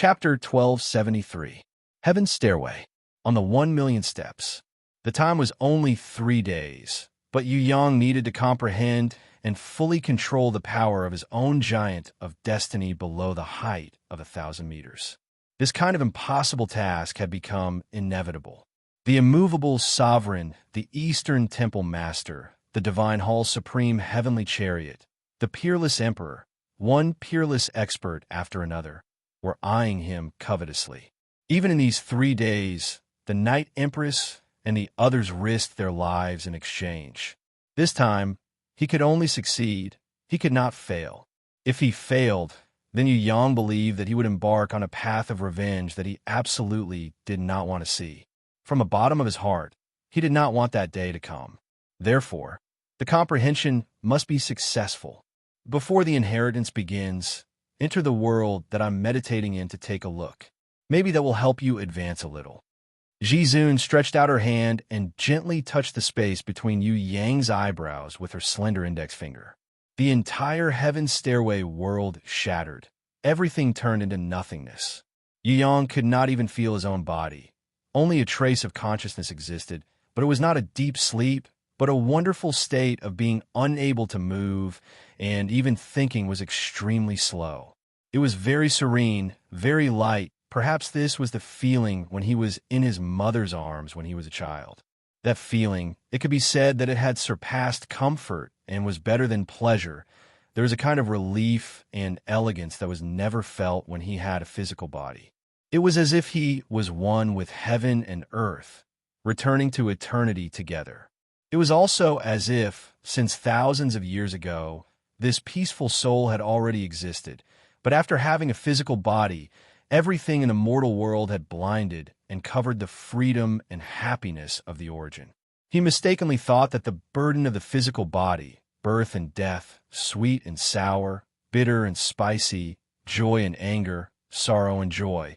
Chapter 1273. Heaven's Stairway. On the 1,000,000 steps. The time was only 3 days, but Yu Yang needed to comprehend and fully control the power of his own giant of destiny below the height of 1,000 meters. This kind of impossible task had become inevitable. The immovable sovereign, the Eastern Temple Master, the Divine Hall's supreme heavenly chariot, the peerless emperor, one peerless expert after another, were eyeing him covetously. Even in these 3 days, the Night Empress and the others risked their lives in exchange. This time, he could only succeed. He could not fail. If he failed, then Yu Yang believed that he would embark on a path of revenge that he absolutely did not want to see. From the bottom of his heart, he did not want that day to come. Therefore, the comprehension must be successful. Before the inheritance begins, enter the world that I'm meditating in to take a look. Maybe that will help you advance a little. Jizun stretched out her hand and gently touched the space between Yu Yang's eyebrows with her slender index finger. The entire Heaven's Stairway world shattered. Everything turned into nothingness. Yu Yang could not even feel his own body. Only a trace of consciousness existed, but it was not a deep sleep, but a wonderful state of being unable to move, and even thinking was extremely slow. It was very serene, very light. Perhaps this was the feeling when he was in his mother's arms when he was a child. That feeling, it could be said that it had surpassed comfort and was better than pleasure. There was a kind of relief and elegance that was never felt when he had a physical body. It was as if he was one with heaven and earth, returning to eternity together. It was also as if, since thousands of years ago, this peaceful soul had already existed, but after having a physical body, everything in the mortal world had blinded and covered the freedom and happiness of the origin. He mistakenly thought that the burden of the physical body, birth and death, sweet and sour, bitter and spicy, joy and anger, sorrow and joy,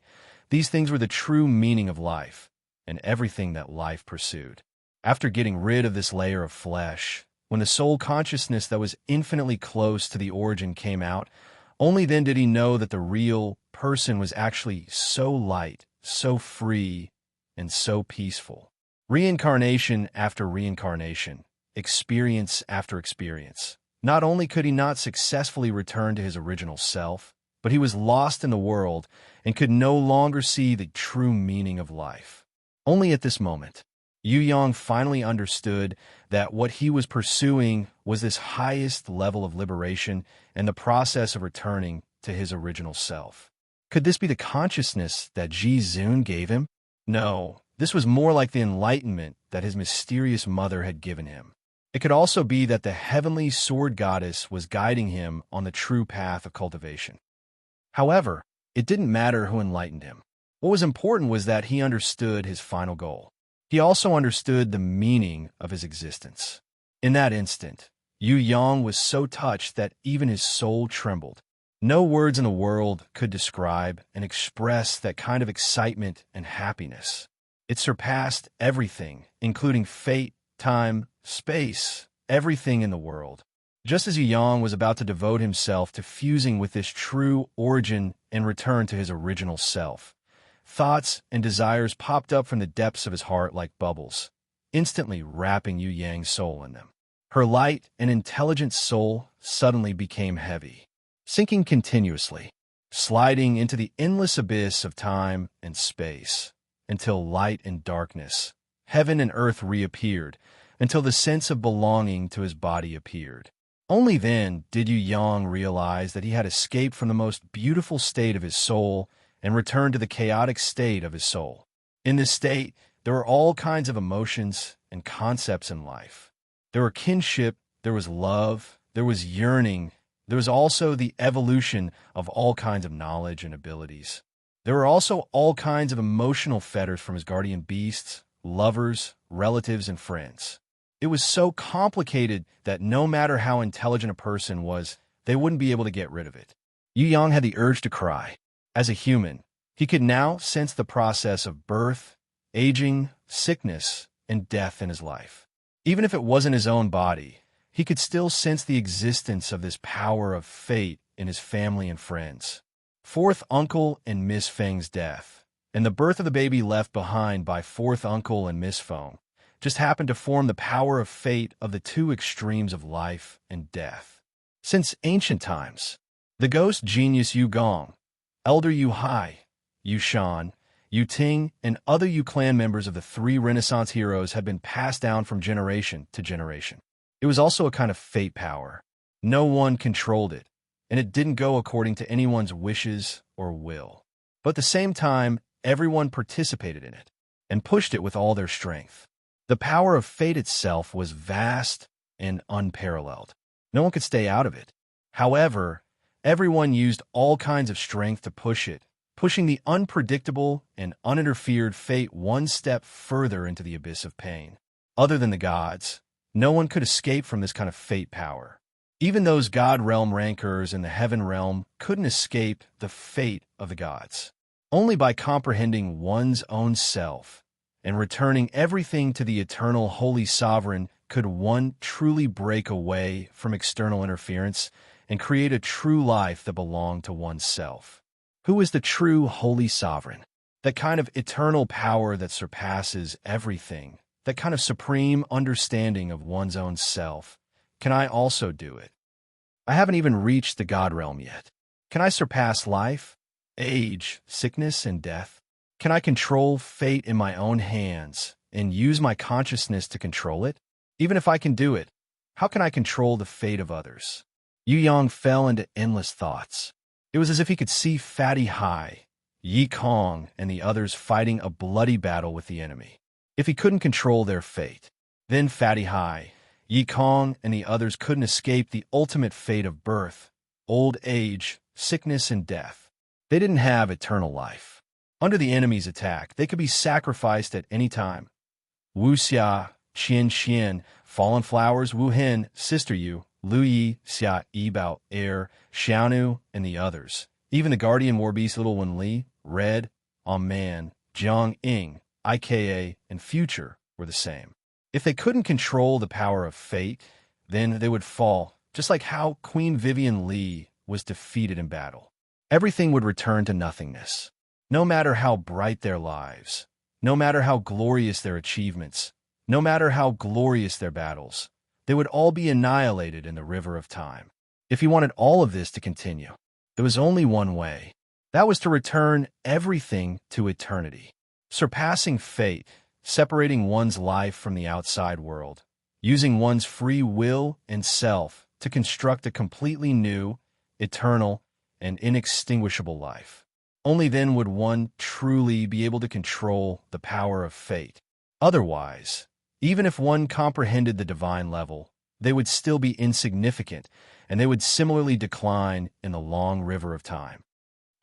these things were the true meaning of life and everything that life pursued. After getting rid of this layer of flesh, when the soul consciousness that was infinitely close to the origin came out, only then did he know that the real person was actually so light, so free, and so peaceful. Reincarnation after reincarnation, experience after experience. Not only could he not successfully return to his original self, but he was lost in the world and could no longer see the true meaning of life. Only at this moment, Yu Yang finally understood that what he was pursuing was this highest level of liberation and the process of returning to his original self. Could this be the consciousness that Jizun gave him? No, this was more like the enlightenment that his mysterious mother had given him. It could also be that the heavenly sword goddess was guiding him on the true path of cultivation. However, it didn't matter who enlightened him. What was important was that he understood his final goal. He also understood the meaning of his existence. In that instant, Yu Yang was so touched that even his soul trembled. No words in the world could describe and express that kind of excitement and happiness. It surpassed everything, including fate, time, space, everything in the world. Just as Yu Yang was about to devote himself to fusing with this true origin and return to his original self, thoughts and desires popped up from the depths of his heart like bubbles, instantly wrapping Yu Yang's soul in them. Her light and intelligent soul suddenly became heavy, sinking continuously, sliding into the endless abyss of time and space, until light and darkness, heaven and earth reappeared, until the sense of belonging to his body appeared. Only then did Yu Yang realize that he had escaped from the most beautiful state of his soul and returned to the chaotic state of his soul. In this state, there were all kinds of emotions and concepts in life. There were kinship, there was love, there was yearning, there was also the evolution of all kinds of knowledge and abilities. There were also all kinds of emotional fetters from his guardian beasts, lovers, relatives, and friends. It was so complicated that no matter how intelligent a person was, they wouldn't be able to get rid of it. Yu Yang had the urge to cry. As a human, he could now sense the process of birth, aging, sickness, and death in his life. Even if it wasn't his own body, he could still sense the existence of this power of fate in his family and friends. Fourth uncle and Miss Feng's death, and the birth of the baby left behind by fourth uncle and Miss Feng, just happened to form the power of fate of the two extremes of life and death. Since ancient times, the ghost genius Yu Gong, elder Yu Hai, Yu Shan, Yu Ting, and other Yu clan members of the three Renaissance heroes had been passed down from generation to generation. It was also a kind of fate power. No one controlled it, and it didn't go according to anyone's wishes or will. But at the same time, everyone participated in it and pushed it with all their strength. The power of fate itself was vast and unparalleled. No one could stay out of it. However, everyone used all kinds of strength to push it, pushing the unpredictable and uninterfered fate one step further into the abyss of pain. Other than the gods, no one could escape from this kind of fate power. Even those God realm rankers in the heaven realm couldn't escape the fate of the gods. Only by comprehending one's own self and returning everything to the eternal holy sovereign could one truly break away from external interference and create a true life that belonged to oneself. Who is the true holy sovereign? That kind of eternal power that surpasses everything, that kind of supreme understanding of one's own self. Can I also do it? I haven't even reached the God realm yet. Can I surpass life, age, sickness, and death? Can I control fate in my own hands and use my consciousness to control it? Even if I can do it, how can I control the fate of others? Yu Yang fell into endless thoughts. It was as if he could see Fatty Hai, Yi Kong, and the others fighting a bloody battle with the enemy. If he couldn't control their fate, then Fatty Hai, Yi Kong, and the others couldn't escape the ultimate fate of birth, old age, sickness, and death. They didn't have eternal life. Under the enemy's attack, they could be sacrificed at any time. Wu Xia, Qian Xian, Fallen Flowers, Wu Hen, Sister Yu, Lu Yi, Xia Yibao, Air, Xiaonu, and the others. Even the guardian warbeast Little Wen Li, Red, Man, Jiang Ying, IKA, and Future were the same. If they couldn't control the power of fate, then they would fall, just like how Queen Vivian Li was defeated in battle. Everything would return to nothingness. No matter how bright their lives, no matter how glorious their achievements, no matter how glorious their battles, they would all be annihilated in the river of time. If he wanted all of this to continue, there was only one way. That was to return everything to eternity, surpassing fate, separating one's life from the outside world, using one's free will and self to construct a completely new, eternal, and inextinguishable life. Only then would one truly be able to control the power of fate. Otherwise, even if one comprehended the divine level, they would still be insignificant, and they would similarly decline in the long river of time.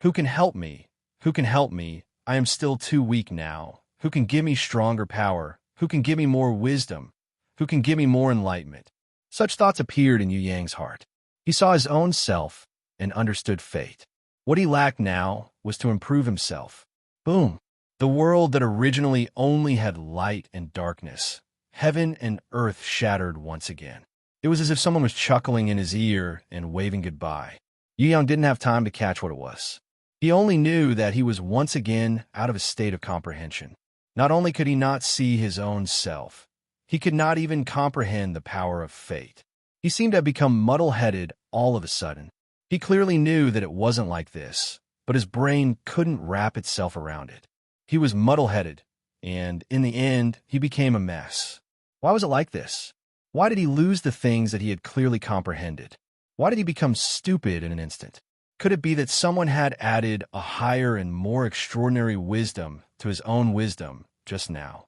Who can help me? Who can help me? I am still too weak now. Who can give me stronger power? Who can give me more wisdom? Who can give me more enlightenment? Such thoughts appeared in Yu Yang's heart. He saw his own self and understood fate. What he lacked now was to improve himself. Boom! The world that originally only had light and darkness, heaven and earth shattered once again. It was as if someone was chuckling in his ear and waving goodbye. Yu Yang didn't have time to catch what it was. He only knew that he was once again out of a state of comprehension. Not only could he not see his own self, he could not even comprehend the power of fate. He seemed to have become muddle-headed all of a sudden. He clearly knew that it wasn't like this, but his brain couldn't wrap itself around it. He was muddle-headed, and in the end, he became a mess. Why was it like this? Why did he lose the things that he had clearly comprehended? Why did he become stupid in an instant? Could it be that someone had added a higher and more extraordinary wisdom to his own wisdom just now,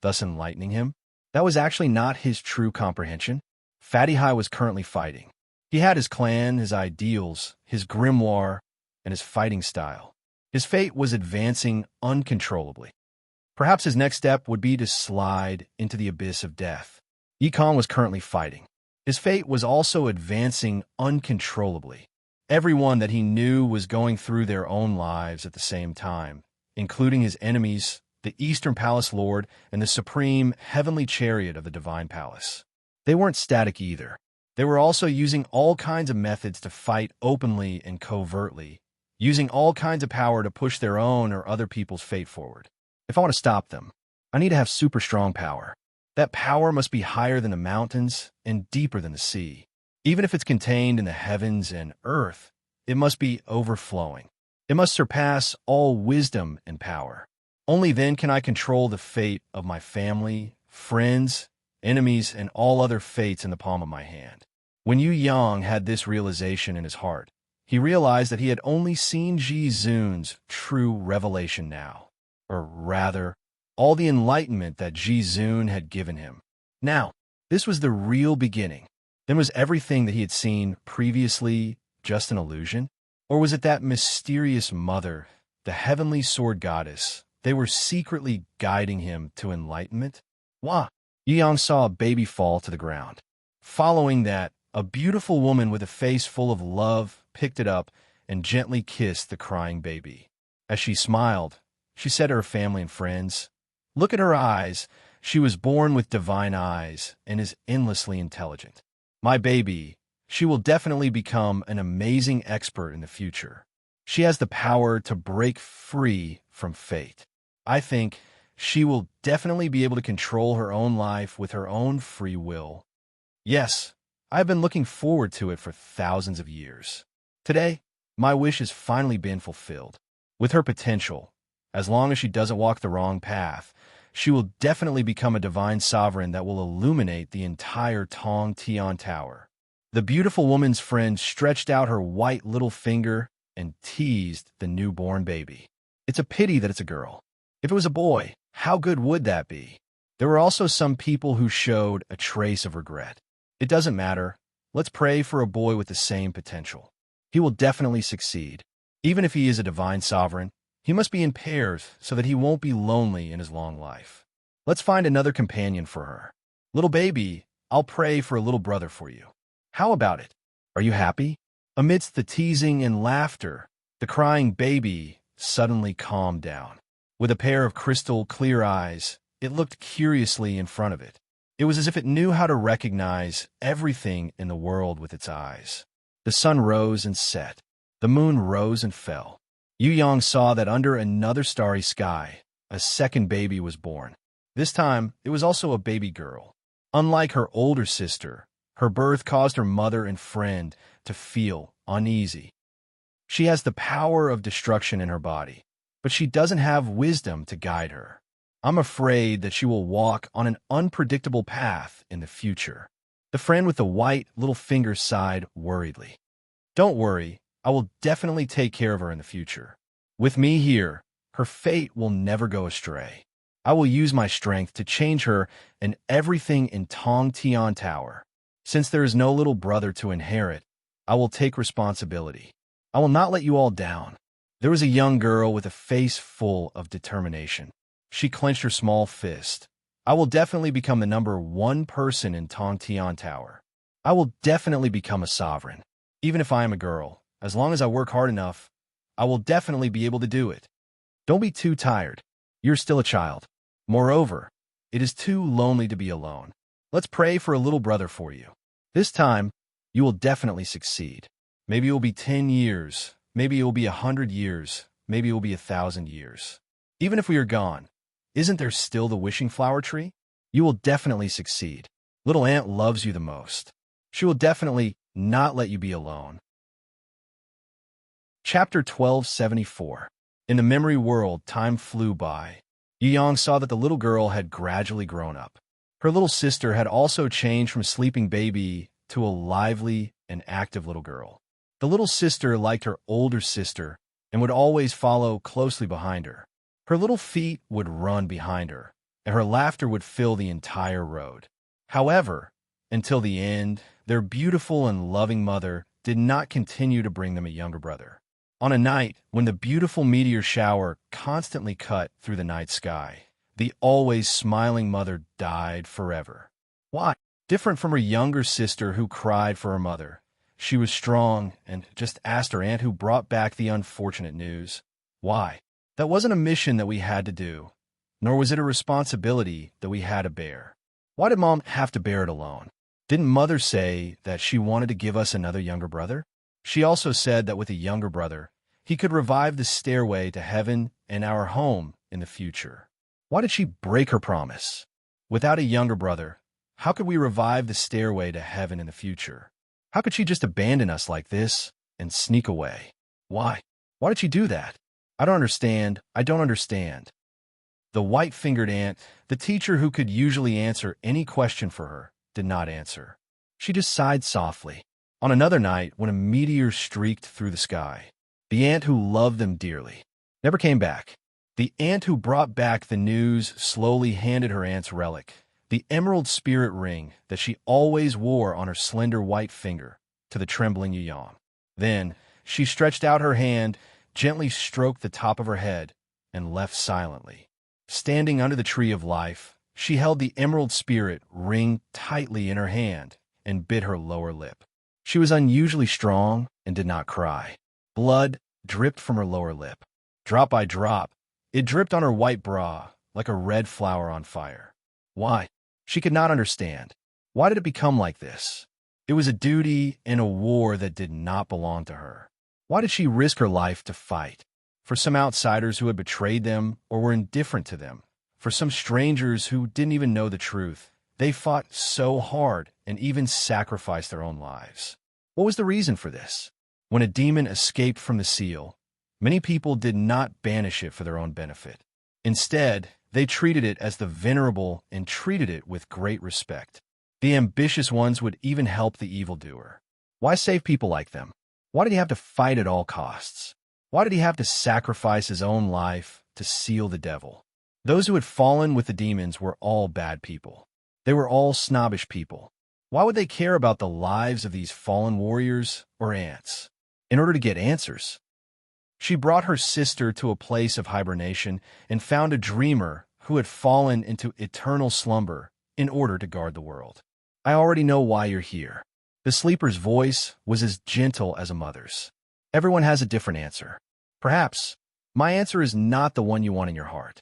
thus enlightening him? That was actually not his true comprehension. Fatty Hai was currently fighting. He had his clan, his ideals, his grimoire, and his fighting style. His fate was advancing uncontrollably. Perhaps his next step would be to slide into the abyss of death. Yi Kong was currently fighting. His fate was also advancing uncontrollably. Everyone that he knew was going through their own lives at the same time, including his enemies, the Eastern Palace Lord, and the supreme heavenly chariot of the Divine Palace. They weren't static either. They were also using all kinds of methods to fight openly and covertly, using all kinds of power to push their own or other people's fate forward. If I want to stop them, I need to have super strong power. That power must be higher than the mountains and deeper than the sea. Even if it's contained in the heavens and earth, it must be overflowing. It must surpass all wisdom and power. Only then can I control the fate of my family, friends, enemies, and all other fates in the palm of my hand. When Yu Yang had this realization in his heart, he realized that he had only seen Ji Zun's true revelation now, or rather, all the enlightenment that Ji Zun had given him. Now, this was the real beginning. Then was everything that he had seen previously just an illusion? Or was it that mysterious mother, the heavenly sword goddess, they were secretly guiding him to enlightenment? Wah! Yu Yang saw a baby fall to the ground. Following that, a beautiful woman with a face full of love picked it up and gently kissed the crying baby. As she smiled, she said to her family and friends, "Look at her eyes. She was born with divine eyes and is endlessly intelligent. My baby, she will definitely become an amazing expert in the future. She has the power to break free from fate. I think she will definitely be able to control her own life with her own free will. Yes, I've been looking forward to it for thousands of years. Today, my wish has finally been fulfilled. With her potential, as long as she doesn't walk the wrong path, she will definitely become a divine sovereign that will illuminate the entire Tong Tian Tower." The beautiful woman's friend stretched out her white little finger and teased the newborn baby. "It's a pity that it's a girl. If it was a boy, how good would that be?" There were also some people who showed a trace of regret. "It doesn't matter. Let's pray for a boy with the same potential. He will definitely succeed. Even if he is a divine sovereign, he must be in pairs so that he won't be lonely in his long life. Let's find another companion for her. Little baby, I'll pray for a little brother for you. How about it? Are you happy?" Amidst the teasing and laughter, the crying baby suddenly calmed down. With a pair of crystal clear eyes, it looked curiously in front of it. It was as if it knew how to recognize everything in the world with its eyes. The sun rose and set. The moon rose and fell. Yu Yang saw that under another starry sky, a second baby was born. This time, it was also a baby girl. Unlike her older sister, her birth caused her mother and friend to feel uneasy. She has the power of destruction in her body, but she doesn't have wisdom to guide her. I'm afraid that she will walk on an unpredictable path in the future. The friend with the white little finger sighed worriedly. "Don't worry, I will definitely take care of her in the future. With me here, her fate will never go astray. I will use my strength to change her and everything in Tong Tian Tower. Since there is no little brother to inherit, I will take responsibility. I will not let you all down." There was a young girl with a face full of determination. She clenched her small fist. "I will definitely become the #1 person in Tong Tian Tower. I will definitely become a sovereign. Even if I am a girl, as long as I work hard enough, I will definitely be able to do it. Don't be too tired. You're still a child. Moreover, it is too lonely to be alone. Let's pray for a little brother for you. This time, you will definitely succeed. Maybe it will be 10 years, maybe it will be 100 years, maybe it will be 1,000 years. Even if we are gone, isn't there still the wishing flower tree? You will definitely succeed. Little Aunt loves you the most. She will definitely not let you be alone." Chapter 1274. In the memory world, time flew by. Yu Yang saw that the little girl had gradually grown up. Her little sister had also changed from sleeping baby to a lively and active little girl. The little sister liked her older sister and would always follow closely behind her. Her little feet would run behind her, and her laughter would fill the entire road. However, until the end, their beautiful and loving mother did not continue to bring them a younger brother. On a night when the beautiful meteor shower constantly cut through the night sky, the always smiling mother died forever. Why? Different from her younger sister who cried for her mother, she was strong and just asked her aunt who brought back the unfortunate news. Why? That wasn't a mission that we had to do, nor was it a responsibility that we had to bear. Why did Mom have to bear it alone? Didn't Mother say that she wanted to give us another younger brother? She also said that with a younger brother, He could revive the stairway to heaven and our home in the future. Why did she break her promise? Without a younger brother, how could we revive the stairway to heaven in the future? How could she just abandon us like this and sneak away? Why? Why did she do that? I don't understand. I don't understand. The white-fingered ant, the teacher who could usually answer any question for her, did not answer. She just sighed softly. On another night, when a meteor streaked through the sky, the ant who loved them dearly never came back. The ant who brought back the news slowly handed her aunt's relic, the emerald spirit ring that she always wore on her slender white finger, to the trembling Yuyang. Then she stretched out her hand, gently stroked the top of her head, and left silently. Standing under the tree of life, she held the emerald spirit ring tightly in her hand and bit her lower lip. She was unusually strong and did not cry. Blood dripped from her lower lip. Drop by drop, it dripped on her white bra like a red flower on fire. Why? She could not understand. Why did it become like this? It was a duty in a war that did not belong to her. Why did she risk her life to fight? For some outsiders who had betrayed them or were indifferent to them. For some strangers who didn't even know the truth. They fought so hard and even sacrificed their own lives. What was the reason for this? When a demon escaped from the seal, many people did not banish it for their own benefit. Instead, they treated it as the venerable and treated it with great respect. The ambitious ones would even help the evildoer. Why save people like them? Why did he have to fight at all costs? Why did he have to sacrifice his own life to seal the devil? Those who had fallen with the demons were all bad people. They were all snobbish people. Why would they care about the lives of these fallen warriors or ants? In order to get answers. She brought her sister to a place of hibernation and found a dreamer who had fallen into eternal slumber in order to guard the world. I already know why you're here. The sleeper's voice was as gentle as a mother's. Everyone has a different answer. Perhaps my answer is not the one you want in your heart.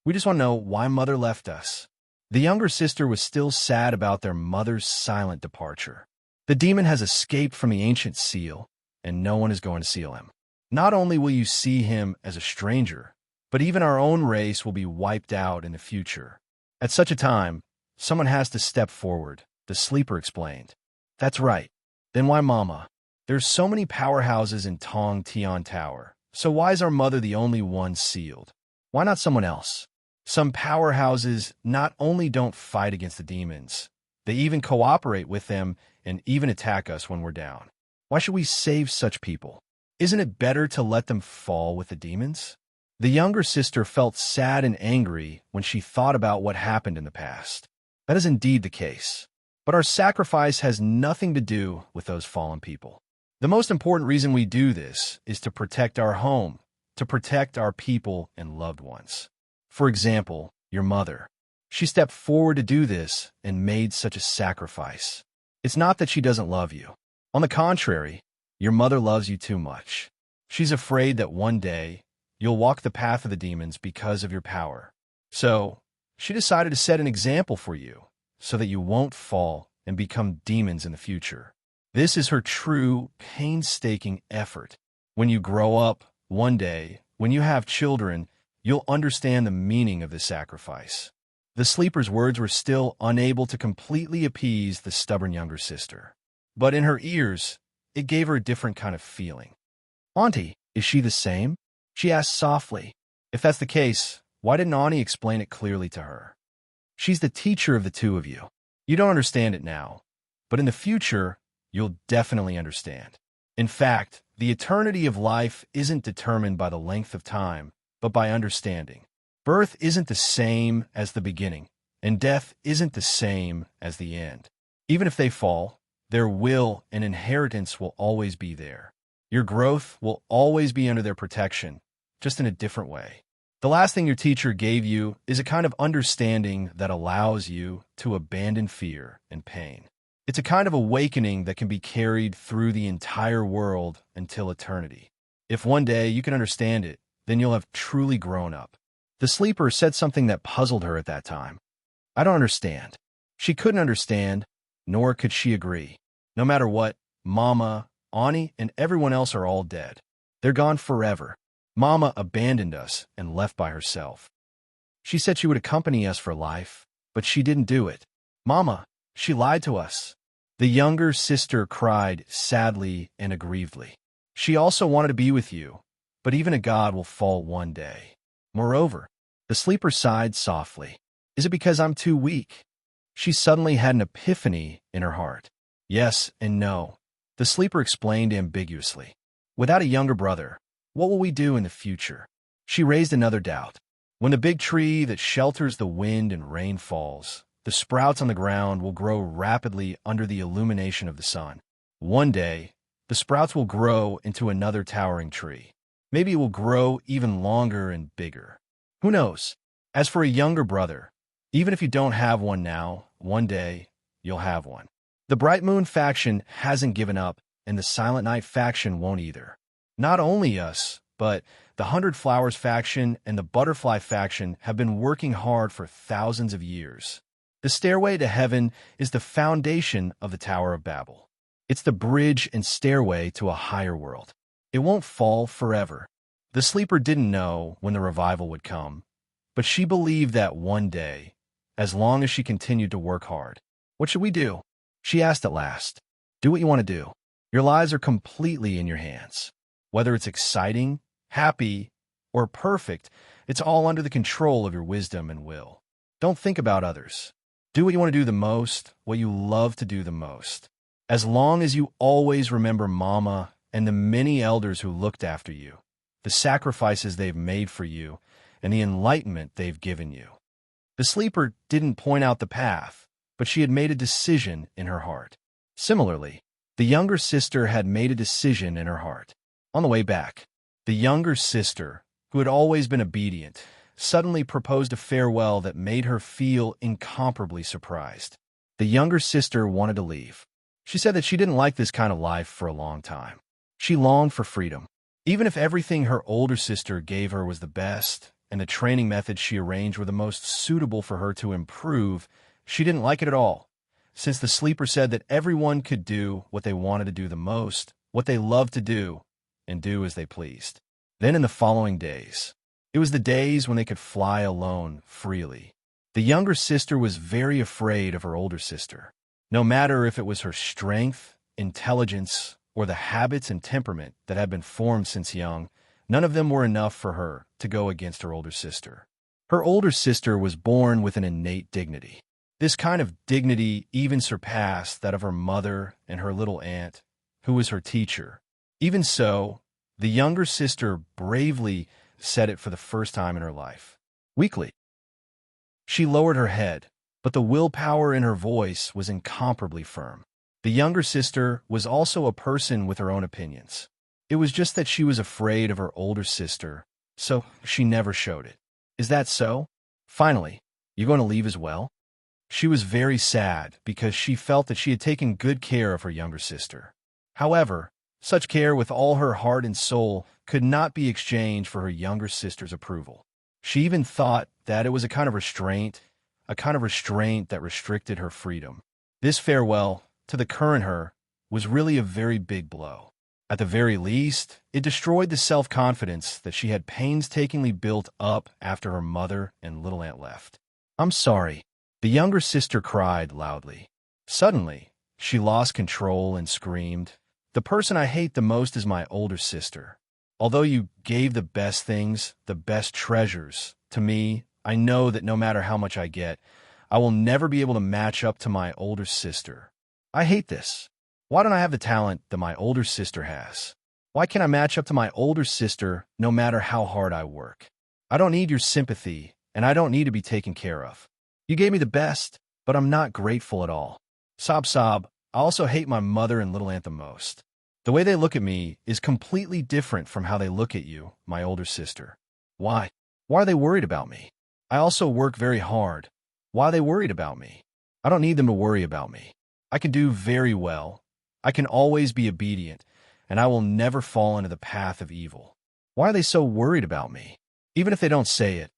We just want to know why mother left us. The younger sister was still sad about their mother's silent departure. The demon has escaped from the ancient seal, and no one is going to seal him. Not only will you see him as a stranger, but even our own race will be wiped out in the future. At such a time, someone has to step forward, the sleeper explained. That's right. Then why Mama? There's so many powerhouses in Tong Tian Tower, so why is our mother the only one sealed? Why not someone else? Some powerhouses not only don't fight against the demons, they even cooperate with them and even attack us when we're down. Why should we save such people? Isn't it better to let them fall with the demons? The younger sister felt sad and angry when she thought about what happened in the past. That is indeed the case. But our sacrifice has nothing to do with those fallen people. The most important reason we do this is to protect our home, to protect our people and loved ones. For example, your mother. She stepped forward to do this and made such a sacrifice. It's not that she doesn't love you. On the contrary, your mother loves you too much. She's afraid that one day you'll walk the path of the demons because of your power. So, she decided to set an example for you so that you won't fall and become demons in the future. This is her true, painstaking effort. When you grow up, one day, when you have children, you'll understand the meaning of this sacrifice. The sleeper's words were still unable to completely appease the stubborn younger sister. But in her ears, it gave her a different kind of feeling. Auntie, is she the same? She asked softly. If that's the case, why didn't Auntie explain it clearly to her? She's the teacher of the two of you. You don't understand it now, but in the future, you'll definitely understand. In fact, the eternity of life isn't determined by the length of time, but by understanding. Birth isn't the same as the beginning, and death isn't the same as the end. Even if they fall, their will and inheritance will always be there. Your growth will always be under their protection, just in a different way. The last thing your teacher gave you is a kind of understanding that allows you to abandon fear and pain. It's a kind of awakening that can be carried through the entire world until eternity. If one day you can understand it, then you'll have truly grown up. The sleeper said something that puzzled her at that time. I don't understand. She couldn't understand, nor could she agree. No matter what, Mama, Auntie, and everyone else are all dead. They're gone forever. Mama abandoned us and left by herself. She said she would accompany us for life, but she didn't do it. Mama, she lied to us. The younger sister cried sadly and aggrievedly. She also wanted to be with you, but even a god will fall one day. Moreover, the sleeper sighed softly. Is it because I'm too weak? She suddenly had an epiphany in her heart. Yes and no. The sleeper explained ambiguously. Without a younger brother, what will we do in the future? She raised another doubt. When the big tree that shelters the wind and rain falls, the sprouts on the ground will grow rapidly under the illumination of the sun. One day, the sprouts will grow into another towering tree. Maybe it will grow even longer and bigger. Who knows? As for a younger brother, even if you don't have one now, one day you'll have one. The Bright Moon faction hasn't given up, and the Silent Night faction won't either. Not only us, but the 100 Flowers faction and the Butterfly faction have been working hard for thousands of years. The stairway to heaven is the foundation of the Tower of Babel. It's the bridge and stairway to a higher world. It won't fall forever. The sleeper didn't know when the revival would come, but she believed that one day, as long as she continued to work hard. What should we do? She asked at last. Do what you want to do. Your lives are completely in your hands. Whether it's exciting, happy, or perfect, it's all under the control of your wisdom and will. Don't think about others. Do what you want to do the most, what you love to do the most. As long as you always remember Mama and the many elders who looked after you, the sacrifices they've made for you, and the enlightenment they've given you. The sleeper didn't point out the path, but she had made a decision in her heart. Similarly, the younger sister had made a decision in her heart. On the way back, the younger sister, who had always been obedient, suddenly proposed a farewell that made her feel incomparably surprised. The younger sister wanted to leave. She said that she didn't like this kind of life for a long time. She longed for freedom. Even if everything her older sister gave her was the best, and the training methods she arranged were the most suitable for her to improve, she didn't like it at all. Since the sleeper said that everyone could do what they wanted to do the most, what they loved to do, and do as they pleased. Then in the following days, it was the days when they could fly alone freely. The younger sister was very afraid of her older sister. No matter if it was her strength, intelligence, or the habits and temperament that had been formed since young, none of them were enough for her to go against her older sister. Her older sister was born with an innate dignity. This kind of dignity even surpassed that of her mother and her little aunt, who was her teacher. Even so, the younger sister bravely said it for the first time in her life. Weakly. She lowered her head, but the willpower in her voice was incomparably firm. The younger sister was also a person with her own opinions. It was just that she was afraid of her older sister, so she never showed it. Is that so? Finally, you going to leave as well? She was very sad because she felt that she had taken good care of her younger sister. However, such care with all her heart and soul could not be exchanged for her younger sister's approval. She even thought that it was a kind of restraint that restricted her freedom. This farewell, to the current her, was really a very big blow. At the very least, it destroyed the self-confidence that she had painstakingly built up after her mother and little aunt left. I'm sorry. The younger sister cried loudly. Suddenly, she lost control and screamed, The person I hate the most is my older sister. Although you gave the best things, the best treasures, to me, I know that no matter how much I get, I will never be able to match up to my older sister. I hate this. Why don't I have the talent that my older sister has? Why can't I match up to my older sister no matter how hard I work? I don't need your sympathy, and I don't need to be taken care of. You gave me the best, but I'm not grateful at all. Sob sob, I also hate my mother and little aunt the most. The way they look at me is completely different from how they look at you, my older sister. Why? Why are they worried about me? I also work very hard. Why are they worried about me? I don't need them to worry about me. I can do very well. I can always be obedient, and I will never fall into the path of evil. Why are they so worried about me? Even if they don't say it,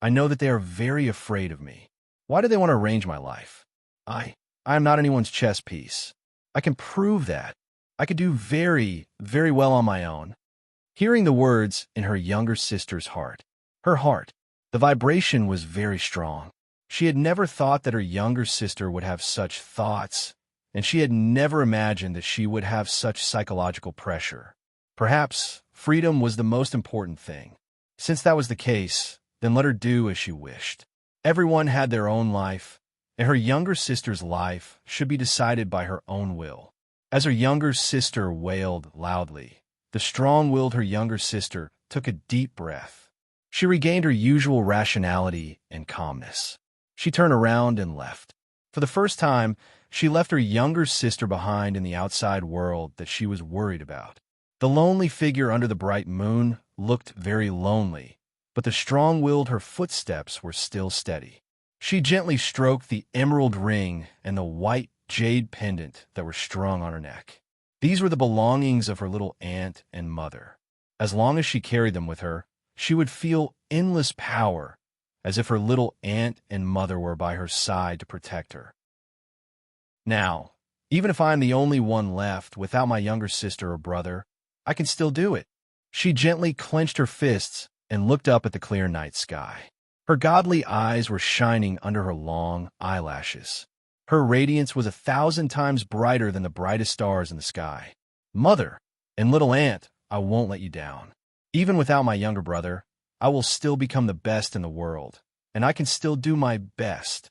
I know that they are very afraid of me. Why do they want to arrange my life? I am not anyone's chess piece. I can prove that. I could do very, very well on my own. hearing the words in her younger sister's heart. Her heart, the vibration was very strong. She had never thought that her younger sister would have such thoughts, and she had never imagined that she would have such psychological pressure. Perhaps freedom was the most important thing. Since that was the case, then let her do as she wished. Everyone had their own life, and her younger sister's life should be decided by her own will. As her younger sister wailed loudly, the strong-willed her younger sister took a deep breath. She regained her usual rationality and calmness. She turned around and left. For the first time, she left her younger sister behind in the outside world that she was worried about. The lonely figure under the bright moon looked very lonely, but the strong-willed her footsteps were still steady. She gently stroked the emerald ring and the white jade pendant that were strung on her neck. These were the belongings of her little aunt and mother. As long as she carried them with her, she would feel endless power, as if her little aunt and mother were by her side to protect her. Now, even if I am the only one left without my younger sister or brother, I can still do it. She gently clenched her fists and looked up at the clear night sky. Her godly eyes were shining under her long eyelashes. Her radiance was 1,000 times brighter than the brightest stars in the sky. Mother and little aunt, I won't let you down. Even without my younger brother, I will still become the best in the world, and I can still do my best.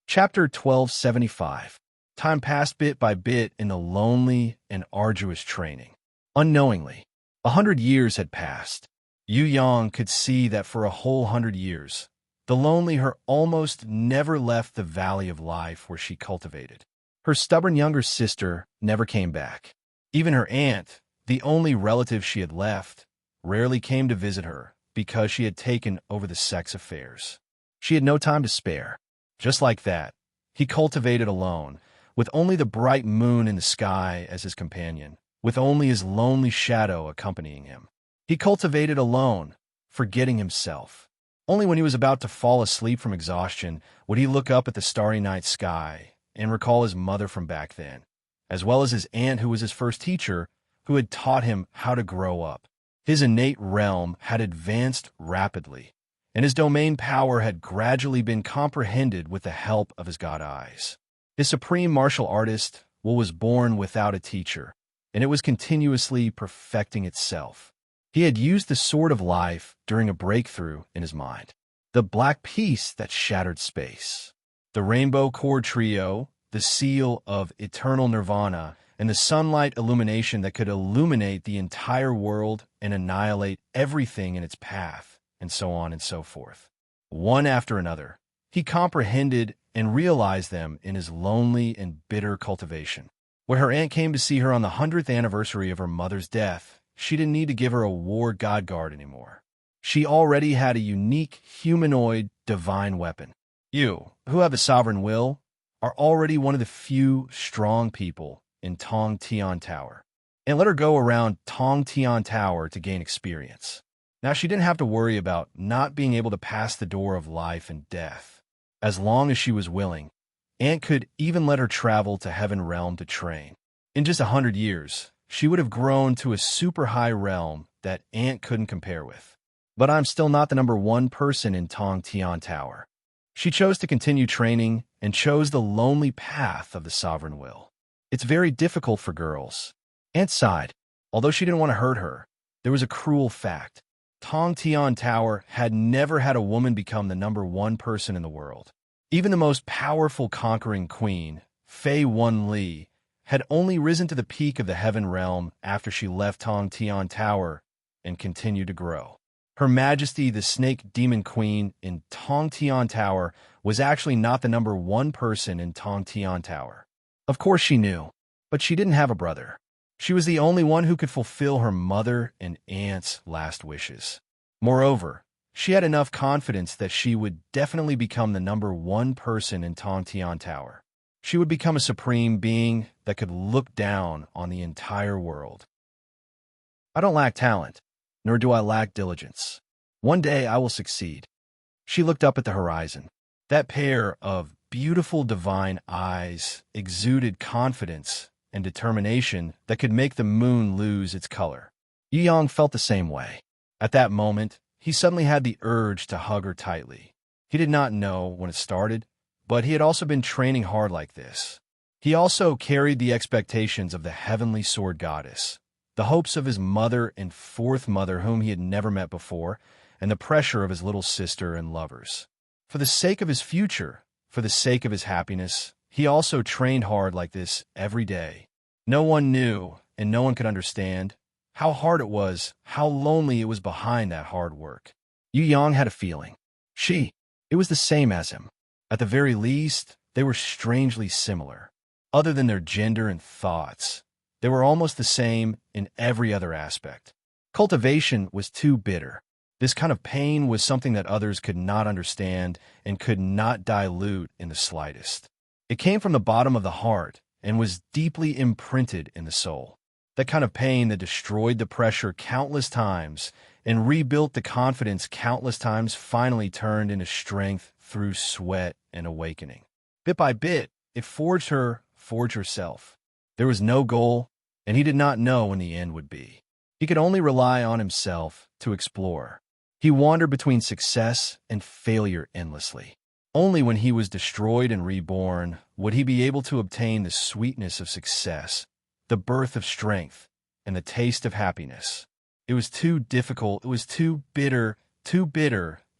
Chapter 1275. Time passed bit by bit in the lonely and arduous training. Unknowingly, 100 years had passed. Yu Yang could see that for a whole 100 years, the lonely her almost never left the valley of life where she cultivated. Her stubborn younger sister never came back. Even her aunt, the only relative she had left, rarely came to visit her because she had taken over the sex affairs. She had no time to spare. Just like that, he cultivated alone, with only the bright moon in the sky as his companion, with only his lonely shadow accompanying him. He cultivated alone, forgetting himself. Only when he was about to fall asleep from exhaustion would he look up at the starry night sky and recall his mother from back then, as well as his aunt who was his first teacher, who had taught him how to grow up. His innate realm had advanced rapidly, and his domain power had gradually been comprehended with the help of his god eyes. His supreme martial artist was born without a teacher, and it was continuously perfecting itself. He had used the sword of life during a breakthrough in his mind, the black piece that shattered space, the rainbow chord trio, the seal of eternal nirvana, and the sunlight illumination that could illuminate the entire world and annihilate everything in its path, and so on and so forth. One after another, he comprehended and realized them in his lonely and bitter cultivation. When her aunt came to see her on the 100th anniversary of her mother's death, she didn't need to give her a war god guard anymore. She already had a unique humanoid divine weapon. You, who have a sovereign will, are already one of the few strong people in Tong Tian Tower, and let her go around Tong Tian Tower to gain experience. Now she didn't have to worry about not being able to pass the door of life and death. As long as she was willing, Aunt could even let her travel to Heaven Realm to train. In just 100 years, she would have grown to a super high realm that Aunt couldn't compare with. But I'm still not the number one person in Tong Tian Tower. She chose to continue training and chose the lonely path of the sovereign will. It's very difficult for girls. Aunt sighed. Although she didn't want to hurt her, there was a cruel fact. Tong Tian Tower had never had a woman become the number one person in the world. Even the most powerful conquering queen, Fei Wan Li, had only risen to the peak of the Heaven Realm after she left Tong Tian Tower and continued to grow. Her Majesty, the Snake Demon Queen in Tong Tian Tower, was actually not the number one person in Tong Tian Tower. Of course she knew, but she didn't have a brother. She was the only one who could fulfill her mother and aunt's last wishes. Moreover, she had enough confidence that she would definitely become the number one person in Tong Tian Tower. She would become a supreme being that could look down on the entire world. I don't lack talent, nor do I lack diligence. One day I will succeed. She looked up at the horizon. That pair of beautiful divine eyes exuded confidence and determination that could make the moon lose its color. Yu Yang felt the same way. At that moment, he suddenly had the urge to hug her tightly. He did not know when it started, but he had also been training hard like this. He also carried the expectations of the heavenly sword goddess, the hopes of his mother and fourth mother whom he had never met before, and the pressure of his little sister and lovers. For the sake of his future, for the sake of his happiness, he also trained hard like this every day. No one knew, and no one could understand, how hard it was, how lonely it was behind that hard work. Yu Yang had a feeling. It was the same as him. At the very least, they were strangely similar. Other than their gender and thoughts, they were almost the same in every other aspect. Cultivation was too bitter. This kind of pain was something that others could not understand and could not dilute in the slightest. It came from the bottom of the heart and was deeply imprinted in the soul. That kind of pain that destroyed the pressure countless times and rebuilt the confidence countless times finally turned into strength through sweat and awakening. Bit by bit, it forged herself. There was no goal, and he did not know when the end would be. He could only rely on himself to explore. He wandered between success and failure endlessly. Only when he was destroyed and reborn would he be able to obtain the sweetness of success, the birth of strength, and the taste of happiness. It was too difficult, it was too bitter.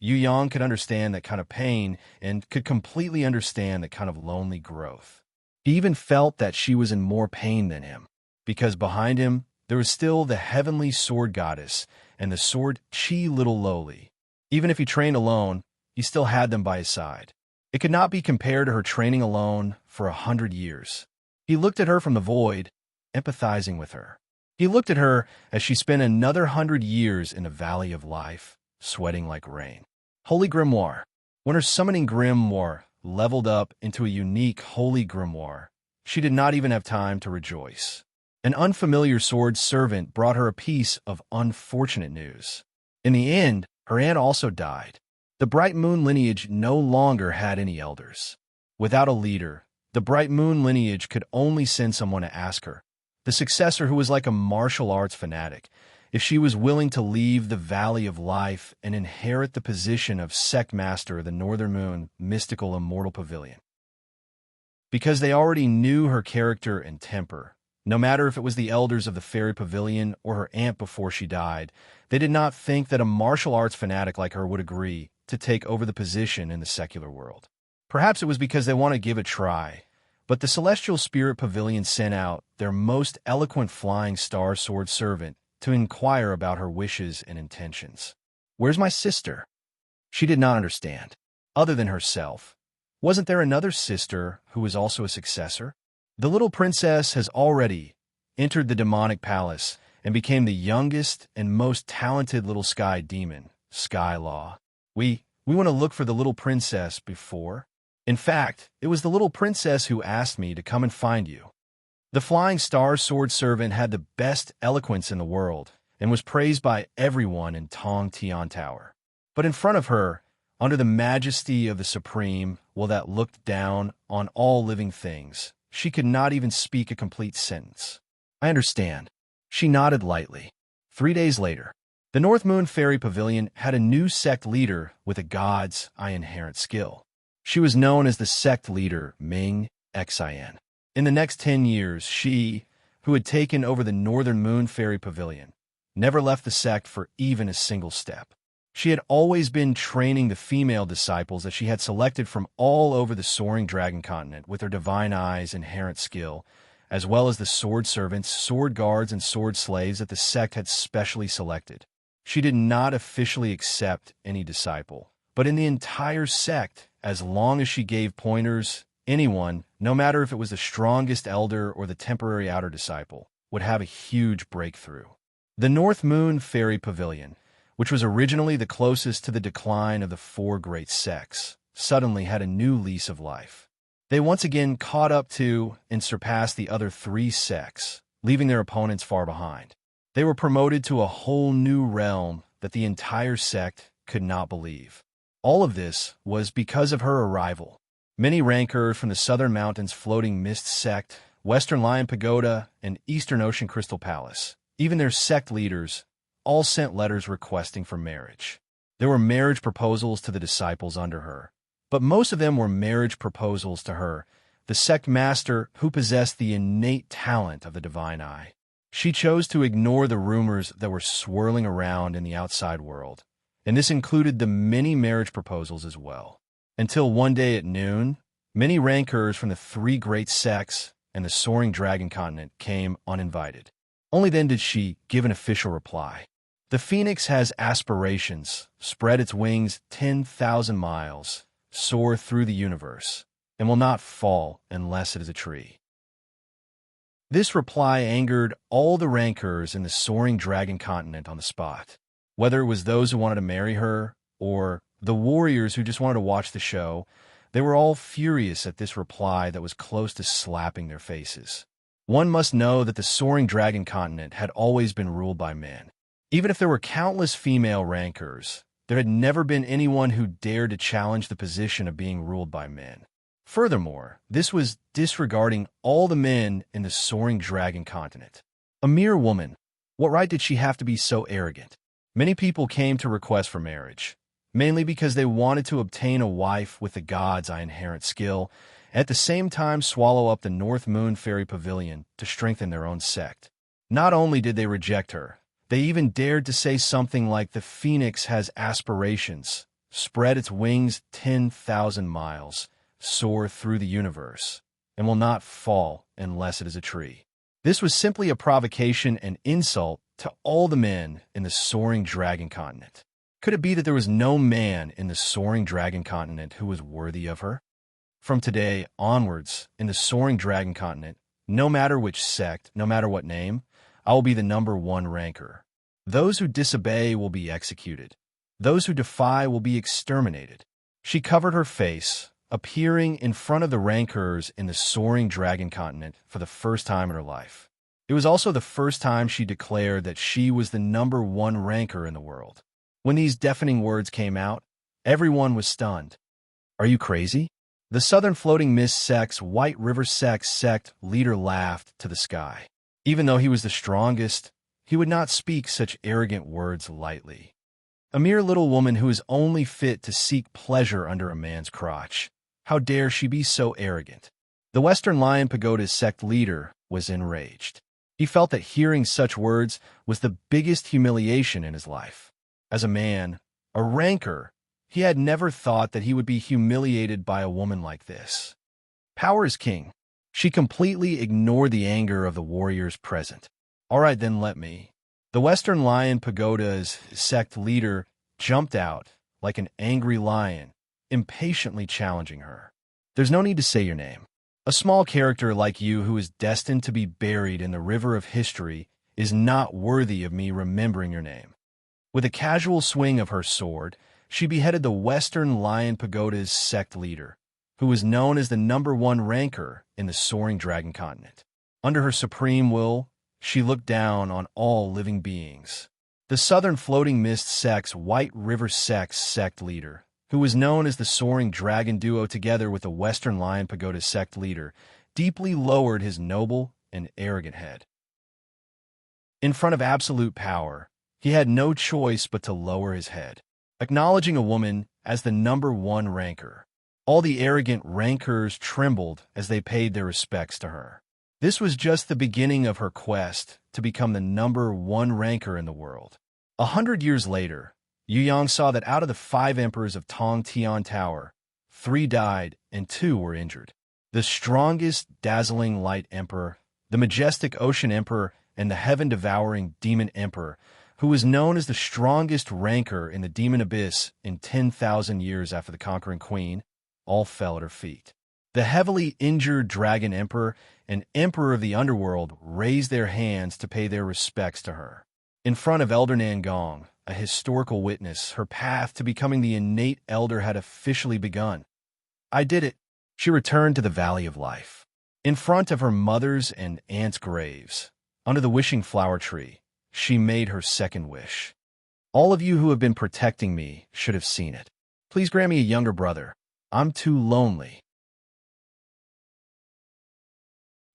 Yu Yang could understand that kind of pain and could completely understand that kind of lonely growth. He even felt that she was in more pain than him, because behind him there was still the heavenly sword goddess and the sword Chi Little Lowly. Even if he trained alone, he still had them by his side. It could not be compared to her training alone for 100 years. He looked at her from the void, empathizing with her. He looked at her as she spent another 100 years in the valley of life, sweating like rain. Holy Grimoire. When her summoning grimoire leveled up into a unique holy grimoire, she did not even have time to rejoice. An unfamiliar sword servant brought her a piece of unfortunate news. In the end, her aunt also died. The Bright Moon lineage no longer had any elders. Without a leader, the Bright Moon lineage could only send someone to ask her, the successor who was like a martial arts fanatic, if she was willing to leave the Valley of Life and inherit the position of sect master of the Northern Moon Mystical Immortal Pavilion. Because they already knew her character and temper, no matter if it was the elders of the Fairy Pavilion or her aunt before she died, they did not think that a martial arts fanatic like her would agree to take over the position in the secular world. Perhaps it was because they want to give a try, but the Celestial Spirit Pavilion sent out their most eloquent flying star sword servant to inquire about her wishes and intentions. "Where's my sister?" She did not understand. Other than herself, wasn't there another sister who was also a successor? The little princess has already entered the demonic palace and became the youngest and most talented little sky demon, Sky Law. We want to look for the little princess before. In fact, it was the little princess who asked me to come and find you. The Flying Star Sword Servant had the best eloquence in the world and was praised by everyone in Tong Tian Tower. But in front of her, under the majesty of the Supreme, that looked down on all living things, she could not even speak a complete sentence. "I understand." She nodded lightly. 3 days later, the North Moon Fairy Pavilion had a new sect leader with a god's eye inherent skill. She was known as the sect leader Ming Xin. In the next 10 years, she, who had taken over the Northern Moon Fairy Pavilion, never left the sect for even a single step. She had always been training the female disciples that she had selected from all over the soaring dragon continent with her divine eye's inherent skill, as well as the sword servants, sword guards, and sword slaves that the sect had specially selected. She did not officially accept any disciple, but in the entire sect, as long as she gave pointers, anyone, no matter if it was the strongest elder or the temporary outer disciple, would have a huge breakthrough. The North Moon Fairy Pavilion, which was originally the closest to the decline of the four great sects, suddenly had a new lease of life. They once again caught up to and surpassed the other three sects, leaving their opponents far behind. They were promoted to a whole new realm that the entire sect could not believe. All of this was because of her arrival. Many rankers from the southern mountains floating mist sect Western Lion Pagoda, and Eastern Ocean Crystal Palace. Even their sect leaders all sent letters requesting for marriage. There were marriage proposals to the disciples under her, but most of them were marriage proposals to her, the sect master who possessed the innate talent of the divine eye. She chose to ignore the rumors that were swirling around in the outside world, and this included the many marriage proposals as well. Until one day at noon, many rankers from the three great sects and the soaring dragon continent came uninvited. Only then did she give an official reply. The phoenix has aspirations, spread its wings 10,000 miles, soar through the universe, and will not fall unless it is a tree. This reply angered all the rankers in the soaring dragon continent on the spot. Whether it was those who wanted to marry her or the warriors who just wanted to watch the show, they were all furious at this reply that was close to slapping their faces. One must know that the soaring dragon continent had always been ruled by men. Even if there were countless female rankers, there had never been anyone who dared to challenge the position of being ruled by men. Furthermore, this was disregarding all the men in the soaring dragon continent. A mere woman, what right did she have to be so arrogant? Many people came to request for marriage, mainly because they wanted to obtain a wife with the god's eye inherent skill, and at the same time swallow up the North Moon Fairy Pavilion to strengthen their own sect. Not only did they reject her, they even dared to say something like the phoenix has aspirations, spread its wings 10,000 miles, soar through the universe, and will not fall unless it is a tree. This was simply a provocation and insult to all the men in the soaring dragon continent. Could it be that there was no man in the soaring dragon continent who was worthy of her? From today onwards, in the soaring dragon continent, no matter which sect, no matter what name, I will be the #1 ranker. Those who disobey will be executed. Those who defy will be exterminated. She covered her face, appearing in front of the rankers in the soaring dragon continent for the first time in her life. It was also the first time she declared that she was the #1 ranker in the world. When these deafening words came out, everyone was stunned. Are you crazy? The Southern Floating Mist sect's White River sect leader laughed to the sky. Even though he was the strongest, he would not speak such arrogant words lightly. A mere little woman who is only fit to seek pleasure under a man's crotch. How dare she be so arrogant? The Western Lion Pagoda's sect leader was enraged. He felt that hearing such words was the biggest humiliation in his life. As a man, a ranker, he had never thought that he would be humiliated by a woman like this. Power is king. She completely ignored the anger of the warriors present. All right, then let me. The Western Lion Pagoda's sect leader jumped out like an angry lion, impatiently challenging her. There's no need to say your name. A small character like you who is destined to be buried in the river of history is not worthy of me remembering your name. With a casual swing of her sword, she beheaded the Western Lion Pagoda's sect leader, who was known as the #1 ranker in the soaring dragon continent. Under her supreme will, she looked down on all living beings. The Southern Floating Mist sect's White River sect leader, who was known as the Soaring Dragon Duo together with the Western Lion Pagoda sect leader, deeply lowered his noble and arrogant head. In front of absolute power, he had no choice but to lower his head, acknowledging a woman as the #1 ranker. All the arrogant rankers trembled as they paid their respects to her. This was just the beginning of her quest to become the #1 ranker in the world. 100 years later, Yu Yang saw that out of the 5 emperors of Tong Tian Tower, 3 died and 2 were injured. The strongest, dazzling light emperor, the majestic ocean emperor, and the heaven-devouring demon emperor, who was known as the strongest ranker in the demon abyss in 10,000 years after the conquering queen, all fell at her feet. The heavily injured dragon emperor and emperor of the underworld raised their hands to pay their respects to her. In front of Elder Nangong, a historical witness, her path to becoming the innate elder had officially begun. I did it. She returned to the Valley of Life. In front of her mother's and aunt's graves, under the wishing flower tree, she made her second wish. All of you who have been protecting me should have seen it. Please grant me a younger brother. I'm too lonely.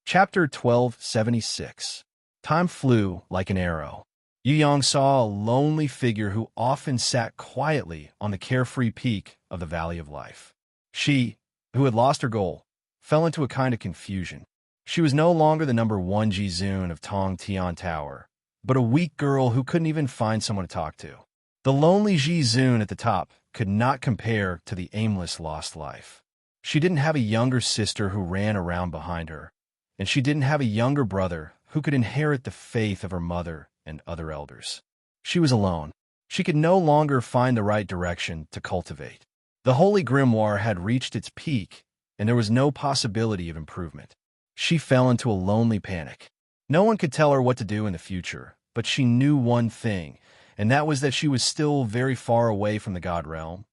Chapter 1276. Time flew like an arrow. Yu Yang saw a lonely figure who often sat quietly on the carefree peak of the Valley of Life. She, who had lost her goal, fell into a kind of confusion. She was no longer the number one Jizun of Tong Tian Tower, but a weak girl who couldn't even find someone to talk to. The lonely Jizun at the top could not compare to the aimless lost life. She didn't have a younger sister who ran around behind her, and she didn't have a younger brother who could inherit the faith of her mother and other elders. She was alone. She could no longer find the right direction to cultivate. The Holy Grimoire had reached its peak, and there was no possibility of improvement. She fell into a lonely panic. No one could tell her what to do in the future, but she knew one thing, and that was that she was still very far away from the God realm.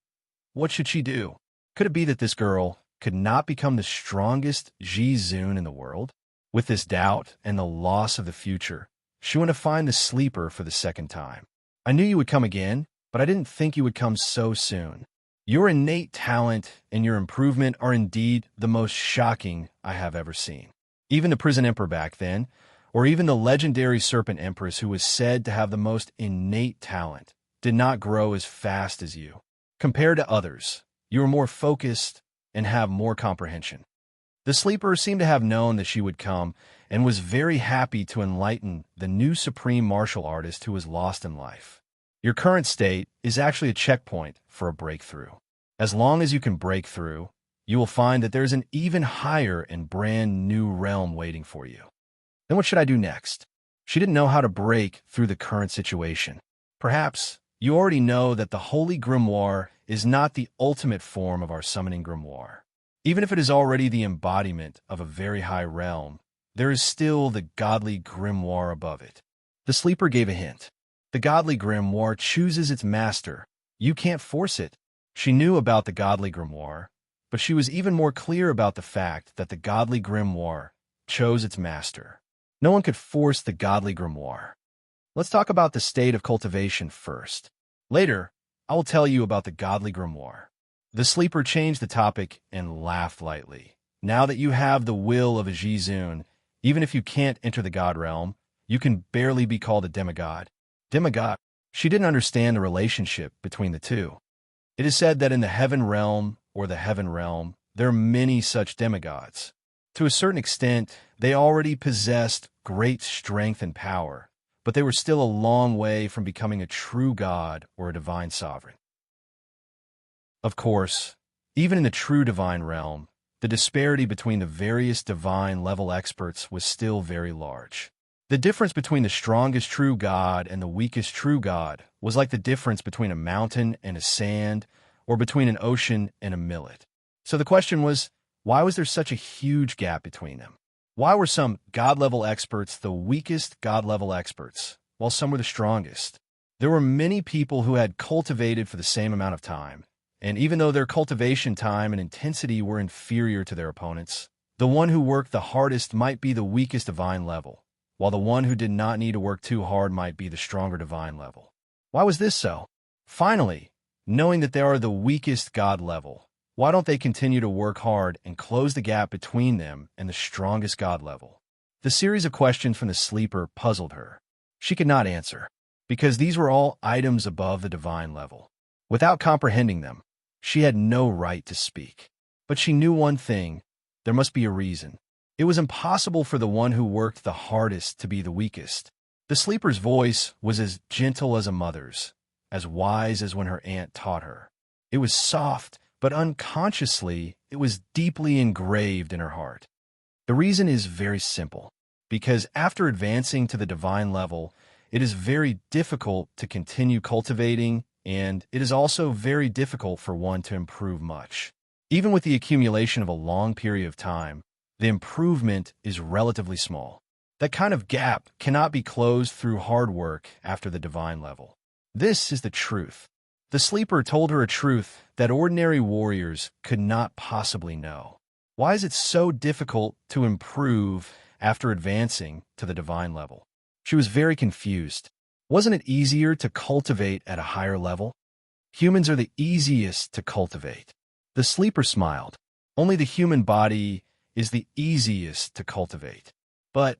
What should she do? Could it be that this girl could not become the strongest Jizun in the world? With this doubt and the loss of the future, she went to find the sleeper for the second time. I knew you would come again, but I didn't think you would come so soon. Your innate talent and your improvement are indeed the most shocking I have ever seen. Even the prison emperor back then, or even the legendary serpent empress who was said to have the most innate talent, did not grow as fast as you. Compared to others, you are more focused and have more comprehension. The sleeper seemed to have known that she would come and was very happy to enlighten the new supreme martial artist who was lost in life. Your current state is actually a checkpoint for a breakthrough. As long as you can break through, you will find that there's an even higher and brand new realm waiting for you. Then what should I do next? She didn't know how to break through the current situation. Perhaps you already know that the Holy Grimoire is not the ultimate form of our summoning grimoire. Even if it is already the embodiment of a very high realm, there is still the godly grimoire above it. The sleeper gave a hint. The godly grimoire chooses its master. You can't force it. She knew about the godly grimoire, but she was even more clear about the fact that the godly grimoire chose its master. No one could force the godly grimoire. Let's talk about the state of cultivation first. Later, I will tell you about the godly grimoire. The sleeper changed the topic and laughed lightly. Now that you have the will of a Jizun, even if you can't enter the god realm, you can barely be called a demigod. Demigod. She didn't understand the relationship between the two. It is said that in the heaven realm or the heaven realm, there are many such demigods. To a certain extent, they already possessed great strength and power, but they were still a long way from becoming a true god or a divine sovereign. Of course, even in the true divine realm, the disparity between the various divine level experts was still very large. The difference between the strongest true god and the weakest true god was like the difference between a mountain and a sand, or between an ocean and a millet. So the question was, why was there such a huge gap between them? Why were some god-level experts the weakest god-level experts, while some were the strongest? There were many people who had cultivated for the same amount of time, and even though their cultivation time and intensity were inferior to their opponents, the one who worked the hardest might be the weakest divine level, while the one who did not need to work too hard might be the stronger divine level. Why was this so? Finally, knowing that they are the weakest god level, why don't they continue to work hard and close the gap between them and the strongest god level? The series of questions from the sleeper puzzled her. She could not answer, because these were all items above the divine level. Without comprehending them, she had no right to speak. But she knew one thing: there must be a reason. It was impossible for the one who worked the hardest to be the weakest. The sleeper's voice was as gentle as a mother's, as wise as when her aunt taught her. It was soft, but unconsciously, it was deeply engraved in her heart. The reason is very simple. Because after advancing to the divine level, it is very difficult to continue cultivating, and it is also very difficult for one to improve much. Even with the accumulation of a long period of time, the improvement is relatively small. That kind of gap cannot be closed through hard work after the divine level. This is the truth. The sleeper told her a truth that ordinary warriors could not possibly know. Why is it so difficult to improve after advancing to the divine level? She was very confused. Wasn't it easier to cultivate at a higher level? Humans are the easiest to cultivate. The sleeper smiled. Only the human body is the easiest to cultivate. But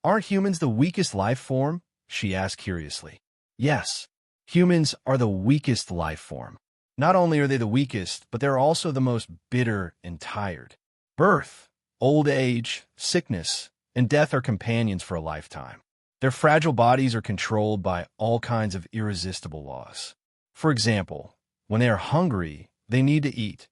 aren't humans the weakest life form? She asked curiously. Yes, humans are the weakest life form. Not only are they the weakest, but they're also the most bitter and tired. Birth, old age, sickness, and death are companions for a lifetime. Their fragile bodies are controlled by all kinds of irresistible laws. For example, when they are hungry, they need to eat.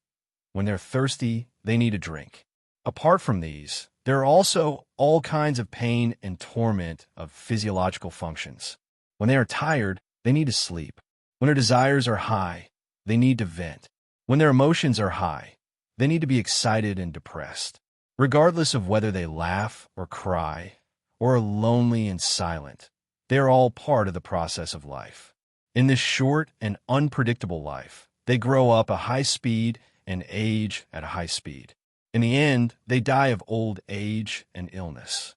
When they're thirsty, they need a drink. Apart from these, there are also all kinds of pain and torment of physiological functions. When they are tired, they need to sleep. When their desires are high, they need to vent. When their emotions are high, they need to be excited and depressed. Regardless of whether they laugh or cry, or are lonely and silent, they are all part of the process of life. In this short and unpredictable life, they grow up at high speed and age at a high speed. In the end, they die of old age and illness.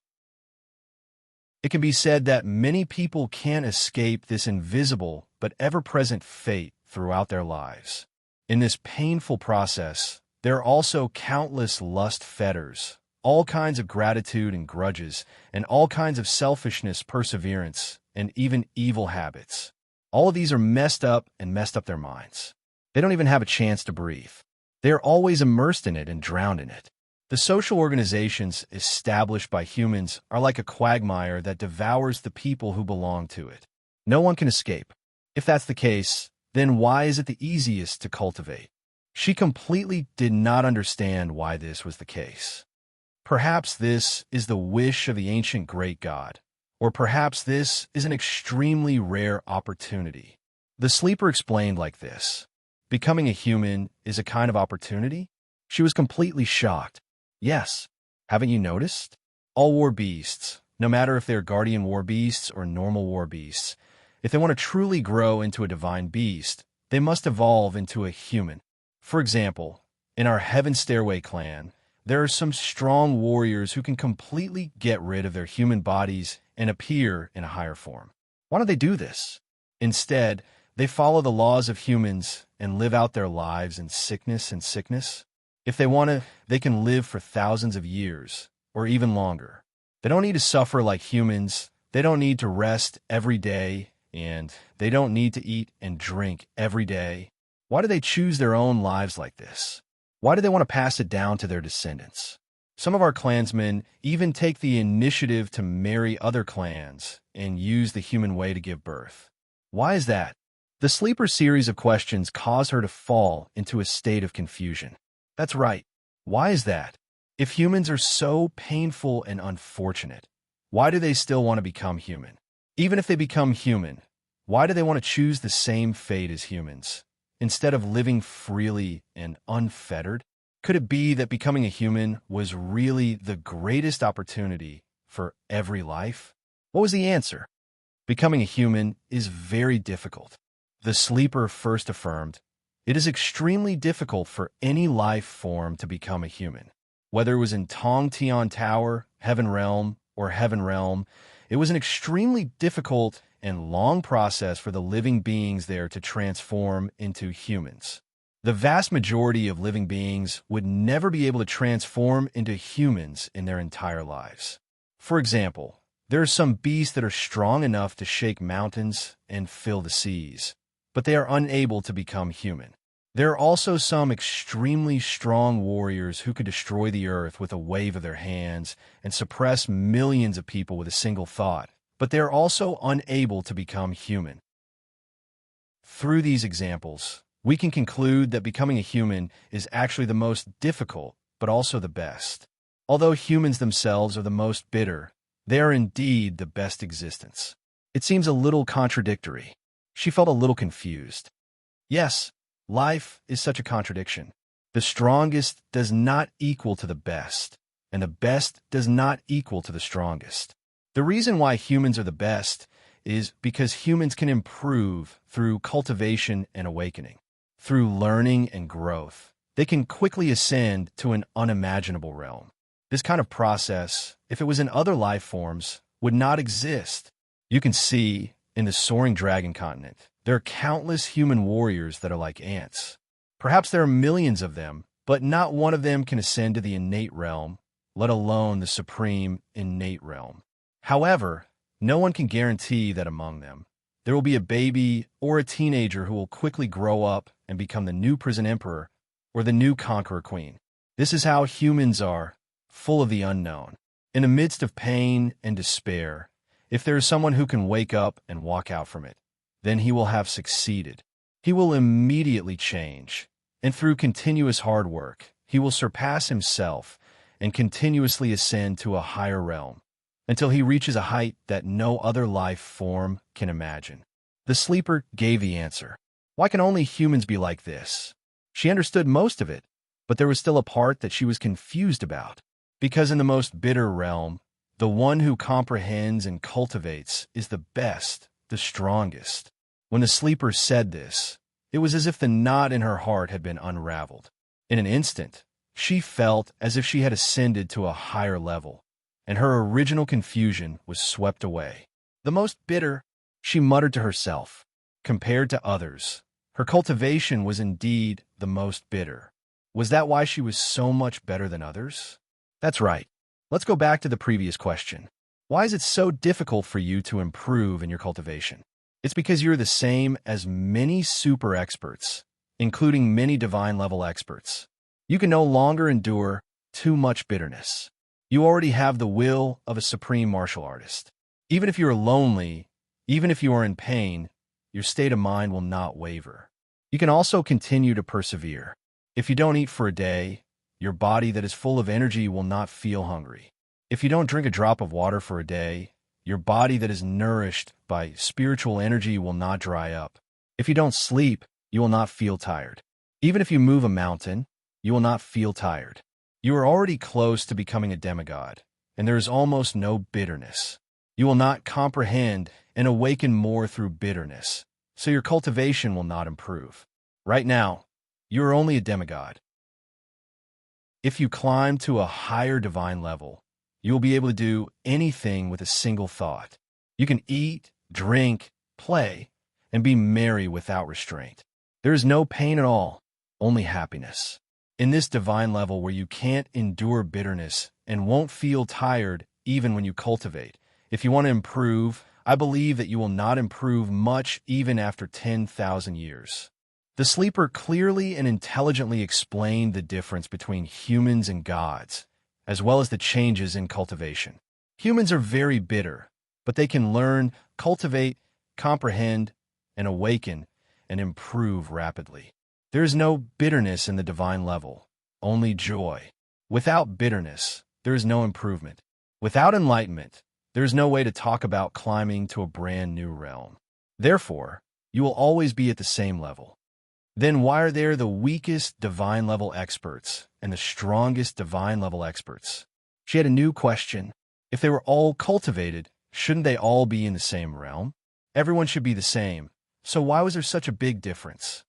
It can be said that many people can't escape this invisible but ever-present fate throughout their lives. In this painful process, there are also countless lust fetters, all kinds of gratitude and grudges, and all kinds of selfishness, perseverance, and even evil habits. All of these are messed up their minds. They don't even have a chance to breathe. They are always immersed in it and drowned in it. The social organizations established by humans are like a quagmire that devours the people who belong to it. No one can escape. If that's the case, then why is it the easiest to cultivate? She completely did not understand why this was the case. Perhaps this is the wish of the ancient great god, or perhaps this is an extremely rare opportunity. The sleeper explained like this: becoming a human is a kind of opportunity? She was completely shocked. Yes, haven't you noticed? All war beasts, no matter if they're guardian war beasts or normal war beasts, if they want to truly grow into a divine beast, they must evolve into a human. For example, in our Heaven Stairway clan, there are some strong warriors who can completely get rid of their human bodies and appear in a higher form. Why don't they do this? Instead, they follow the laws of humans and live out their lives in sickness and sickness. If they want to, they can live for thousands of years, or even longer. They don't need to suffer like humans, they don't need to rest every day, and they don't need to eat and drink every day. Why do they choose their own lives like this? Why do they want to pass it down to their descendants? Some of our clansmen even take the initiative to marry other clans and use the human way to give birth. Why is that? The sleeper series of questions caused her to fall into a state of confusion. That's right. Why is that? If humans are so painful and unfortunate, why do they still want to become human? Even if they become human, why do they want to choose the same fate as humans, instead of living freely and unfettered? Could it be that becoming a human was really the greatest opportunity for every life? What was the answer? Becoming a human is very difficult. The sleeper first affirmed, it is extremely difficult for any life form to become a human. Whether it was in Tong Tian Tower, Heaven Realm, or Heaven Realm, it was an extremely difficult and long process for the living beings there to transform into humans. The vast majority of living beings would never be able to transform into humans in their entire lives. For example, there are some beasts that are strong enough to shake mountains and fill the seas, but they are unable to become human. There are also some extremely strong warriors who could destroy the earth with a wave of their hands and suppress millions of people with a single thought, but they are also unable to become human. Through these examples, we can conclude that becoming a human is actually the most difficult, but also the best. Although humans themselves are the most bitter, they are indeed the best existence. It seems a little contradictory. She felt a little confused. Yes, life is such a contradiction. The strongest does not equal to the best, and the best does not equal to the strongest. The reason why humans are the best is because humans can improve through cultivation and awakening. Through learning and growth, they can quickly ascend to an unimaginable realm. This kind of process, if it was in other life forms, would not exist. You can see, in the soaring dragon continent, there are countless human warriors that are like ants. Perhaps there are millions of them, but not one of them can ascend to the innate realm let alone the supreme innate realm. However, no one can guarantee that among them, there will be a baby or a teenager who will quickly grow up and become the new prison emperor or the new conqueror queen. This is how humans are, full of the unknown. In the midst of pain and despair, if there is someone who can wake up and walk out from it, then he will have succeeded. He will immediately change, and through continuous hard work, he will surpass himself and continuously ascend to a higher realm, until he reaches a height that no other life form can imagine. The sleeper gave the answer. Why can only humans be like this? She understood most of it, but there was still a part that she was confused about. Because in the most bitter realm, the one who comprehends and cultivates is the best, the strongest. When the sleeper said this, it was as if the knot in her heart had been unraveled. In an instant, she felt as if she had ascended to a higher level, and her original confusion was swept away. The most bitter, she muttered to herself. Compared to others, her cultivation was indeed the most bitter. Was that why she was so much better than others? That's right. Let's go back to the previous question. Why is it so difficult for you to improve in your cultivation? It's because you're the same as many super experts, including many divine level experts. You can no longer endure too much bitterness. You already have the will of a supreme martial artist. Even if you are lonely, even if you are in pain, your state of mind will not waver. You can also continue to persevere. If you don't eat for a day, your body that is full of energy will not feel hungry. If you don't drink a drop of water for a day, your body that is nourished by spiritual energy will not dry up. If you don't sleep, you will not feel tired. Even if you move a mountain, you will not feel tired. You are already close to becoming a demigod, and there is almost no bitterness. You will not comprehend and awaken more through bitterness, so your cultivation will not improve. Right now, you are only a demigod. If you climb to a higher divine level, you will be able to do anything with a single thought. You can eat, drink, play, and be merry without restraint. There is no pain at all, only happiness. In this divine level where you can't endure bitterness and won't feel tired even when you cultivate, if you want to improve, I believe that you will not improve much even after 10,000 years. The sleeper clearly and intelligently explained the difference between humans and gods, as well as the changes in cultivation. Humans are very bitter, but they can learn, cultivate, comprehend, and awaken and improve rapidly. There is no bitterness in the divine level, only joy. Without bitterness, there is no improvement. Without enlightenment, there is no way to talk about climbing to a brand new realm. Therefore, you will always be at the same level. Then why are there the weakest divine level experts and the strongest divine level experts? She had a new question. If they were all cultivated, shouldn't they all be in the same realm? Everyone should be the same. So why was there such a big difference?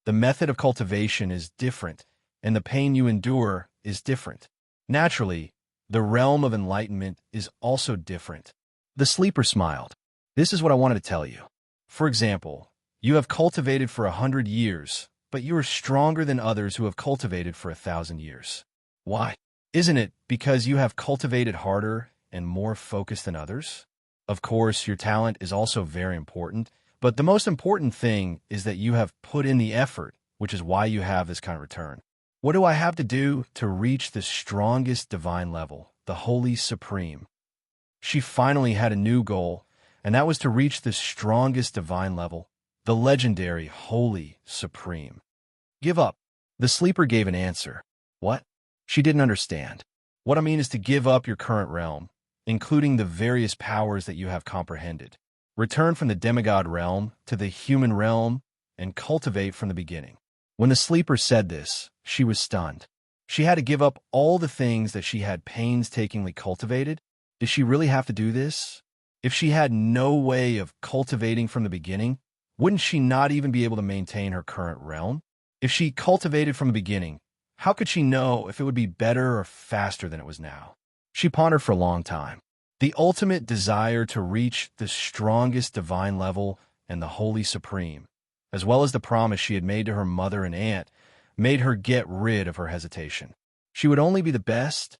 The method of cultivation is different, and the pain you endure is different. Naturally, the realm of enlightenment is also different. The sleeper smiled. This is what I wanted to tell you. For example, you have cultivated for 100 years, but you are stronger than others who have cultivated for 1,000 years. Why? Isn't it because you have cultivated harder and more focused than others? Of course, your talent is also very important, but the most important thing is that you have put in the effort, which is why you have this kind of return. What do I have to do to reach the strongest divine level, the Holy Supreme? She finally had a new goal, and that was to reach the strongest divine level, the legendary Holy Supreme. Give up. The sleeper gave an answer. What? She didn't understand. What I mean is to give up your current realm, including the various powers that you have comprehended. Return from the demigod realm to the human realm and cultivate from the beginning. When the sleeper said this, she was stunned. She had to give up all the things that she had painstakingly cultivated. Did she really have to do this? If she had no way of cultivating from the beginning, wouldn't she not even be able to maintain her current realm? If she cultivated from the beginning, how could she know if it would be better or faster than it was now? She pondered for a long time. The ultimate desire to reach the strongest divine level and the Holy Supreme, as well as the promise she had made to her mother and aunt, made her get rid of her hesitation. She would only be the best,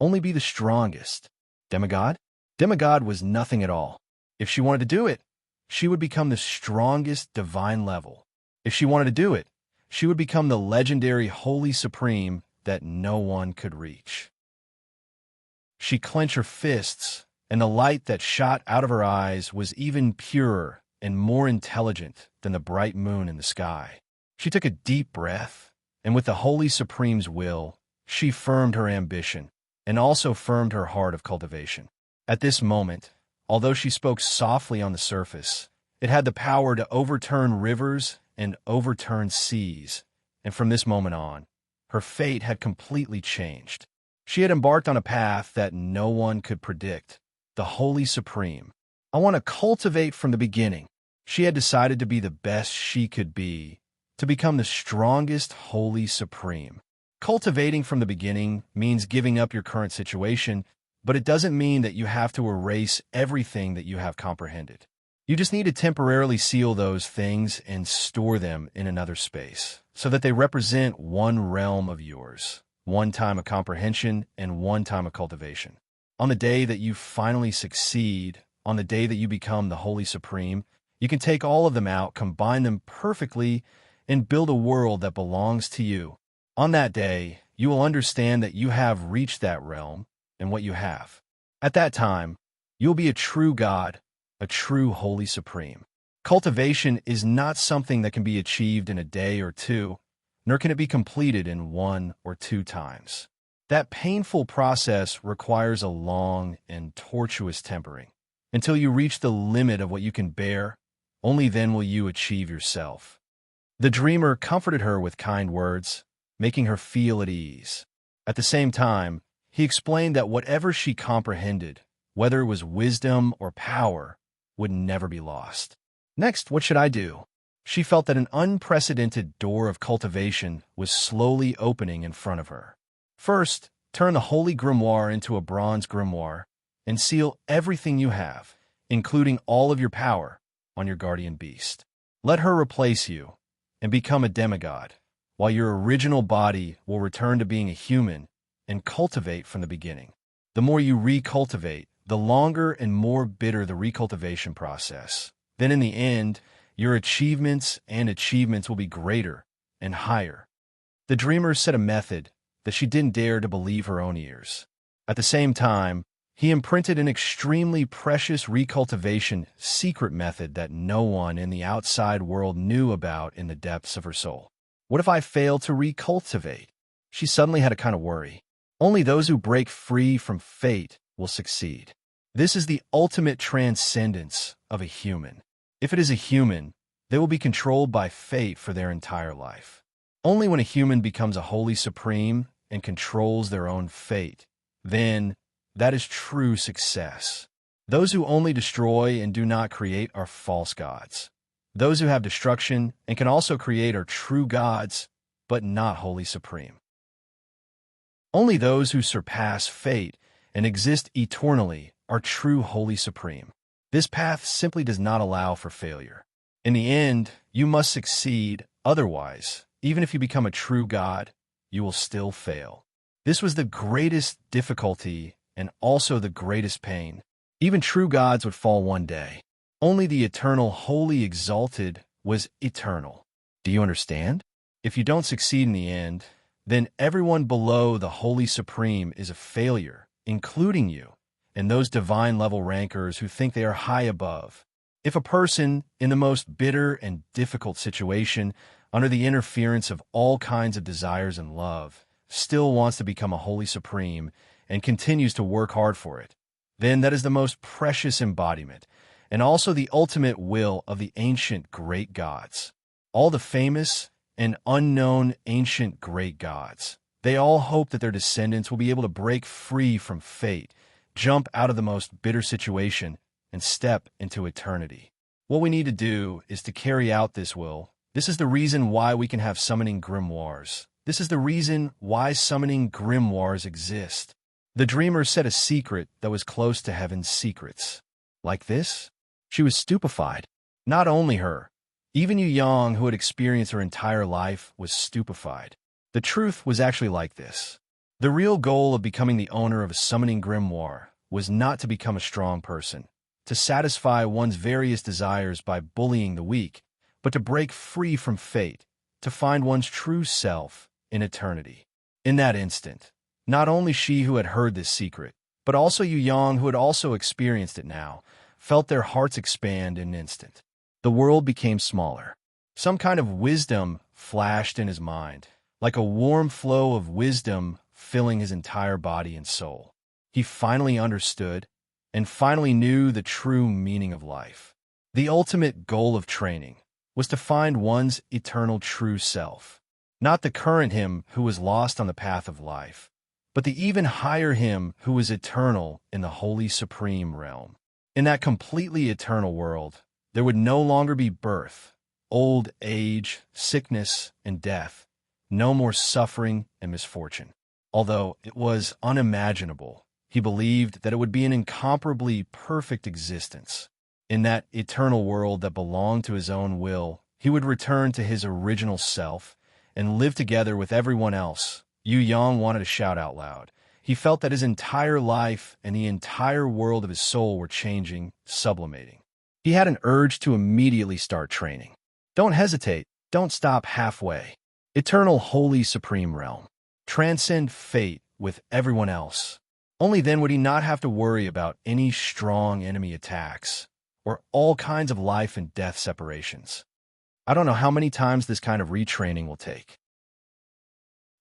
only be the strongest. Demigod? Demigod was nothing at all. If she wanted to do it, she would become the strongest divine level. If she wanted to do it, she would become the legendary Holy Supreme that no one could reach. She clenched her fists, and the light that shot out of her eyes was even purer and more intelligent than the bright moon in the sky. She took a deep breath, and with the Holy Supreme's will, she firmed her ambition and also firmed her heart of cultivation. At this moment, although she spoke softly on the surface, it had the power to overturn rivers and overturn seas, and from this moment on, her fate had completely changed. She had embarked on a path that no one could predict, the Holy Supreme. I want to cultivate from the beginning. She had decided to be the best she could be, to become the strongest Holy Supreme. Cultivating from the beginning means giving up your current situation, but it doesn't mean that you have to erase everything that you have comprehended. You just need to temporarily seal those things and store them in another space, so that they represent one realm of yours, one time of comprehension and one time of cultivation. On the day that you finally succeed, on the day that you become the Holy Supreme, you can take all of them out, combine them perfectly, and build a world that belongs to you. On that day, you will understand that you have reached that realm and what you have. At that time, you'll be a true God, a true Holy Supreme. Cultivation is not something that can be achieved in a day or two, nor can it be completed in 1 or 2 times. That painful process requires a long and tortuous tempering. Until you reach the limit of what you can bear, only then will you achieve yourself. The dreamer comforted her with kind words, making her feel at ease. At the same time, he explained that whatever she comprehended, whether it was wisdom or power, would never be lost. Next, what should I do? She felt that an unprecedented door of cultivation was slowly opening in front of her. First, turn the holy grimoire into a bronze grimoire and seal everything you have, including all of your power, on your guardian beast. Let her replace you and become a demigod, while your original body will return to being a human and cultivate from the beginning. The more you recultivate, the longer and more bitter the recultivation process. Then in the end, your achievements will be greater and higher. The dreamer set a method that she didn't dare to believe her own ears. At the same time, he imprinted an extremely precious recultivation secret method that no one in the outside world knew about in the depths of her soul. What if I fail to recultivate? She suddenly had a kind of worry. Only those who break free from fate will succeed. This is the ultimate transcendence of a human. If it is a human, they will be controlled by fate for their entire life. Only when a human becomes a Holy Supreme and controls their own fate, then that is true success. Those who only destroy and do not create are false gods. Those who have destruction and can also create are true gods, but not Holy Supreme. Only those who surpass fate and exist eternally are true Holy Supreme. This path simply does not allow for failure. In the end, you must succeed, otherwise, even if you become a true god, you will still fail. This was the greatest difficulty and also the greatest pain. Even true gods would fall one day. Only the eternal, holy, exalted was eternal. Do you understand? If you don't succeed in the end, then everyone below the Holy Supreme is a failure, including you, and those divine level rankers who think they are high above. If a person, in the most bitter and difficult situation, under the interference of all kinds of desires and love, still wants to become a Holy Supreme and continues to work hard for it, then that is the most precious embodiment, and also the ultimate will of the ancient great gods. All the famous and unknown ancient great gods, they all hope that their descendants will be able to break free from fate, jump out of the most bitter situation, and step into eternity. What we need to do is to carry out this will. This is the reason why we can have summoning grimoires. This is the reason why summoning grimoires exist. The dreamer said a secret that was close to heaven's secrets. Like this? She was stupefied. Not only her, even Yu Yang, who had experienced her entire life, was stupefied. The truth was actually like this. The real goal of becoming the owner of a summoning grimoire was not to become a strong person, to satisfy one's various desires by bullying the weak, but to break free from fate, to find one's true self in eternity. In that instant, not only she who had heard this secret, but also Yu Yang, who had also experienced it now, felt their hearts expand in an instant. The world became smaller. Some kind of wisdom flashed in his mind, like a warm flow of wisdom filling his entire body and soul. He finally understood and finally knew the true meaning of life. The ultimate goal of training was to find one's eternal true self, not the current him who was lost on the path of life, but the even higher him who was eternal in the holy supreme realm. In that completely eternal world, there would no longer be birth, old age, sickness, and death, no more suffering and misfortune. Although it was unimaginable, he believed that it would be an incomparably perfect existence. In that eternal world that belonged to his own will, he would return to his original self and live together with everyone else. Yu Yang wanted to shout out loud. He felt that his entire life and the entire world of his soul were changing, sublimating. He had an urge to immediately start training. Don't hesitate. Don't stop halfway. Eternal holy supreme realm. Transcend fate with everyone else. Only then would he not have to worry about any strong enemy attacks or all kinds of life and death separations. I don't know how many times this kind of retraining will take.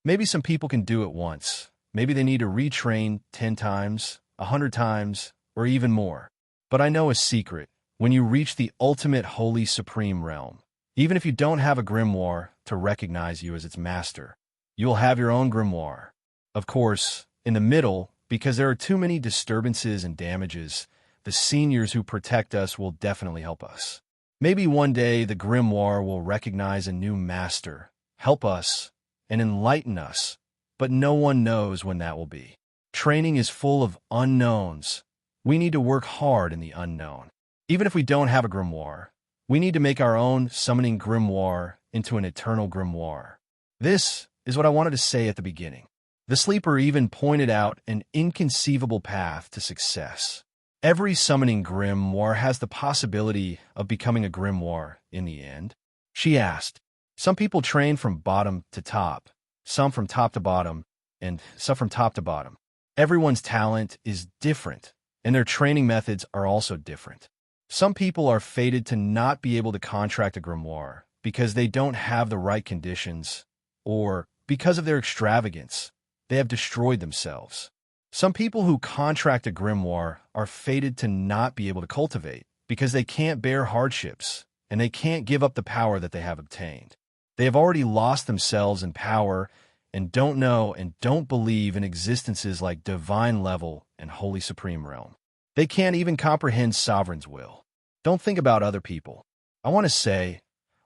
Maybe some people can do it once. Maybe they need to retrain 10 times, 100 times, or even more. But I know a secret. When you reach the ultimate holy supreme realm, even if you don't have a grimoire to recognize you as its master, you will have your own grimoire. Of course, in the middle, because there are too many disturbances and damages, the seniors who protect us will definitely help us. Maybe one day the grimoire will recognize a new master, help us, and enlighten us, but no one knows when that will be. Training is full of unknowns. We need to work hard in the unknown. Even if we don't have a grimoire, we need to make our own summoning grimoire into an eternal grimoire. This is what I wanted to say at the beginning. The sleeper even pointed out an inconceivable path to success. Every summoning grimoire has the possibility of becoming a grimoire in the end. She asked, some people train from bottom to top, some from top to bottom, and some from top to bottom. Everyone's talent is different, and their training methods are also different. Some people are fated to not be able to contract a grimoire because they don't have the right conditions, or because of their extravagance, they have destroyed themselves. Some people who contract a grimoire are fated to not be able to cultivate because they can't bear hardships and they can't give up the power that they have obtained. They have already lost themselves in power and don't know and don't believe in existences like divine level and holy supreme realm. They can't even comprehend sovereign's will. Don't think about other people. I want to say,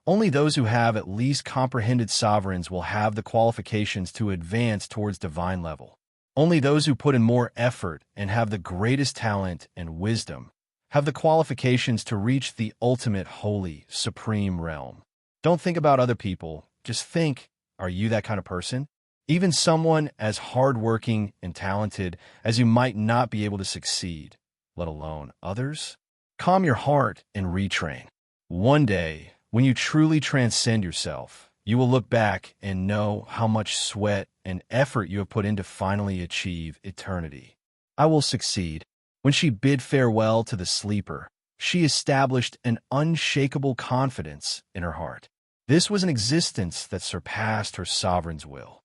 only those who have at least comprehended sovereigns will have the qualifications to advance towards divine level. Only those who put in more effort and have the greatest talent and wisdom have the qualifications to reach the ultimate holy, supreme realm. Don't think about other people. Just think, are you that kind of person? Even someone as hardworking and talented as you might not be able to succeed, let alone others? Calm your heart and retrain. One day, when you truly transcend yourself, you will look back and know how much sweat and effort you have put in to finally achieve eternity. I will succeed. When she bid farewell to the sleeper, she established an unshakable confidence in her heart. This was an existence that surpassed her sovereign's will.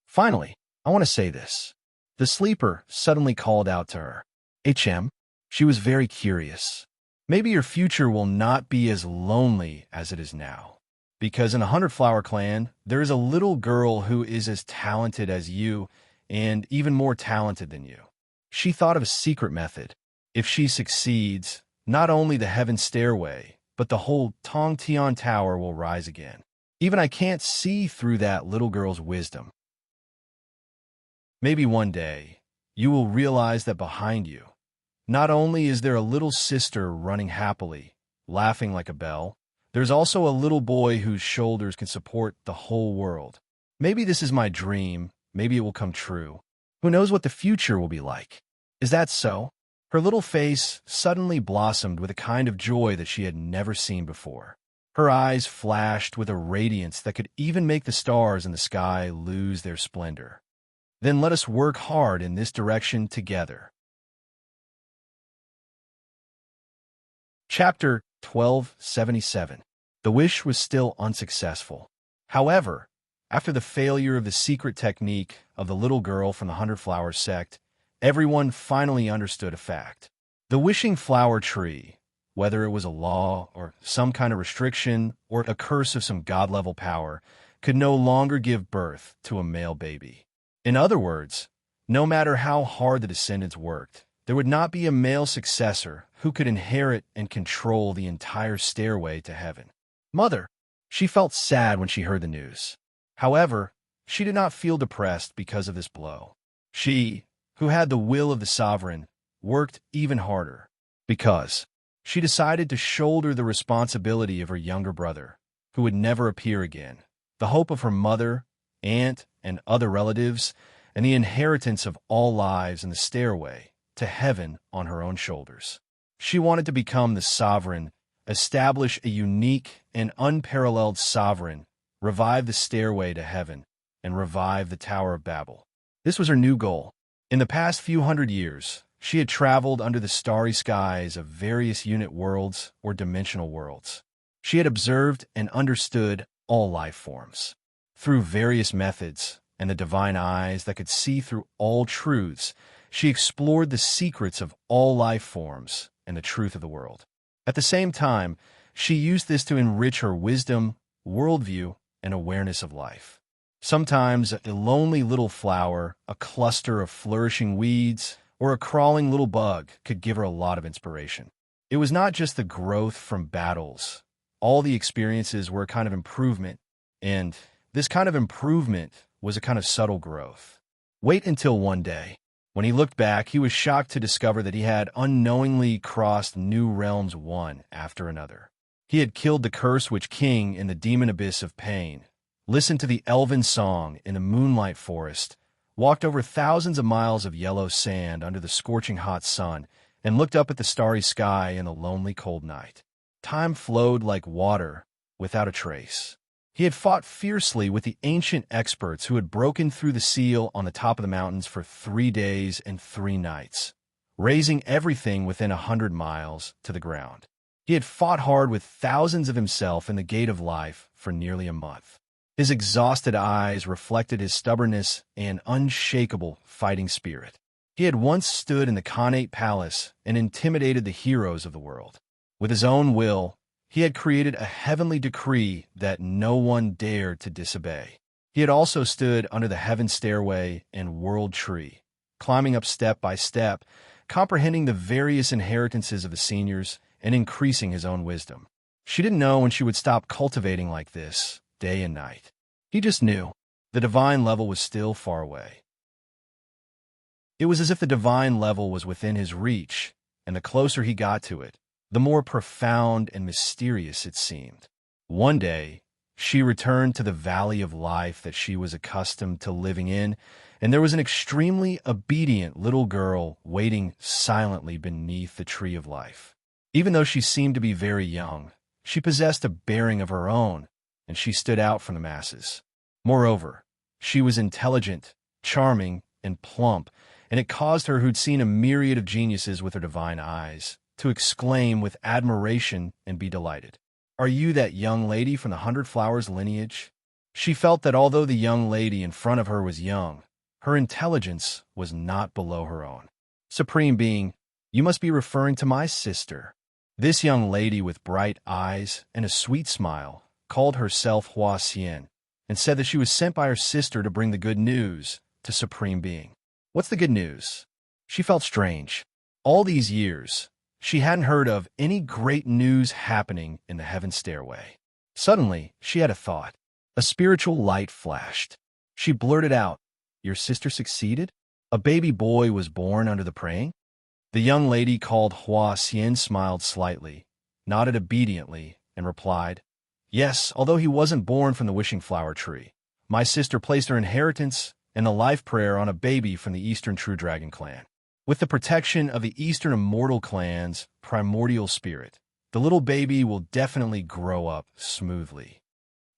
Finally, I want to say this. The sleeper suddenly called out to her. HM, she was very curious. Maybe your future will not be as lonely as it is now. Because in a 100-flower clan, there is a little girl who is as talented as you and even more talented than you. She thought of a secret method. If she succeeds, not only the heaven stairway, but the whole Tong Tian Tower will rise again. Even I can't see through that little girl's wisdom. Maybe one day, you will realize that behind you, not only is there a little sister running happily, laughing like a bell, there's also a little boy whose shoulders can support the whole world. Maybe this is my dream, maybe it will come true. Who knows what the future will be like? Is that so? Her little face suddenly blossomed with a kind of joy that she had never seen before. Her eyes flashed with a radiance that could even make the stars in the sky lose their splendor. Then let us work hard in this direction together. Chapter 1277. The wish was still unsuccessful. However, after the failure of the secret technique of the little girl from the 100-flower sect, everyone finally understood a fact. The wishing flower tree, whether it was a law or some kind of restriction or a curse of some god-level power, could no longer give birth to a male baby. In other words, no matter how hard the descendants worked, there would not be a male successor who could inherit and control the entire stairway to heaven. Mother, she felt sad when she heard the news. However, she did not feel depressed because of this blow. She, who had the will of the sovereign, worked even harder because she decided to shoulder the responsibility of her younger brother, who would never appear again, the hope of her mother, aunt, and other relatives, and the inheritance of all lives in the stairway to heaven on her own shoulders. She wanted to become the sovereign, establish a unique and unparalleled sovereign, revive the stairway to heaven, and revive the Tower of Babel. This was her new goal. In the past few hundred years, she had traveled under the starry skies of various unit worlds or dimensional worlds. She had observed and understood all life forms. Through various methods and the divine eyes that could see through all truths, she explored the secrets of all life forms and the truth of the world. At the same time, she used this to enrich her wisdom, worldview, and awareness of life. Sometimes a lonely little flower, a cluster of flourishing weeds, or a crawling little bug could give her a lot of inspiration. It was not just the growth from battles. All the experiences were a kind of improvement, and this kind of improvement was a kind of subtle growth. Wait until one day. When he looked back, he was shocked to discover that he had unknowingly crossed new realms one after another. He had killed the curse witch king in the demon abyss of pain, listened to the elven song in the moonlight forest, walked over thousands of miles of yellow sand under the scorching hot sun, and looked up at the starry sky in the lonely cold night. Time flowed like water without a trace. He had fought fiercely with the ancient experts who had broken through the seal on the top of the mountains for 3 days and 3 nights, razing everything within 100 miles to the ground. He had fought hard with thousands of himself in the gate of life for nearly a month. His exhausted eyes reflected his stubbornness and unshakable fighting spirit. He had once stood in the Khanate palace and intimidated the heroes of the world. With his own will, he had created a heavenly decree that no one dared to disobey. He had also stood under the heaven stairway and world tree, climbing up step by step, comprehending the various inheritances of the seniors and increasing his own wisdom. She didn't know when she would stop cultivating like this, day and night. He just knew. The divine level was still far away. It was as if the divine level was within his reach, and the closer he got to it, the more profound and mysterious it seemed. One day, she returned to the valley of life that she was accustomed to living in, and there was an extremely obedient little girl waiting silently beneath the tree of life. Even though she seemed to be very young, she possessed a bearing of her own, and she stood out from the masses. Moreover, she was intelligent, charming, and plump, and it caused her who'd seen a myriad of geniuses with her divine eyes to exclaim with admiration and be delighted. "Are you that young lady from the 100 Flowers lineage?" She felt that although the young lady in front of her was young, her intelligence was not below her own. "Supreme Being, you must be referring to my sister." This young lady with bright eyes and a sweet smile called herself Hua Xian and said that she was sent by her sister to bring the good news to Supreme Being. What's the good news? She felt strange. All these years, she hadn't heard of any great news happening in the heaven stairway. Suddenly, she had a thought. A spiritual light flashed. She blurted out, "Your sister succeeded? A baby boy was born under the praying?" The young lady called Hua Xian smiled slightly, nodded obediently, and replied, "Yes, although he wasn't born from the wishing flower tree. My sister placed her inheritance and the life prayer on a baby from the Eastern True Dragon clan. With the protection of the Eastern Immortal clan's primordial spirit, the little baby will definitely grow up smoothly.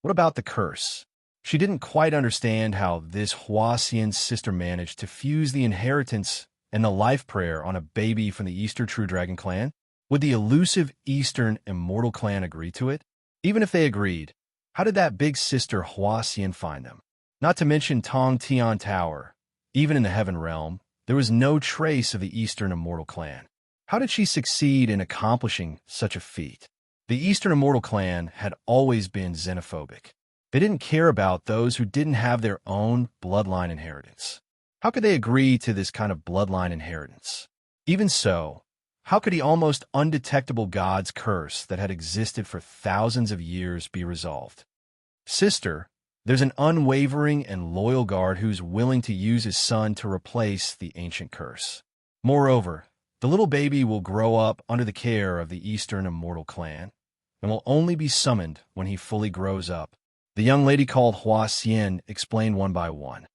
What about the curse? She didn't quite understand how this Huasian's sister managed to fuse the inheritance and the life prayer on a baby from the Eastern True Dragon clan. Would the elusive Eastern Immortal clan agree to it? Even if they agreed, how did that big sister Huasian find them? Not to mention Tong Tian Tower. Even in the Heaven Realm, there was no trace of the Eastern Immortal clan. How did she succeed in accomplishing such a feat? The Eastern Immortal clan had always been xenophobic. They didn't care about those who didn't have their own bloodline inheritance. How could they agree to this kind of bloodline inheritance? Even so, how could the almost undetectable god's curse that had existed for thousands of years be resolved? Sister, there's an unwavering and loyal guard who's willing to use his son to replace the ancient curse. Moreover, the little baby will grow up under the care of the Eastern Immortal clan and will only be summoned when he fully grows up. The young lady called Hua Xian explained one by one.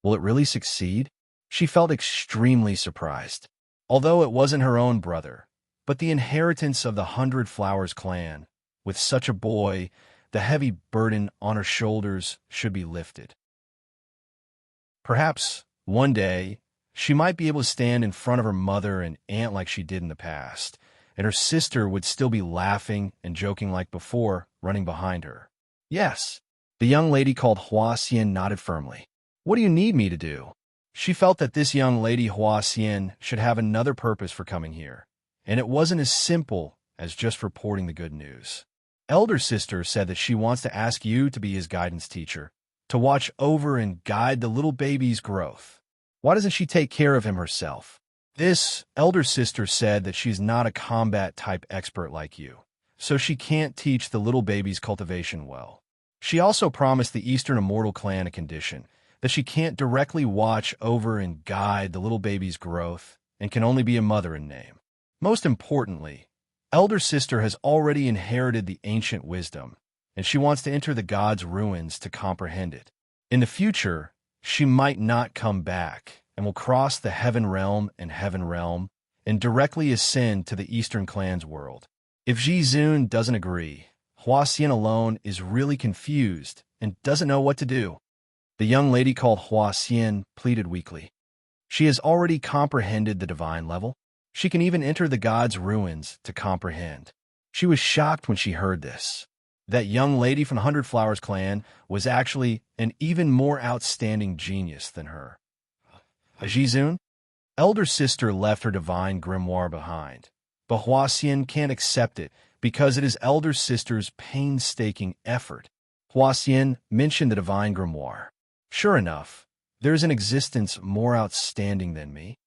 Will it really succeed? She felt extremely surprised. Although it wasn't her own brother, but the inheritance of the 100 Flowers clan, with such a boy, the heavy burden on her shoulders should be lifted. Perhaps, one day, she might be able to stand in front of her mother and aunt like she did in the past, and her sister would still be laughing and joking like before, running behind her. Yes, the young lady called Hua Xian nodded firmly. What do you need me to do? She felt that this young lady Hua Xian should have another purpose for coming here, and it wasn't as simple as just reporting the good news. Elder sister said that she wants to ask you to be his guidance teacher, to watch over and guide the little baby's growth. Why doesn't she take care of him herself? This elder sister said that she's not a combat-type expert like you, so she can't teach the little baby's cultivation well. She also promised the Eastern Immortal clan a condition, that she can't directly watch over and guide the little baby's growth and can only be a mother in name. Most importantly, elder sister has already inherited the ancient wisdom, and she wants to enter the god's ruins to comprehend it. In the future, she might not come back and will cross the Heaven Realm and directly ascend to the Eastern clan's world. If Jizun doesn't agree, Huasian alone is really confused and doesn't know what to do. The young lady called Hua Xian pleaded weakly. She has already comprehended the divine level. She can even enter the god's ruins to comprehend. She was shocked when she heard this. That young lady from the 100 Flowers clan was actually an even more outstanding genius than her. Jizun? Elder sister left her divine grimoire behind, but Hua Xian can't accept it because it is elder sister's painstaking effort. Hua Xian mentioned the divine grimoire. Sure enough, there is an existence more outstanding than me.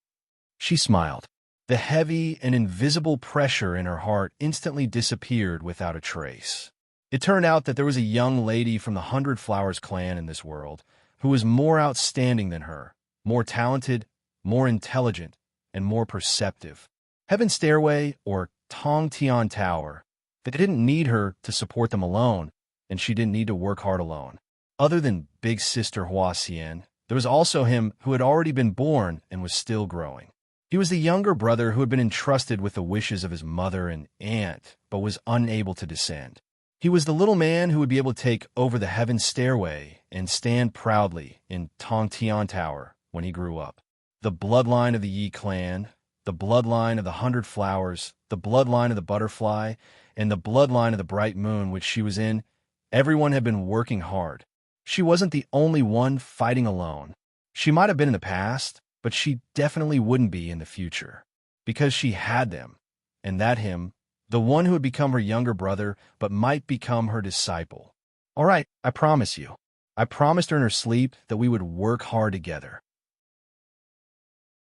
She smiled. The heavy and invisible pressure in her heart instantly disappeared without a trace. It turned out that there was a young lady from the 100 Flowers clan in this world who was more outstanding than her, more talented, more intelligent, and more perceptive. Heaven Stairway, or Tong Tian Tower, that didn't need her to support them alone, and she didn't need to work hard alone. Other than Big Sister Hua Xian, there was also him who had already been born and was still growing. He was the younger brother who had been entrusted with the wishes of his mother and aunt, but was unable to descend. He was the little man who would be able to take over the Heaven Stairway and stand proudly in Tong Tian Tower when he grew up. The bloodline of the Yi clan, the bloodline of the 100 Flowers, the bloodline of the Butterfly, and the bloodline of the Bright Moon which she was in, everyone had been working hard. She wasn't the only one fighting alone. She might have been in the past, but she definitely wouldn't be in the future, because she had them, and that him, the one who would become her younger brother but might become her disciple. All right, I promise you. I promised her in her sleep that we would work hard together.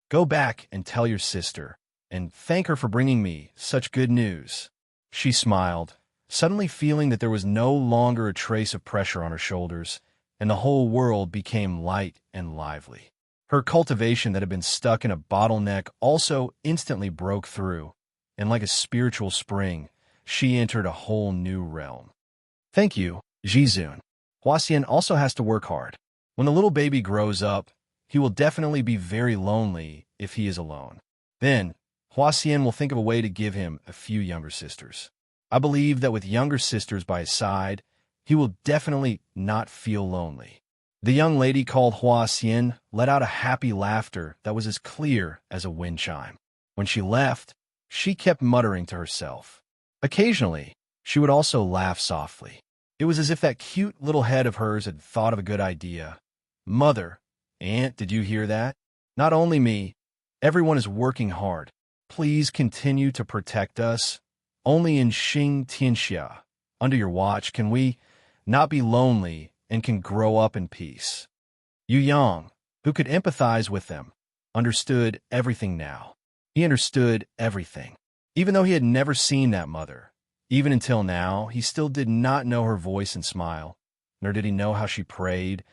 Go back and tell your sister, and thank her for bringing me such good news. She smiled, suddenly feeling that there was no longer a trace of pressure on her shoulders, and the whole world became light and lively. Her cultivation that had been stuck in a bottleneck also instantly broke through, and like a spiritual spring, she entered a whole new realm. Thank you, Jizun. Huasian also has to work hard. When the little baby grows up, he will definitely be very lonely if he is alone. Then, Hua Xian will think of a way to give him a few younger sisters. I believe that with younger sisters by his side, he will definitely not feel lonely. The young lady called Hua Xian let out a happy laughter that was as clear as a wind chime. When she left, she kept muttering to herself. Occasionally, she would also laugh softly. It was as if that cute little head of hers had thought of a good idea. Mother, Aunt, did you hear that? Not only me, everyone is working hard. Please continue to protect us. Only in Xing Tianxia, under your watch, can we not be lonely and can grow up in peace. Yu Yang, who could empathize with them, understood everything now. He understood everything. Even though he had never seen that mother, even until now, he still did not know her voice and smile, nor did he know how she prayed,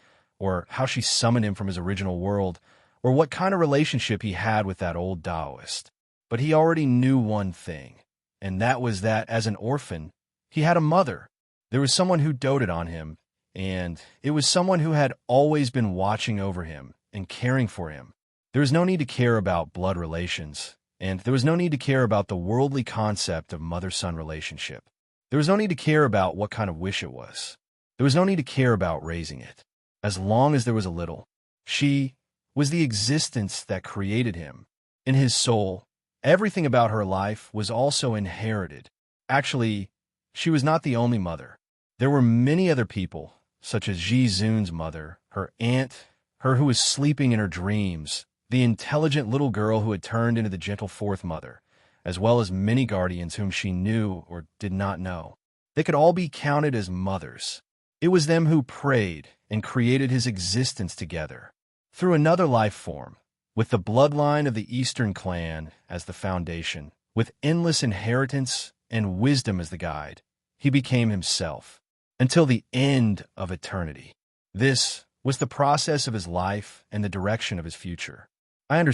or how she summoned him from his original world, or what kind of relationship he had with that old Taoist. But he already knew one thing, and that was that as an orphan, he had a mother. There was someone who doted on him, and it was someone who had always been watching over him and caring for him. There was no need to care about blood relations, and there was no need to care about the worldly concept of mother-son relationship. There was no need to care about what kind of wish it was. There was no need to care about raising it. As long as there was a little, she was the existence that created him. In his soul, everything about her life was also inherited. Actually, she was not the only mother. There were many other people, such as Ji Zun's mother, her aunt, her who was sleeping in her dreams, the intelligent little girl who had turned into the gentle fourth mother, as well as many guardians whom she knew or did not know. They could all be counted as mothers. It was them who prayed and created his existence together. Through another life form, with the bloodline of the Eastern clan as the foundation, with endless inheritance and wisdom as the guide, he became himself, until the end of eternity. This was the process of his life and the direction of his future. I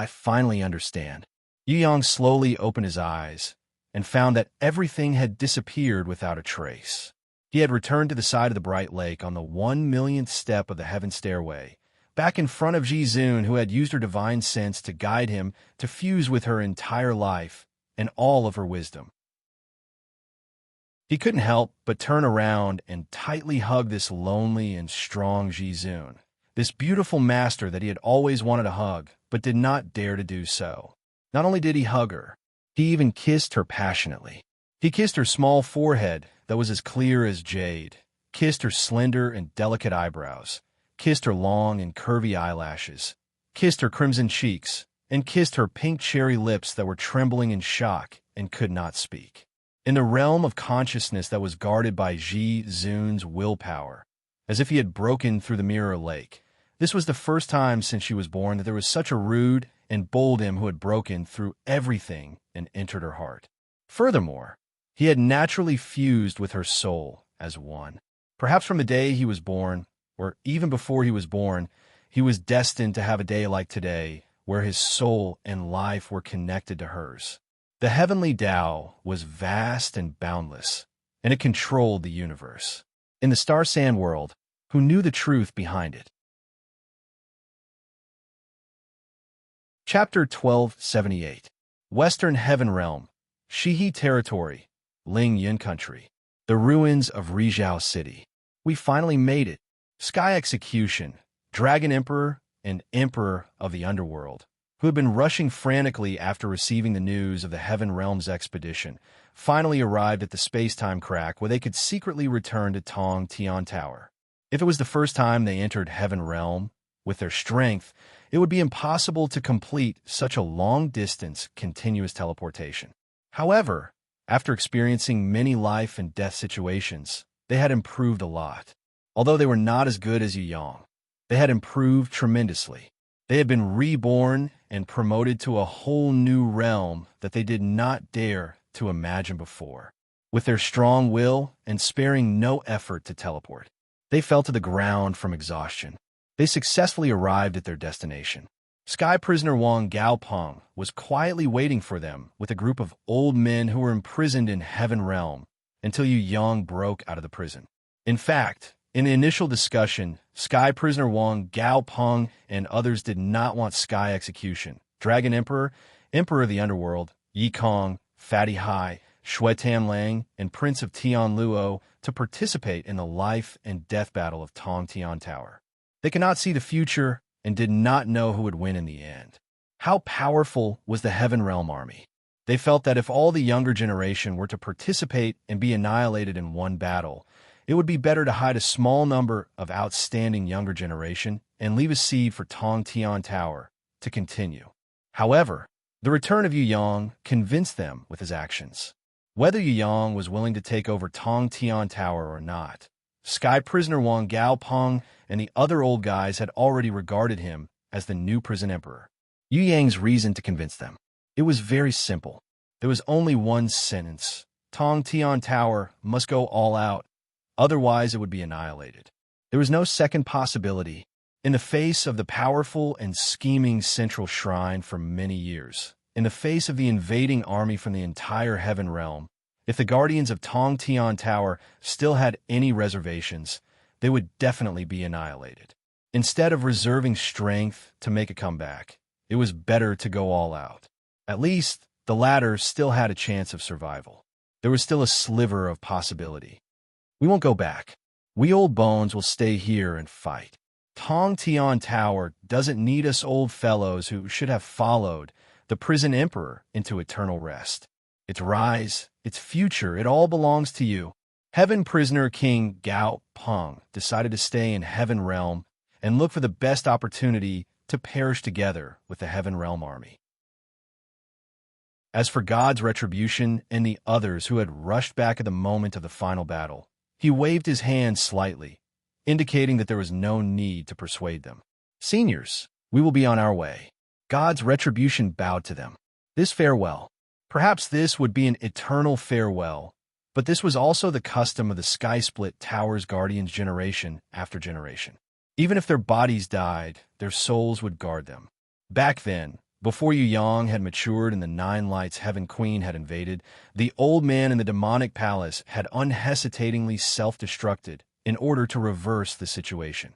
finally understand. Yu Yang slowly opened his eyes and found that everything had disappeared without a trace. He had returned to the side of the bright lake on the 1,000,000th step of the heaven stairway, back in front of Ji Zun, who had used her divine sense to guide him to fuse with her entire life and all of her wisdom. He couldn't help but turn around and tightly hug this lonely and strong Ji Zun, this beautiful master that he had always wanted to hug, but did not dare to do so. Not only did he hug her, he even kissed her passionately. He kissed her small forehead that was as clear as jade, kissed her slender and delicate eyebrows, kissed her long and curvy eyelashes, kissed her crimson cheeks, and kissed her pink cherry lips that were trembling in shock and could not speak. In the realm of consciousness that was guarded by Ji Zun's willpower, as if he had broken through the mirror lake, this was the first time since she was born that there was such a rude and bold him who had broken through everything and entered her heart. Furthermore, he had naturally fused with her soul as one. Perhaps from the day he was born, or even before he was born, he was destined to have a day like today, where his soul and life were connected to hers. The heavenly Tao was vast and boundless, and it controlled the universe. In the Star Sand world, who knew the truth behind it? Chapter 1278. Western Heaven Realm, Shihe Territory, Ling Yun Country, the ruins of Rizhao City. We finally made it. Sky Execution, Dragon Emperor, and Emperor of the Underworld, who had been rushing frantically after receiving the news of the Heaven Realms expedition, finally arrived at the space-time crack where they could secretly return to Tong Tian Tower. If it was the first time they entered Heaven Realm, with their strength, it would be impossible to complete such a long-distance, continuous teleportation. However, after experiencing many life and death situations, they had improved a lot. Although they were not as good as Yu Yang, they had improved tremendously. They had been reborn and promoted to a whole new realm that they did not dare to imagine before. With their strong will and sparing no effort to teleport, they fell to the ground from exhaustion. They successfully arrived at their destination. Sky Prisoner Wang Gaopeng was quietly waiting for them with a group of old men who were imprisoned in Heaven Realm until Yu Yang broke out of the prison. In fact, In the initial discussion, Sky Prisoner Wang, Gao Peng, and others did not want Sky Execution, Dragon Emperor, Emperor of the Underworld, Yi Kong, Fatty Hai, Shui Tam Lang, and Prince of Tian Luo to participate in the life and death battle of Tong Tian Tower. They could not see the future and did not know who would win in the end. How powerful was the Heaven Realm army? They felt that if all the younger generation were to participate and be annihilated in one battle, it would be better to hide a small number of outstanding younger generation and leave a seed for Tong Tian Tower to continue. However, the return of Yu Yang convinced them with his actions. Whether Yu Yang was willing to take over Tong Tian Tower or not, Sky Prisoner Wang, Gao Peng, and the other old guys had already regarded him as the new prison emperor. Yu Yang's reason to convince them. It was very simple. There was only one sentence. Tong Tian Tower must go all out, otherwise it would be annihilated. There was no second possibility. In the face of the powerful and scheming central shrine for many years, in the face of the invading army from the entire Heaven Realm, if the guardians of Tong Tian Tower still had any reservations, they would definitely be annihilated. Instead of reserving strength to make a comeback, it was better to go all out. At least, the latter still had a chance of survival. There was still a sliver of possibility. We won't go back. We old bones will stay here and fight. Tong Tian Tower doesn't need us old fellows who should have followed the prison emperor into eternal rest. Its rise, its future, it all belongs to you. Heaven Prisoner King Gao Peng decided to stay in Heaven Realm and look for the best opportunity to perish together with the Heaven Realm army. As for God's retribution and the others who had rushed back at the moment of the final battle, he waved his hand slightly, indicating that there was no need to persuade them. Seniors, we will be on our way. God's retribution bowed to them. This farewell. Perhaps this would be an eternal farewell, but this was also the custom of the Sky Split Tower's guardians generation after generation. Even if their bodies died, their souls would guard them. Back then, before Yu Yang had matured and the Nine Lights Heaven Queen had invaded, the old man in the demonic palace had unhesitatingly self-destructed in order to reverse the situation.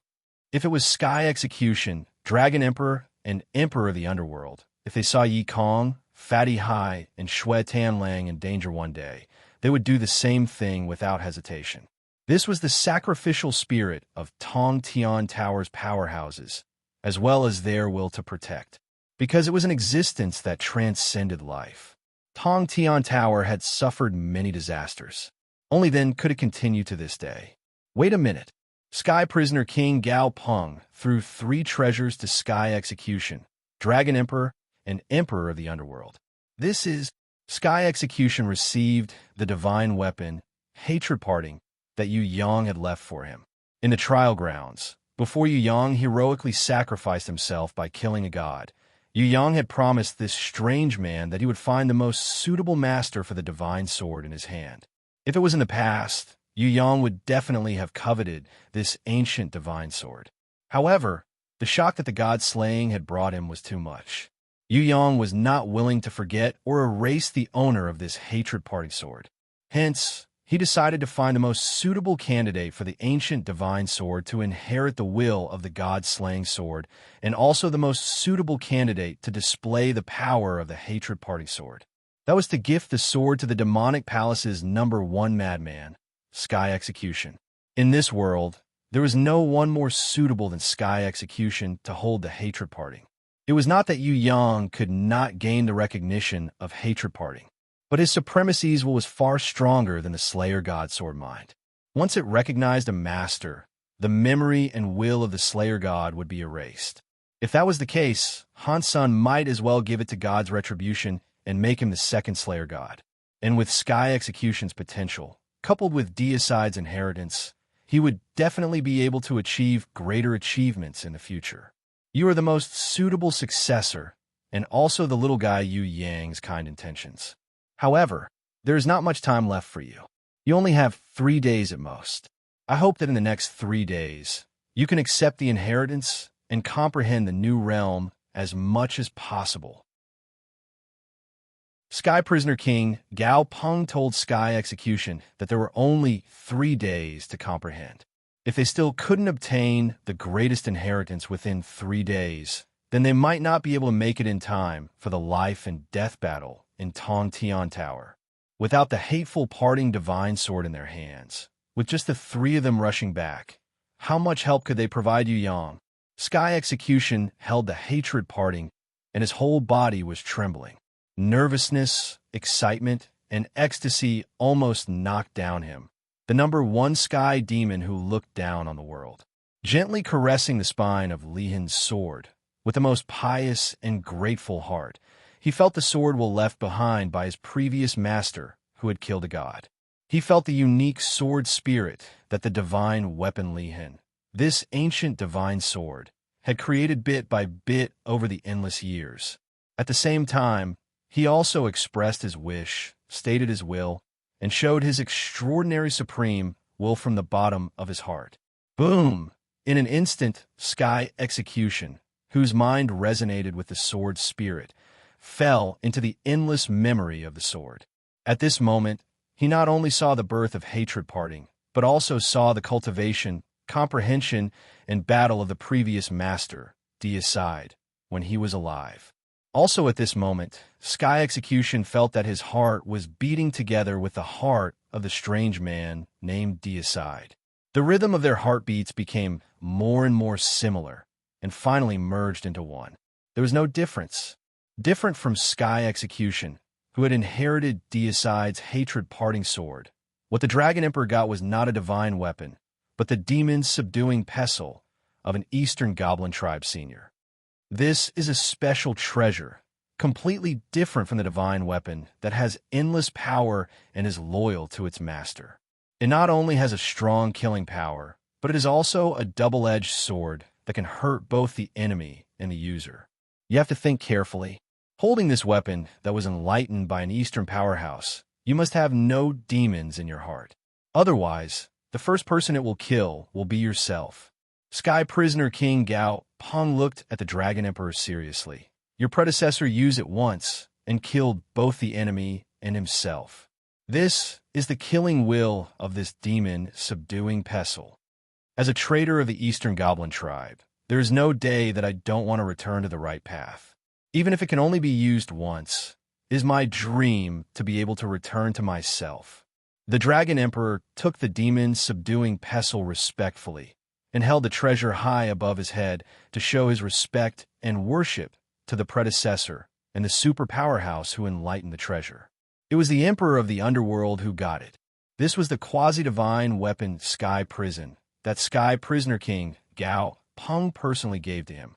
If it was Sky Execution, Dragon Emperor, and Emperor of the Underworld, if they saw Yi Kong, Fatty Hai, and Shui Tan Lang in danger one day, they would do the same thing without hesitation. This was the sacrificial spirit of Tong Tian Tower's powerhouses, as well as their will to protect, because it was an existence that transcended life. Tong Tian Tower had suffered many disasters. Only then could it continue to this day. Wait a minute. Sky Prisoner King Gao Peng threw 3 treasures to Sky Execution, Dragon Emperor, and Emperor of the Underworld. This is Sky Execution received the divine weapon, hatred parting, that Yu Yang had left for him. In the trial grounds, before Yu Yang heroically sacrificed himself by killing a god, Yu Yang had promised this strange man that he would find the most suitable master for the divine sword in his hand. If it was in the past, Yu Yang would definitely have coveted this ancient divine sword. However, the shock that the god slaying had brought him was too much. Yu Yang was not willing to forget or erase the owner of this hatred-parting sword. Hence, he decided to find the most suitable candidate for the ancient divine sword to inherit the will of the god-slaying sword, and also the most suitable candidate to display the power of the hatred-parting sword. That was to gift the sword to the demonic palace's #1 madman, Sky Execution. In this world, there was no one more suitable than Sky Execution to hold the hatred parting. It was not that Yu Yang could not gain the recognition of hatred parting, but his supremacy's will was far stronger than the Slayer God sword mind. Once it recognized a master, the memory and will of the Slayer God would be erased. If that was the case, Han Sun might as well give it to God's retribution and make him the second Slayer God. And with Sky Execution's potential, coupled with Deicide's inheritance, he would definitely be able to achieve greater achievements in the future. You are the most suitable successor, and also the little guy Yu Yang's kind intentions. However, there is not much time left for you. You only have 3 days at most. I hope that in the next 3 days, you can accept the inheritance and comprehend the new realm as much as possible. Sky Prisoner King Gao Peng told Sky Execution that there were only 3 days to comprehend. If they still couldn't obtain the greatest inheritance within 3 days, then they might not be able to make it in time for the life and death battle in Tong Tian Tower. Without the hateful parting divine sword in their hands, with just the 3 of them rushing back, how much help could they provide Yu Yang? Sky Execution held the hatred parting, and his whole body was trembling. Nervousness, excitement, and ecstasy almost knocked down him. The number 1 sky demon who looked down on the world, gently caressing the spine of Li Hin's sword. With the most pious and grateful heart, he felt the sword well left behind by his previous master who had killed a god. He felt the unique sword spirit that the divine weapon Li Hin, this ancient divine sword, had created bit by bit over the endless years. At the same time, he also expressed his wish, stated his will, and showed his extraordinary supreme will from the bottom of his heart. Boom! In an instant, Sky Execution, whose mind resonated with the sword spirit, fell into the endless memory of the sword. At this moment, he not only saw the birth of hatred parting, but also saw the cultivation, comprehension, and battle of the previous master, Deicide, when he was alive. Also at this moment, Sky Execution felt that his heart was beating together with the heart of the strange man named Deicide. The rhythm of their heartbeats became more and more similar, and finally merged into one. There was no difference. Different from Sky Execution, who had inherited Deicide's hatred parting sword. What the Dragon Emperor got was not a divine weapon, but the demon-subduing pestle of an Eastern Goblin tribe senior. This is a special treasure, completely different from the divine weapon that has endless power and is loyal to its master. It not only has a strong killing power, but it is also a double-edged sword that can hurt both the enemy and the user. You have to think carefully. Holding this weapon that was enlightened by an Eastern powerhouse, you must have no demons in your heart. Otherwise, the first person it will kill will be yourself. Sky Prisoner King Gao Peng looked at the Dragon Emperor seriously. Your predecessor used it once and killed both the enemy and himself. This is the killing will of this demon-subduing pestle. As a traitor of the Eastern Goblin tribe, there is no day that I don't want to return to the right path. Even if it can only be used once, it is my dream to be able to return to myself. The Dragon Emperor took the demon-subduing pestle respectfully and held the treasure high above his head to show his respect and worship to the predecessor and the super powerhouse who enlightened the treasure. It was the Emperor of the Underworld who got it. This was the quasi-divine weapon Sky Prison that Sky Prisoner King Gao Peng personally gave to him.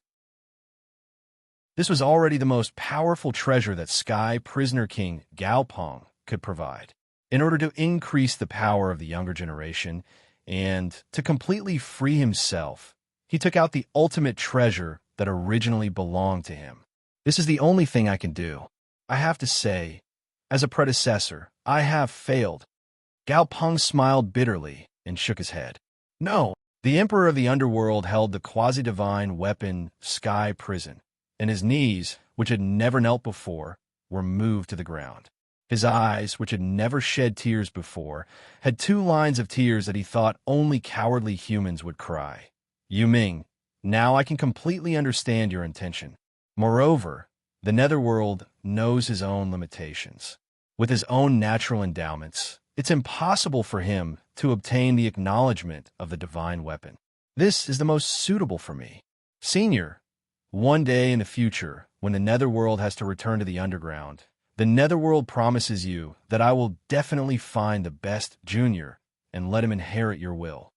This was already the most powerful treasure that Sky Prisoner King Gao Peng could provide. In order to increase the power of the younger generation and to completely free himself, he took out the ultimate treasure that originally belonged to him. This is the only thing I can do. I have to say, as a predecessor, I have failed. Gao Peng smiled bitterly and shook his head. No, the Emperor of the Underworld held the quasi-divine weapon Sky Prison, and his knees, which had never knelt before, were moved to the ground. His eyes, which had never shed tears before, had 2 lines of tears that he thought only cowardly humans would cry. Yu Ming, now I can completely understand your intention. Moreover, the Netherworld knows his own limitations. With his own natural endowments, it's impossible for him to obtain the acknowledgement of the divine weapon. This is the most suitable for me. Senior, one day in the future, when the Netherworld has to return to the underground, the Netherworld promises you that I will definitely find the best junior and let him inherit your will.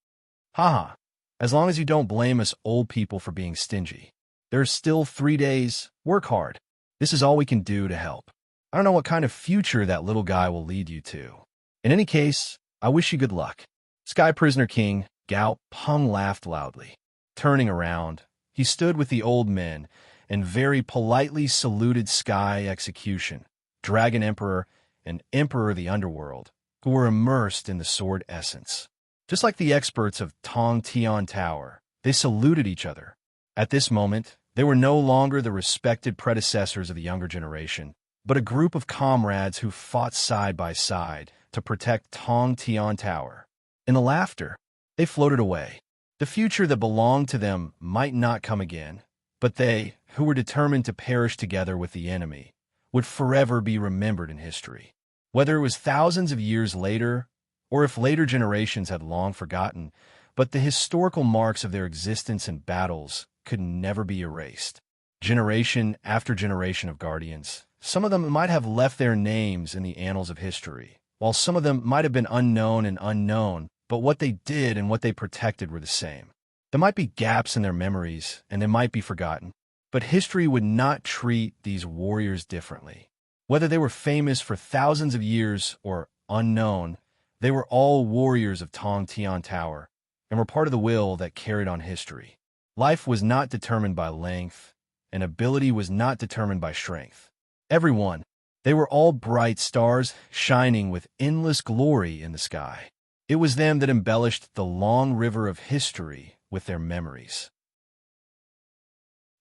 Haha, as long as you don't blame us old people for being stingy. There's still 3 days. Work hard. This is all we can do to help. I don't know what kind of future that little guy will lead you to. In any case, I wish you good luck. Sky Prisoner King Gao Peng laughed loudly. Turning around, he stood with the old men and very politely saluted Sky Execution, Dragon Emperor, and Emperor of the Underworld, who were immersed in the sword essence. Just like the experts of Tong Tian Tower, they saluted each other. At this moment, they were no longer the respected predecessors of the younger generation, but a group of comrades who fought side by side to protect Tong Tian Tower. In the laughter, They floated away. The future that belonged to them might not come again, but they, who were determined to perish together with the enemy, would forever be remembered in history. Whether it was thousands of years later, or if later generations had long forgotten, but the historical marks of their existence and battles could never be erased. Generation after generation of guardians, some of them might have left their names in the annals of history, while some of them might have been unknown, but what they did and what they protected were the same. There might be gaps in their memories, and they might be forgotten, but history would not treat these warriors differently. Whether they were famous for thousands of years or unknown, they were all warriors of Tong Tian Tower, and were part of the will that carried on history. Life was not determined by length, and ability was not determined by strength. Everyone, they were all bright stars shining with endless glory in the sky. It was them that embellished the long river of history with their memories.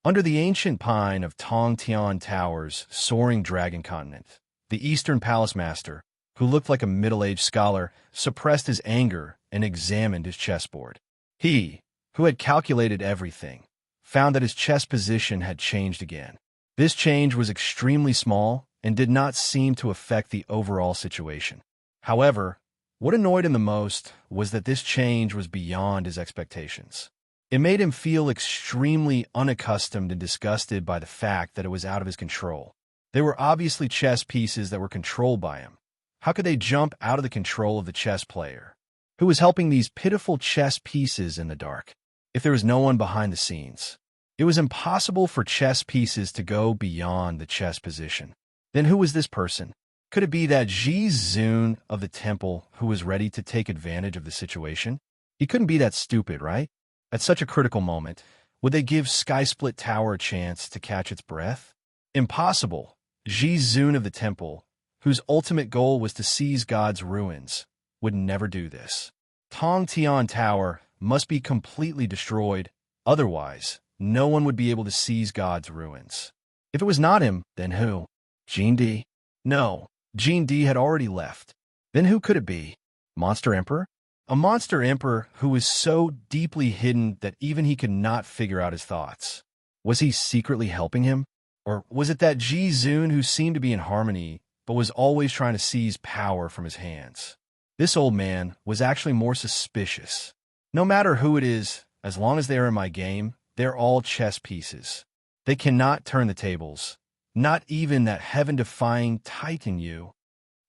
Under the ancient pine of Tong Tian Tower's soaring dragon continent, the Eastern Palace Master, who looked like a middle-aged scholar, suppressed his anger and examined his chessboard. He, who had calculated everything, found that his chess position had changed again. This change was extremely small and did not seem to affect the overall situation. However, what annoyed him the most was that this change was beyond his expectations. It made him feel extremely unaccustomed and disgusted by the fact that it was out of his control. They were obviously chess pieces that were controlled by him. How could they jump out of the control of the chess player, who was helping these pitiful chess pieces in the dark, if there was no one behind the scenes? It was impossible for chess pieces to go beyond the chess position. Then who was this person? Could it be that Ji Zun of the temple who was ready to take advantage of the situation? He couldn't be that stupid, right? At such a critical moment, would they give Sky Split Tower a chance to catch its breath? Impossible. Ji Zun of the temple, whose ultimate goal was to seize God's ruins, would never do this. Tong Tian Tower must be completely destroyed, otherwise, no one would be able to seize God's ruins. If it was not him, then who? Jean D? No, Jean D had already left. Then who could it be? Monster Emperor? A monster emperor who was so deeply hidden that even he could not figure out his thoughts. Was he secretly helping him? Or was it that Ji Zun who seemed to be in harmony, but was always trying to seize power from his hands? This old man was actually more suspicious. No matter who it is, as long as they are in my game, they're all chess pieces. They cannot turn the tables, not even that heaven-defying Titan Yu.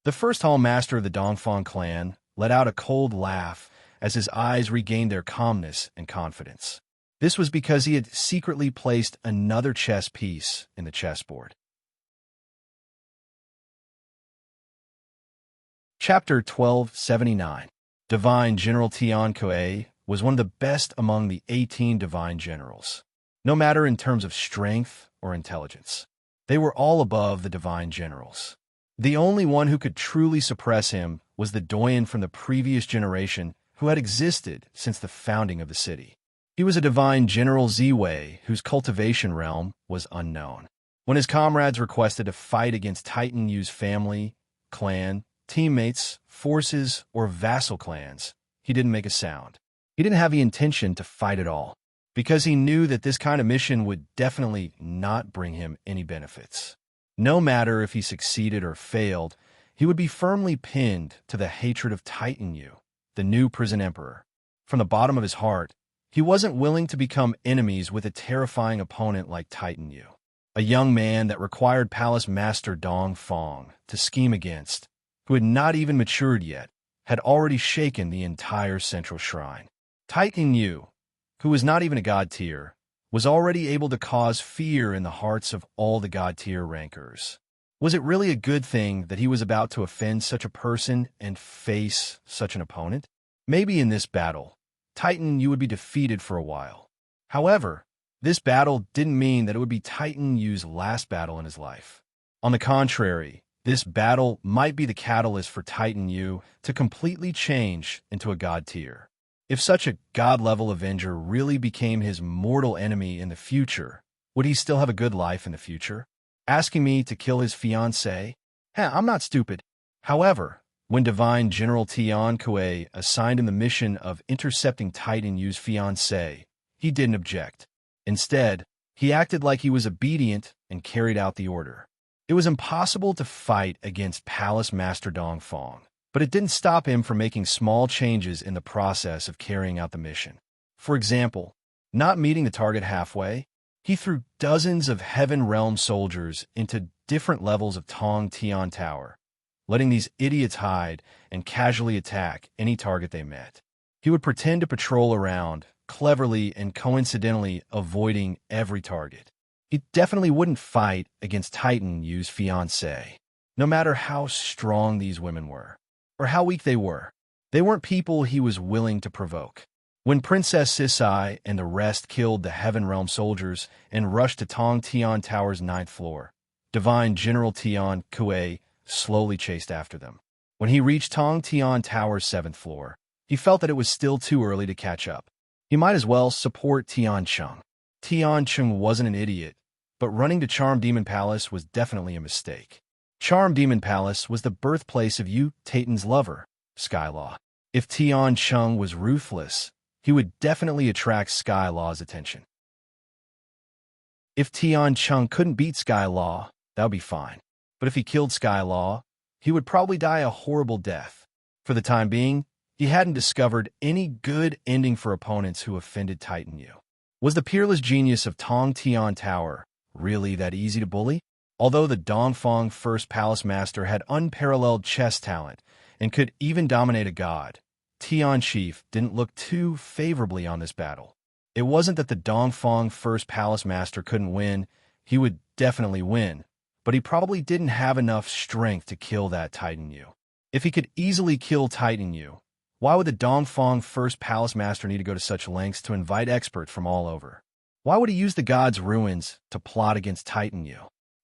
The first Hall Master of the Dongfang clan let out a cold laugh as his eyes regained their calmness and confidence. This was because he had secretly placed another chess piece in the chessboard. Chapter 1279. Divine General Tian Kuei was one of the best among the 18 divine generals, no matter in terms of strength or intelligence. They were all above the divine generals. The only one who could truly suppress him was the doyen from the previous generation who had existed since the founding of the city. He was a divine general Ziwei whose cultivation realm was unknown. When his comrades requested to fight against Titan Yu's family, clan, teammates, forces, or vassal clans, he didn't make a sound. He didn't have the intention to fight at all, because he knew that this kind of mission would definitely not bring him any benefits. No matter if he succeeded or failed, he would be firmly pinned to the hatred of Titan Yu, the new prison emperor. From the bottom of his heart, he wasn't willing to become enemies with a terrifying opponent like Titan Yu, a young man that required Palace Master Dong Fong to scheme against, who had not even matured yet, had already shaken the entire central shrine. Titan Yu, who was not even a god tier, was already able to cause fear in the hearts of all the god tier rankers. Was it really a good thing that he was about to offend such a person and face such an opponent? Maybe in this battle, Titan Yu would be defeated for a while. However, this battle didn't mean that it would be Titan Yu's last battle in his life. On the contrary, this battle might be the catalyst for Titan Yu to completely change into a god tier. If such a god-level avenger really became his mortal enemy in the future, would he still have a good life in the future? Asking me to kill his fiancée? I'm not stupid. However, When Divine General Tian Kuei assigned him the mission of intercepting Titan Yu's fiancée, he didn't object. Instead, he acted like he was obedient and carried out the order. It was impossible to fight against Palace Master Dongfang, but it didn't stop him from making small changes in the process of carrying out the mission. For example, not meeting the target halfway, he threw dozens of Heaven Realm soldiers into different levels of Tong Tian Tower, letting these idiots hide and casually attack any target they met. He would pretend to patrol around, cleverly and coincidentally avoiding every target. He definitely wouldn't fight against Titan Yu's fiancée, no matter how strong these women were, or how weak they were. They weren't people he was willing to provoke. When Princess Sisai and the rest killed the Heaven Realm soldiers and rushed to Tong Tian Tower's 9th floor, Divine General Tian Kuei slowly chased after them. When he reached Tong Tian Tower's 7th floor, he felt that it was still too early to catch up. He might as well support Tian Chung. Tian Chung wasn't an idiot, but running to Charm Demon Palace was definitely a mistake. Charm Demon Palace was the birthplace of Yu Tatan's lover, Skylaw. If Tian Chung was ruthless, he would definitely attract Skylaw's attention. If Tian Chung couldn't beat Skylaw, that would be fine. But if he killed Skylaw, he would probably die a horrible death. For the time being, he hadn't discovered any good ending for opponents who offended Titan Yu. Was the peerless genius of Tong Tian Tower really that easy to bully? Although the Dongfang First Palace Master had unparalleled chess talent and could even dominate a god, Tian Chief didn't look too favorably on this battle. It wasn't that the Dongfang First Palace Master couldn't win. He would definitely win, but he probably didn't have enough strength to kill that Titan Yu. If he could easily kill Titan Yu, why would the Dongfang First Palace Master need to go to such lengths to invite experts from all over? Why would he use the god's ruins to plot against Titan Yu?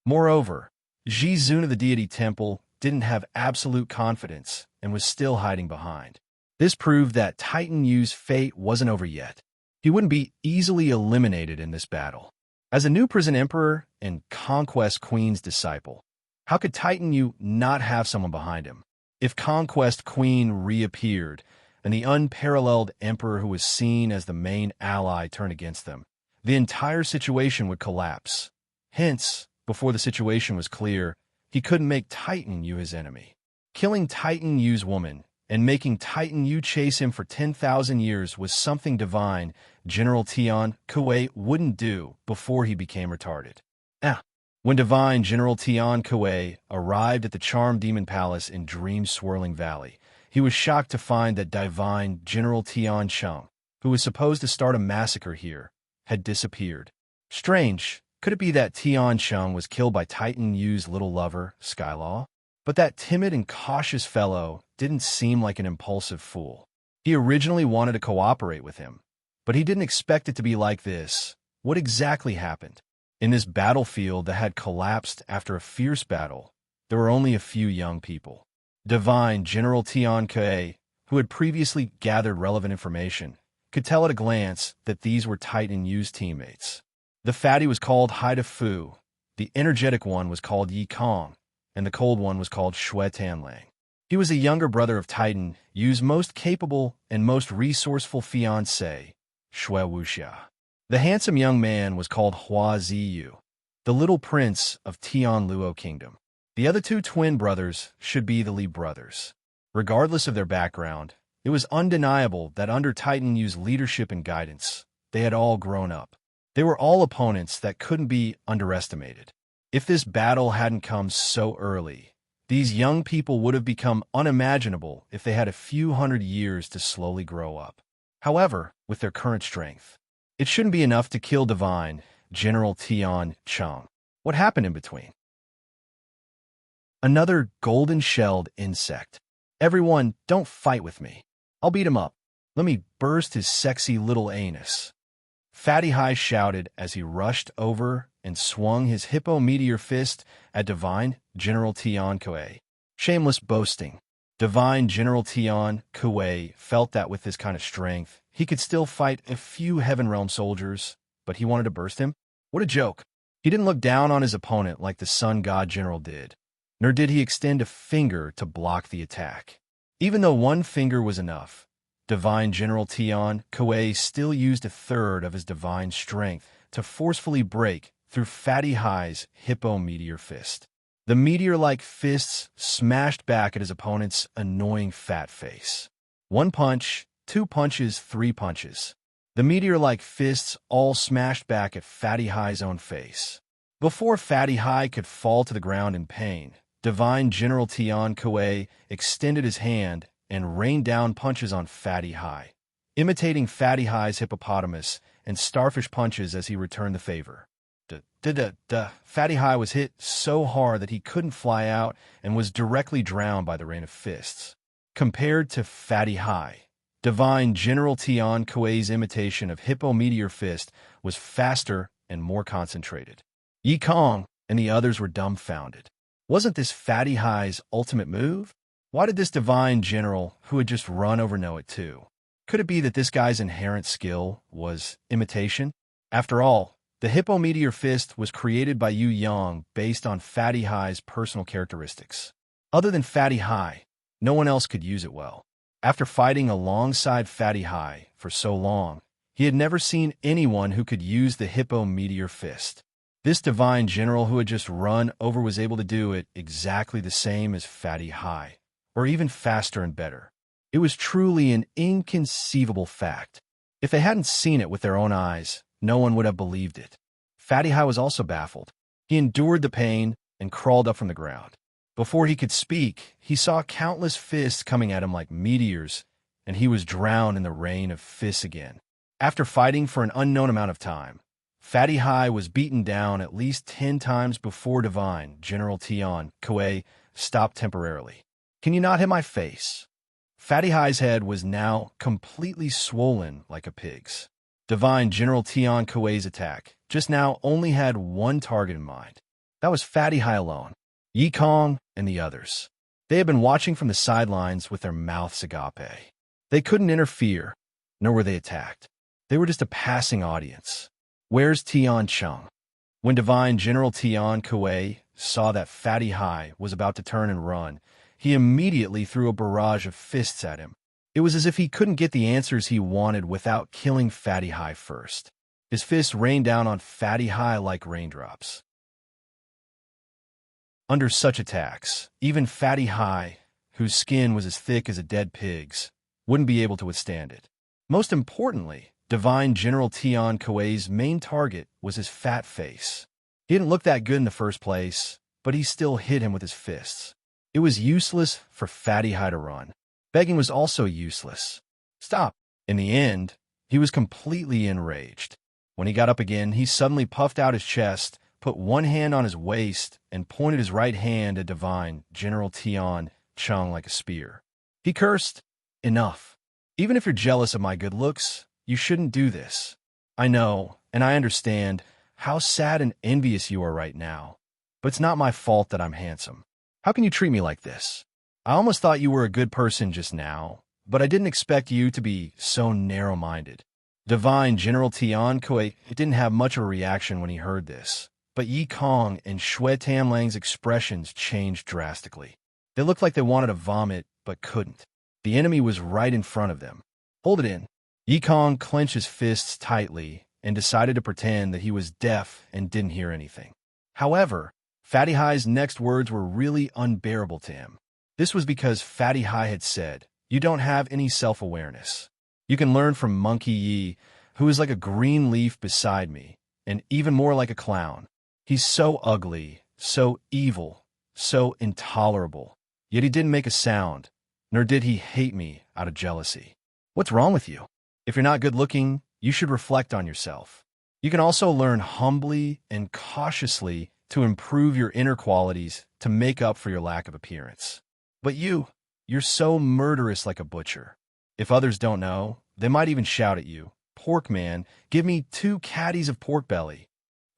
Moreover, Ji Zun of the Deity Temple didn't have absolute confidence and was still hiding behind. This proved that Titan Yu's fate wasn't over yet. He wouldn't be easily eliminated in this battle. As a new prison emperor and Conquest Queen's disciple, how could Titan Yu not have someone behind him? If Conquest Queen reappeared and the unparalleled emperor who was seen as the main ally turned against them, the entire situation would collapse. Hence, before the situation was clear, he couldn't make Titan Yu his enemy. Killing Titan Yu's woman and making Titan Yu chase him for 10,000 years was something Divine General Tian Kuei wouldn't do before he became retarded. When Divine General Tian Kuei arrived at the Charm Demon Palace in Dream Swirling Valley, he was shocked to find that Divine General Tian Chung, who was supposed to start a massacre here, had disappeared. Strange, could it be that Tian Chung was killed by Titan Yu's little lover, Skylaw? But that timid and cautious fellow didn't seem like an impulsive fool. He originally wanted to cooperate with him, but he didn't expect it to be like this. What exactly happened? In this battlefield that had collapsed after a fierce battle, there were only a few young people. Divine General Tian Kuei, who had previously gathered relevant information, could tell at a glance that these were Titan Yu's teammates. The fatty was called Haida Fu, the energetic one was called Yi Kong, and the cold one was called Shui Tanlang. He was a younger brother of Titan Yu's most capable and most resourceful fiancé, Shui Wuxia. The handsome young man was called Hua Ziyu, the little prince of Tian Luo Kingdom. The other two twin brothers should be the Li brothers. Regardless of their background, it was undeniable that under Titan Yu's leadership and guidance, they had all grown up. They were all opponents that couldn't be underestimated. If this battle hadn't come so early, these young people would have become unimaginable if they had a few hundred years to slowly grow up. However, with their current strength, it shouldn't be enough to kill Divine General Tian Chung. What happened in between? Another golden-shelled insect. Everyone, don't fight with me. I'll beat him up. Let me burst his sexy little anus. Fatty High shouted as he rushed over and swung his hippo meteor fist at Divine General Tian Kuei. Shameless boasting. Divine General Tian Kuei felt that with this kind of strength, he could still fight a few Heaven Realm soldiers, but he wanted to burst him? What a joke. He didn't look down on his opponent like the Sun God General did. nor did he extend a finger to block the attack. Even though one finger was enough, Divine General Tian Kuei still used a third of his divine strength to forcefully break through Fatty High's hippo meteor fist. The meteor-like fists smashed back at his opponent's annoying fat face. One punch, two punches, three punches. The meteor-like fists all smashed back at Fatty High's own face. Before Fatty High could fall to the ground in pain, Divine General Tian Kuei extended his hand and rained down punches on Fatty High, imitating Fatty High's hippopotamus and starfish punches as he returned the favor. Fatty High was hit so hard that he couldn't fly out and was directly drowned by the rain of fists. Compared to Fatty High, Divine General Tian Kuei's imitation of Hippo Meteor Fist was faster and more concentrated. Yi Kong and the others were dumbfounded. Wasn't this Fatty High's ultimate move? Why did this Divine General, who had just run over, know it too? Could it be that this guy's inherent skill was imitation? After all, the Hippo Meteor Fist was created by Yu Yang based on Fatty High's personal characteristics. Other than Fatty High, no one else could use it well. After fighting alongside Fatty High for so long, he had never seen anyone who could use the Hippo Meteor Fist. This Divine General who had just run over was able to do it exactly the same as Fatty High, or even faster and better. It was truly an inconceivable fact. If they hadn't seen it with their own eyes, no one would have believed it. Fatty High was also baffled. He endured the pain and crawled up from the ground. Before he could speak, he saw countless fists coming at him like meteors, and he was drowned in the rain of fists again. After fighting for an unknown amount of time, Fatty High was beaten down at least 10 times before Divine General Tian Kuei stopped temporarily. Can you not hit my face? Fatty High's head was now completely swollen like a pig's. Divine General Tian Kuei's attack just now only had one target in mind. That was Fatty High alone. Yi Kong and the others. They had been watching from the sidelines with their mouths agape. They couldn't interfere, nor were they attacked. They were just a passing audience. Where's Tian Chung? When Divine General Tian Kuei saw that Fatty High was about to turn and run, he immediately threw a barrage of fists at him. It was as if he couldn't get the answers he wanted without killing Fatty High first. His fists rained down on Fatty High like raindrops. Under such attacks, even Fatty High, whose skin was as thick as a dead pig's, wouldn't be able to withstand it. Most importantly, Divine General Tian Kuei's main target was his fat face. He didn't look that good in the first place, but he still hit him with his fists. It was useless for Fatty High to run. Begging was also useless. Stop. In the end, he was completely enraged. When he got up again, he suddenly puffed out his chest, put one hand on his waist, and pointed his right hand at Divine General Tian Chung like a spear. He cursed, "Enough. Even if you're jealous of my good looks, you shouldn't do this. I know, and I understand, how sad and envious you are right now, but it's not my fault that I'm handsome. How can you treat me like this? I almost thought you were a good person just now, but I didn't expect you to be so narrow-minded." Divine General Tian Kuei didn't have much of a reaction when he heard this, but Yi Kong and Shui Tamlang's expressions changed drastically. They looked like they wanted to vomit, but couldn't. The enemy was right in front of them. Hold it in. Yi Kong clenched his fists tightly and decided to pretend that he was deaf and didn't hear anything. However, Fatty High's next words were really unbearable to him. This was because Fatty High had said, "You don't have any self-awareness. You can learn from Monkey Yi, who is like a green leaf beside me, and even more like a clown. He's so ugly, so evil, so intolerable. Yet he didn't make a sound, nor did he hate me out of jealousy. What's wrong with you? If you're not good-looking, you should reflect on yourself. You can also learn humbly and cautiously to improve your inner qualities to make up for your lack of appearance. But you're so murderous like a butcher. If others don't know, they might even shout at you, 'Pork man, give me 2 caddies of pork belly.'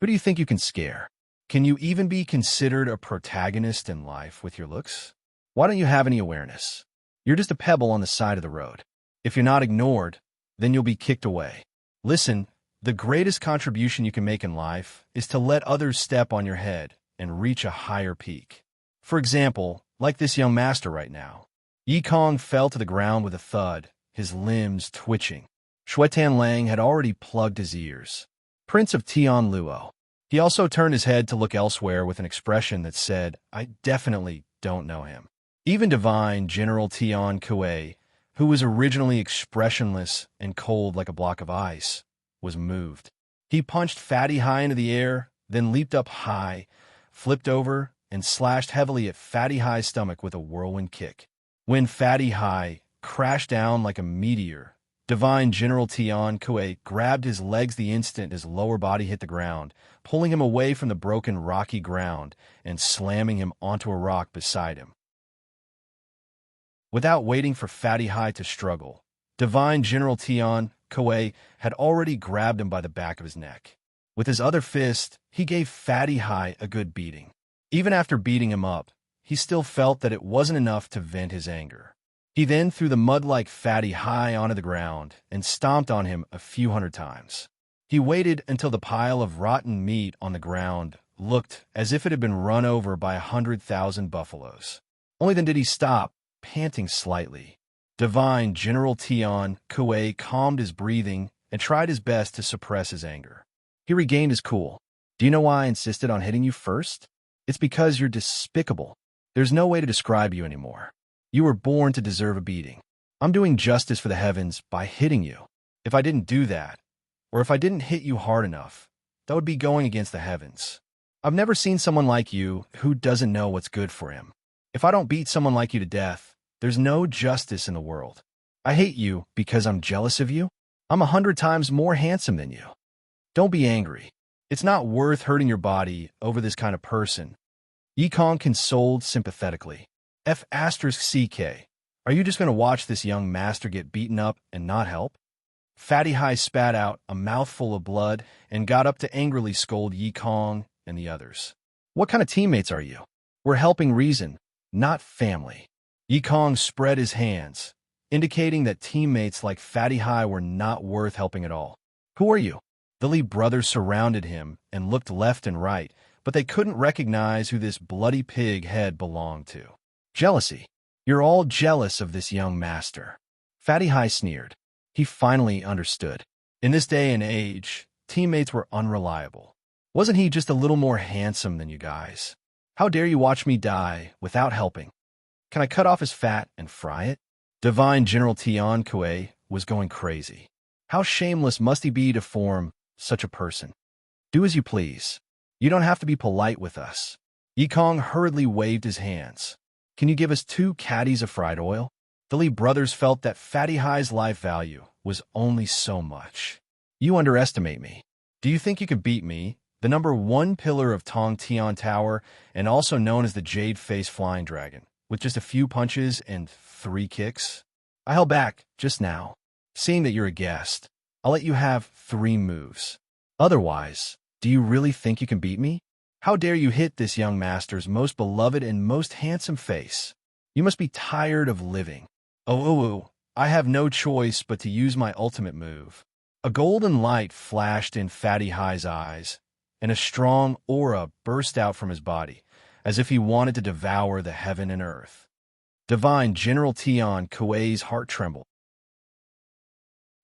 Who do you think you can scare? Can you even be considered a protagonist in life with your looks? Why don't you have any awareness? You're just a pebble on the side of the road. If you're not ignored, then you'll be kicked away. Listen, the greatest contribution you can make in life is to let others step on your head and reach a higher peak. For example, like this young master right now. Yi Kong fell to the ground with a thud, his limbs twitching. Shui Lang had already plugged his ears. Prince of Tian Luo. He also turned his head to look elsewhere with an expression that said, I definitely don't know him. Even divine General Tian Kuei, who was originally expressionless and cold like a block of ice, was moved. He punched Fatty High into the air, then leaped up high, flipped over, and slashed heavily at Fatty High's stomach with a whirlwind kick. When Fatty High crashed down like a meteor, Divine General Tian Kuei grabbed his legs the instant his lower body hit the ground, pulling him away from the broken rocky ground and slamming him onto a rock beside him. Without waiting for Fatty High to struggle, Divine General Tian Kuei had already grabbed him by the back of his neck. With his other fist, he gave Fatty High a good beating. Even after beating him up, he still felt that it wasn't enough to vent his anger. He then threw the mud-like Fatty High onto the ground and stomped on him a few hundred times. He waited until the pile of rotten meat on the ground looked as if it had been run over by 100,000 buffaloes. Only then did he stop, panting slightly. Divine General Tian Kuei calmed his breathing and tried his best to suppress his anger. He regained his cool. Do you know why I insisted on hitting you first? It's because you're despicable. There's no way to describe you anymore. You were born to deserve a beating. I'm doing justice for the heavens by hitting you. If I didn't do that, or if I didn't hit you hard enough, that would be going against the heavens. I've never seen someone like you who doesn't know what's good for him. If I don't beat someone like you to death, there's no justice in the world. I hate you because I'm jealous of you. I'm 100 times more handsome than you. Don't be angry. It's not worth hurting your body over this kind of person. Yi Kong consoled sympathetically. F***CK. Are you just going to watch this young master get beaten up and not help? Fatty High spat out a mouthful of blood and got up to angrily scold Yi Kong and the others. What kind of teammates are you? We're helping reason, not family. Yi Kong spread his hands, indicating that teammates like Fatty High were not worth helping at all. Who are you? The Lee brothers surrounded him and looked left and right, but they couldn't recognize who this bloody pig head belonged to. Jealousy. You're all jealous of this young master. Fatty High sneered. He finally understood. In this day and age, teammates were unreliable. Wasn't he just a little more handsome than you guys? How dare you watch me die without helping? Can I cut off his fat and fry it? Divine General Tian Kuei was going crazy. How shameless must he be to form such a person? Do as you please. You don't have to be polite with us. Yi Kong hurriedly waved his hands. Can you give us 2 caddies of fried oil? The Lee brothers felt that Fatty High's life value was only so much. You underestimate me. Do you think you could beat me, the #1 pillar of Tong Tian Tower, and also known as the Jade Face Flying Dragon, with just a few punches and 3 kicks? I held back just now. Seeing that you're a guest, I'll let you have 3 moves. Otherwise, do you really think you can beat me? How dare you hit this young master's most beloved and most handsome face? You must be tired of living. Oh, I have no choice but to use my ultimate move. A golden light flashed in Fatty High's eyes, and a strong aura burst out from his body, as if he wanted to devour the heaven and earth. Divine General Tian Kuei's heart trembled.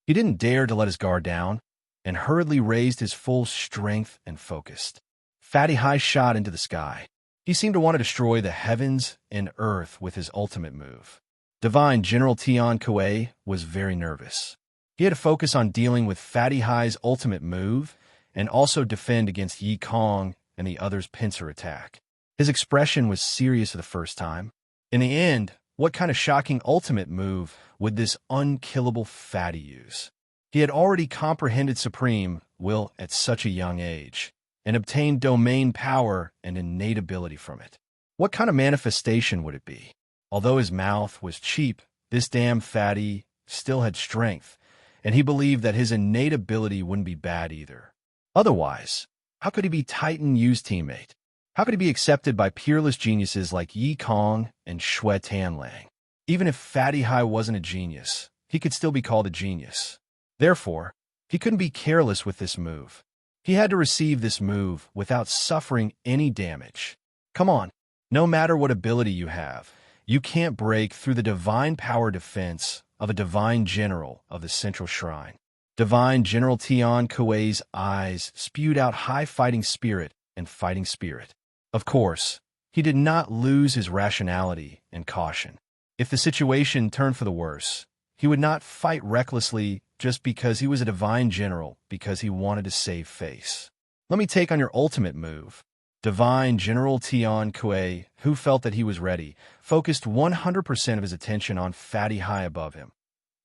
He didn't dare to let his guard down, and hurriedly raised his full strength and focused. Fatty High shot into the sky. He seemed to want to destroy the heavens and earth with his ultimate move. Divine General Tian Kuei was very nervous. He had to focus on dealing with Fatty High's ultimate move and also defend against Yi Kong and the other's pincer attack. His expression was serious for the first time. In the end, what kind of shocking ultimate move would this unkillable fatty use? He had already comprehended Supreme Will at such a young age, and obtained domain power and innate ability from it. What kind of manifestation would it be? Although his mouth was cheap, this damn fatty still had strength, and he believed that his innate ability wouldn't be bad either. Otherwise, how could he be Titan Yu's teammate? How could he be accepted by peerless geniuses like Yi Kong and Shui Lang? Even if Fatty High wasn't a genius, he could still be called a genius. Therefore, he couldn't be careless with this move. He had to receive this move without suffering any damage. Come on, No matter what ability you have, you can't break through the divine power defense of a divine general of the central shrine. Divine General Tian Kuei's eyes spewed out high fighting spirit and fighting spirit. Of course, he did not lose his rationality and caution. If the situation turned for the worse, he would not fight recklessly just because he was a divine general because he wanted to save face. Let me take on your ultimate move. Divine General Tian Kuei, who felt that he was ready, focused 100% of his attention on Fatty High above him,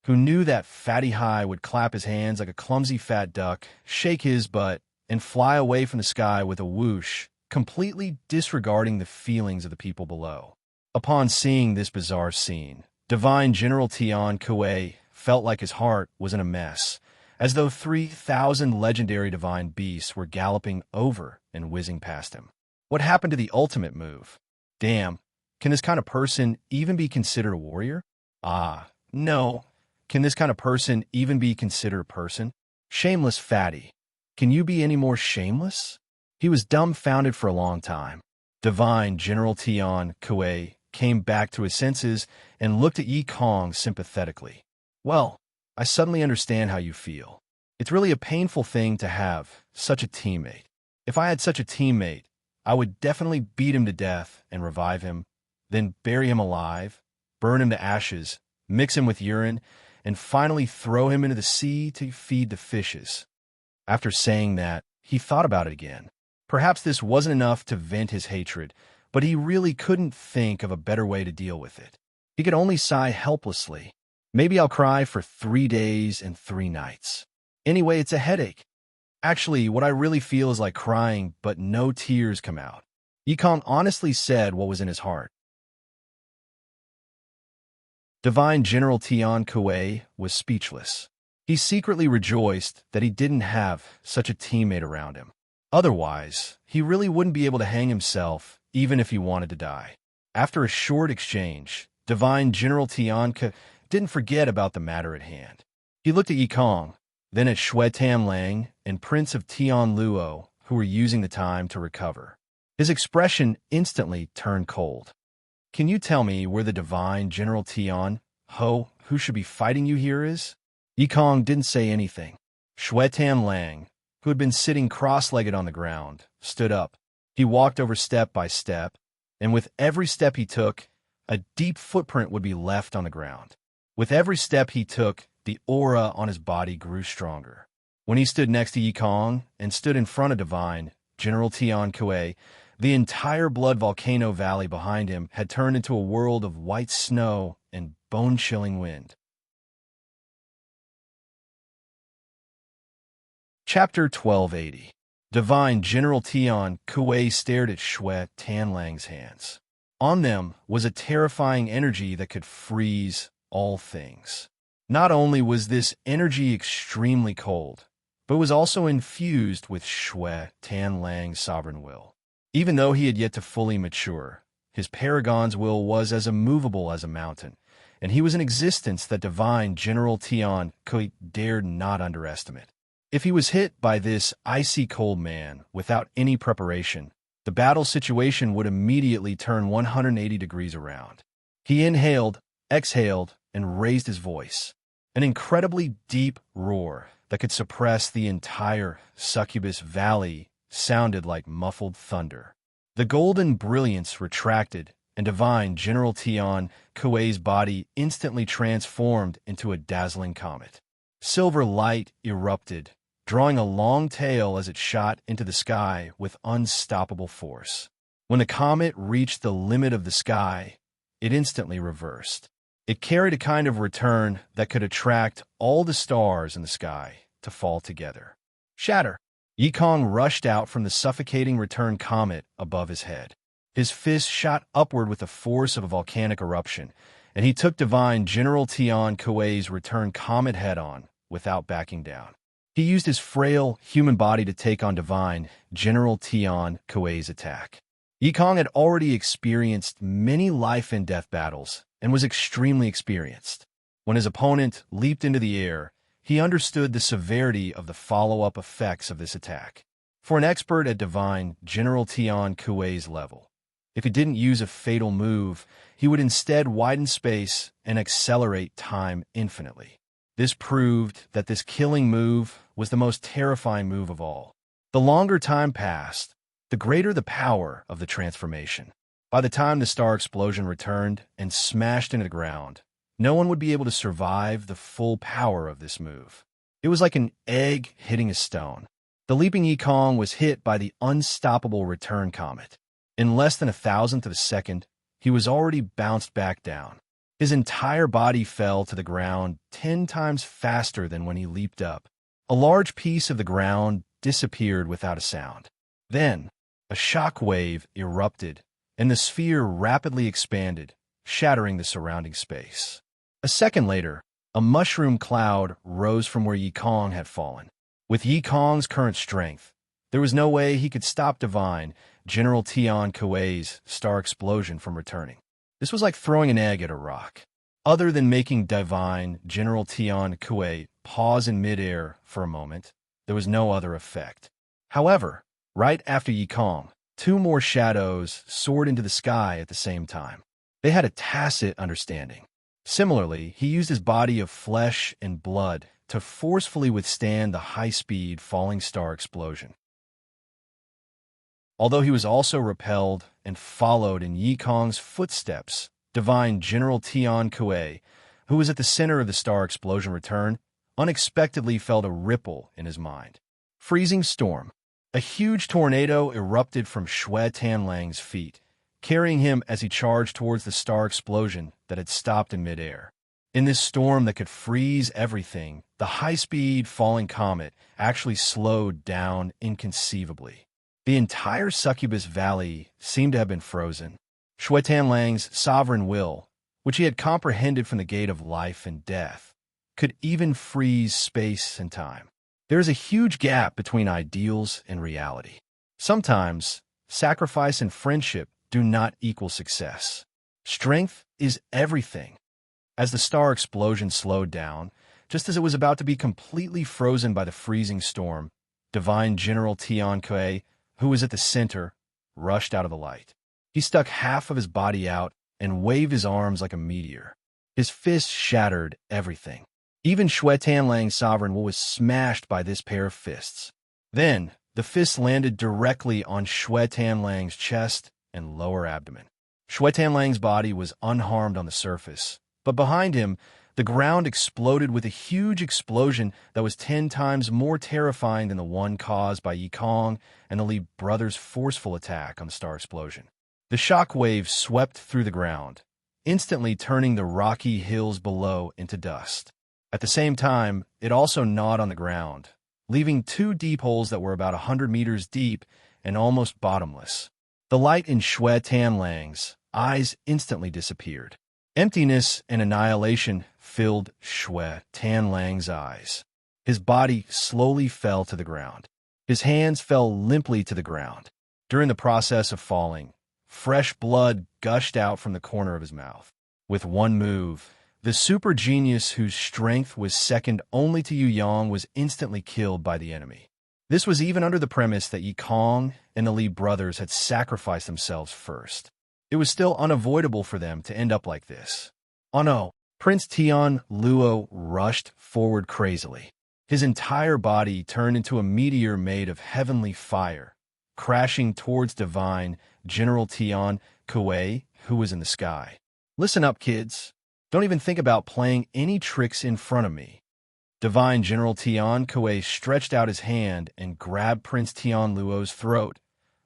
who knew that Fatty High would clap his hands like a clumsy fat duck, shake his butt, and fly away from the sky with a whoosh, completely disregarding the feelings of the people below. Upon seeing this bizarre scene, Divine General Tian Kuei felt like his heart was in a mess, as though 3,000 legendary divine beasts were galloping over and whizzing past him. What happened to the ultimate move? Damn, can this kind of person even be considered a warrior? Ah, no. Can this kind of person even be considered a person? Shameless Fatty. Can you be any more shameless? He was dumbfounded for a long time. Divine General Tian Kuei came back to his senses and looked at Yi Kong sympathetically. Well, I suddenly understand how you feel. It's really a painful thing to have such a teammate. If I had such a teammate, I would definitely beat him to death and revive him, then bury him alive, burn him to ashes, mix him with urine, and finally throw him into the sea to feed the fishes. After saying that, he thought about it again. Perhaps this wasn't enough to vent his hatred, but he really couldn't think of a better way to deal with it. He could only sigh helplessly. Maybe I'll cry for 3 days and 3 nights. Anyway, it's a headache. Actually, what I really feel is like crying, but no tears come out. Yikong honestly said what was in his heart. Divine General Tian Kuei was speechless. He secretly rejoiced that he didn't have such a teammate around him. Otherwise, he really wouldn't be able to hang himself even if he wanted to die. After a short exchange, Divine General Tian Kuei didn't forget about the matter at hand. He looked at Yikong, then at Shui Tamlang and Prince of Tian Luo, who were using the time to recover. His expression instantly turned cold. Can you tell me where the Divine General Tian Ho, who should be fighting you here, is? Yikong didn't say anything. Shui Tamlang, who had been sitting cross-legged on the ground, stood up. He walked over step by step, and with every step he took, a deep footprint would be left on the ground. With every step he took, the aura on his body grew stronger. When he stood next to Yikong and stood in front of Divine General Tian Kuei, the entire Blood Volcano Valley behind him had turned into a world of white snow and bone-chilling wind. Chapter 1280. Divine General Tian Kuei stared at Shui Tanlang's hands. On them was a terrifying energy that could freeze all things. Not only was this energy extremely cold, but was also infused with Shui Tanlang's sovereign will. Even though he had yet to fully mature, his paragon's will was as immovable as a mountain, and he was an existence that Divine General Tian Kuei dared not underestimate. If he was hit by this icy cold man without any preparation, the battle situation would immediately turn 180 degrees around. He inhaled, exhaled, and raised his voice. An incredibly deep roar that could suppress the entire Succubus Valley sounded like muffled thunder. The golden brilliance retracted, and Divine General Tian Kuei's body instantly transformed into a dazzling comet. Silver light erupted, drawing a long tail as it shot into the sky with unstoppable force. When the comet reached the limit of the sky, it instantly reversed. It carried a kind of return that could attract all the stars in the sky to fall together. Shatter! Yikong rushed out from the suffocating return comet above his head. His fist shot upward with the force of a volcanic eruption, and he took Divine General Tian Kuei's return comet head-on without backing down. He used his frail human body to take on Divine General Tian Kuei's attack. Yikong had already experienced many life-and-death battles and was extremely experienced. When his opponent leaped into the air, he understood the severity of the follow-up effects of this attack. For an expert at Divine General Tian Kuei's level, If he didn't use a fatal move, he would instead widen space and accelerate time infinitely. This proved that this killing move was the most terrifying move of all. The longer time passed, the greater the power of the transformation. By the time the star explosion returned and smashed into the ground, no one would be able to survive the full power of this move. It was like an egg hitting a stone. The leaping Yikong was hit by the unstoppable return comet. In less than 1,000th of a second, he was already bounced back down. His entire body fell to the ground 10 times faster than when he leaped up. A large piece of the ground disappeared without a sound. Then, a shock wave erupted, and the sphere rapidly expanded, shattering the surrounding space. A second later, a mushroom cloud rose from where Yikong had fallen. With Yikong's current strength, there was no way he could stop Divine General Tian Kuei's star explosion from returning. This was like throwing an egg at a rock. Other than making Divine General Tian Kuei pause in midair for a moment, there was no other effect. However, right after Yikong, two more shadows soared into the sky at the same time. They had a tacit understanding. Similarly, he used his body of flesh and blood to forcefully withstand the high-speed falling star explosion. Although he was also repelled and followed in Yikong's footsteps, Divine General Tian Kuei, who was at the center of the star explosion return, unexpectedly felt a ripple in his mind. Freezing storm. A huge tornado erupted from Xue Tanlang's feet, carrying him as he charged towards the star explosion that had stopped in midair. In this storm that could freeze everything, the high-speed falling comet actually slowed down inconceivably. The entire Succubus Valley seemed to have been frozen. Xue Tanlang's sovereign will, which he had comprehended from the gate of life and death, could even freeze space and time. There is a huge gap between ideals and reality. Sometimes, sacrifice and friendship do not equal success. Strength is everything. As the star explosion slowed down, just as it was about to be completely frozen by the freezing storm, Divine General Tian Kuei, who was at the center, rushed out of the light. He stuck half of his body out and waved his arms like a meteor. His fists shattered everything. Even Xue Tanlang's sovereign will was smashed by this pair of fists. Then, the fists landed directly on Xue Tanlang's chest and lower abdomen. Xue Tanlang's body was unharmed on the surface, but behind him, the ground exploded with a huge explosion that was 10 times more terrifying than the one caused by Yikong and the Li brothers' forceful attack on the star explosion. The shock wave swept through the ground, instantly turning the rocky hills below into dust. At the same time, it also gnawed on the ground, leaving 2 deep holes that were about 100 meters deep and almost bottomless. The light in Xue Tanlang's eyes instantly disappeared. Emptiness and annihilation filled Xue Tanlang's eyes. His body slowly fell to the ground. His hands fell limply to the ground. During the process of falling, fresh blood gushed out from the corner of his mouth. With one move, the super genius whose strength was second only to Yu Yang was instantly killed by the enemy. This was even under the premise that Yikong and the Li brothers had sacrificed themselves first. It was still unavoidable for them to end up like this. Oh no! Prince Tian Luo rushed forward crazily. His entire body turned into a meteor made of heavenly fire, crashing towards Divine General Tian Kuei, who was in the sky. Listen up, kids. Don't even think about playing any tricks in front of me. Divine General Tian Kuei stretched out his hand and grabbed Prince Tian Luo's throat,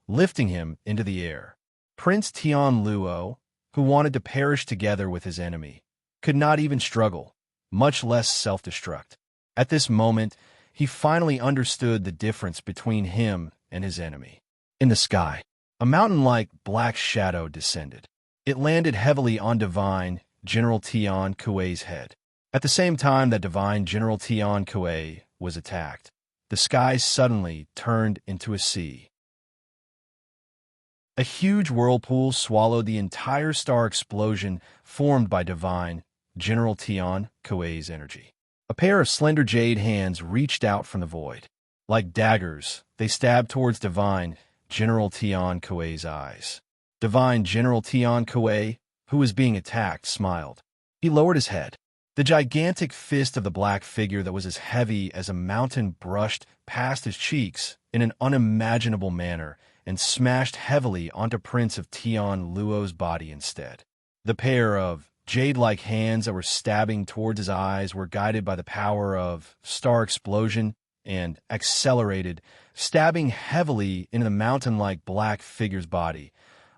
lifting him into the air. Prince Tian Luo, who wanted to perish together with his enemy, could not even struggle, much less self-destruct. At this moment, he finally understood the difference between him and his enemy. In the sky, a mountain-like black shadow descended. It landed heavily on Divine General Tian Kuei's head. At the same time that Divine General Tian Kuei was attacked, the sky suddenly turned into a sea. A huge whirlpool swallowed the entire star explosion formed by Divine General Tian Kuei's energy. A pair of slender jade hands reached out from the void. Like daggers, they stabbed towards Divine General Tian Kuei's eyes. Divine General Tian Kuei, who was being attacked, smiled. He lowered his head. The gigantic fist of the black figure that was as heavy as a mountain brushed past his cheeks in an unimaginable manner and smashed heavily onto Prince of Tian Luo's body instead. The pair of jade-like hands that were stabbing towards his eyes were guided by the power of star explosion and accelerated, stabbing heavily into the mountain-like black figure's body,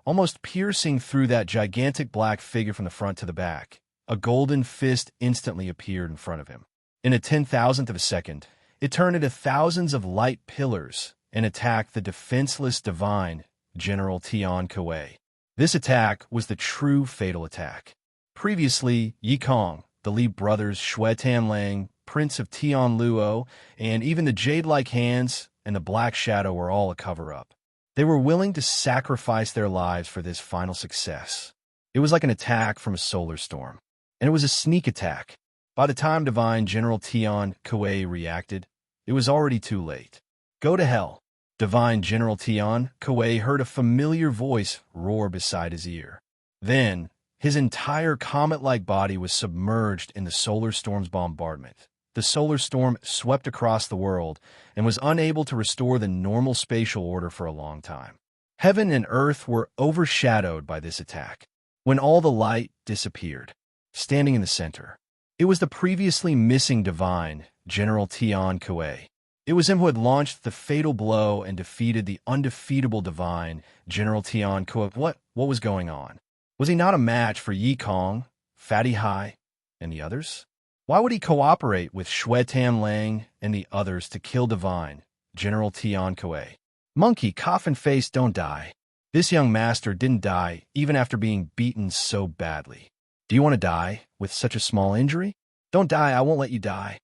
almost piercing through that gigantic black figure from the front to the back. A golden fist instantly appeared in front of him. In a 10,000th of a second, it turned into thousands of light pillars and attacked the defenseless divine General Tian Kuei. This attack was the true fatal attack. Previously, Yi Kong, the Li brothers, Xue Tanlang, Prince of Tian Luo, and even the jade-like hands and the black shadow were all a cover-up. They were willing to sacrifice their lives for this final success. It was like an attack from a solar storm. And it was a sneak attack. By the time Divine General Tian Kuei reacted, it was already too late. Go to hell. Divine General Tian Kuei heard a familiar voice roar beside his ear. Then, his entire comet-like body was submerged in the solar storm's bombardment. The solar storm swept across the world and was unable to restore the normal spatial order for a long time. Heaven and earth were overshadowed by this attack. When all the light disappeared, standing in the center, it was the previously missing divine General Tian Kuei. It was him who had launched the fatal blow and defeated the undefeatable divine General Tian Kuei. What was going on? Was he not a match for Yi Kong, Fatty Hai, and the others? Why would he cooperate with Xue Tanlang and the others to kill divine General Tian Kuei? Monkey, coffin face, don't die. This young master didn't die even after being beaten so badly. Do you want to die with such a small injury? Don't die, I won't let you die.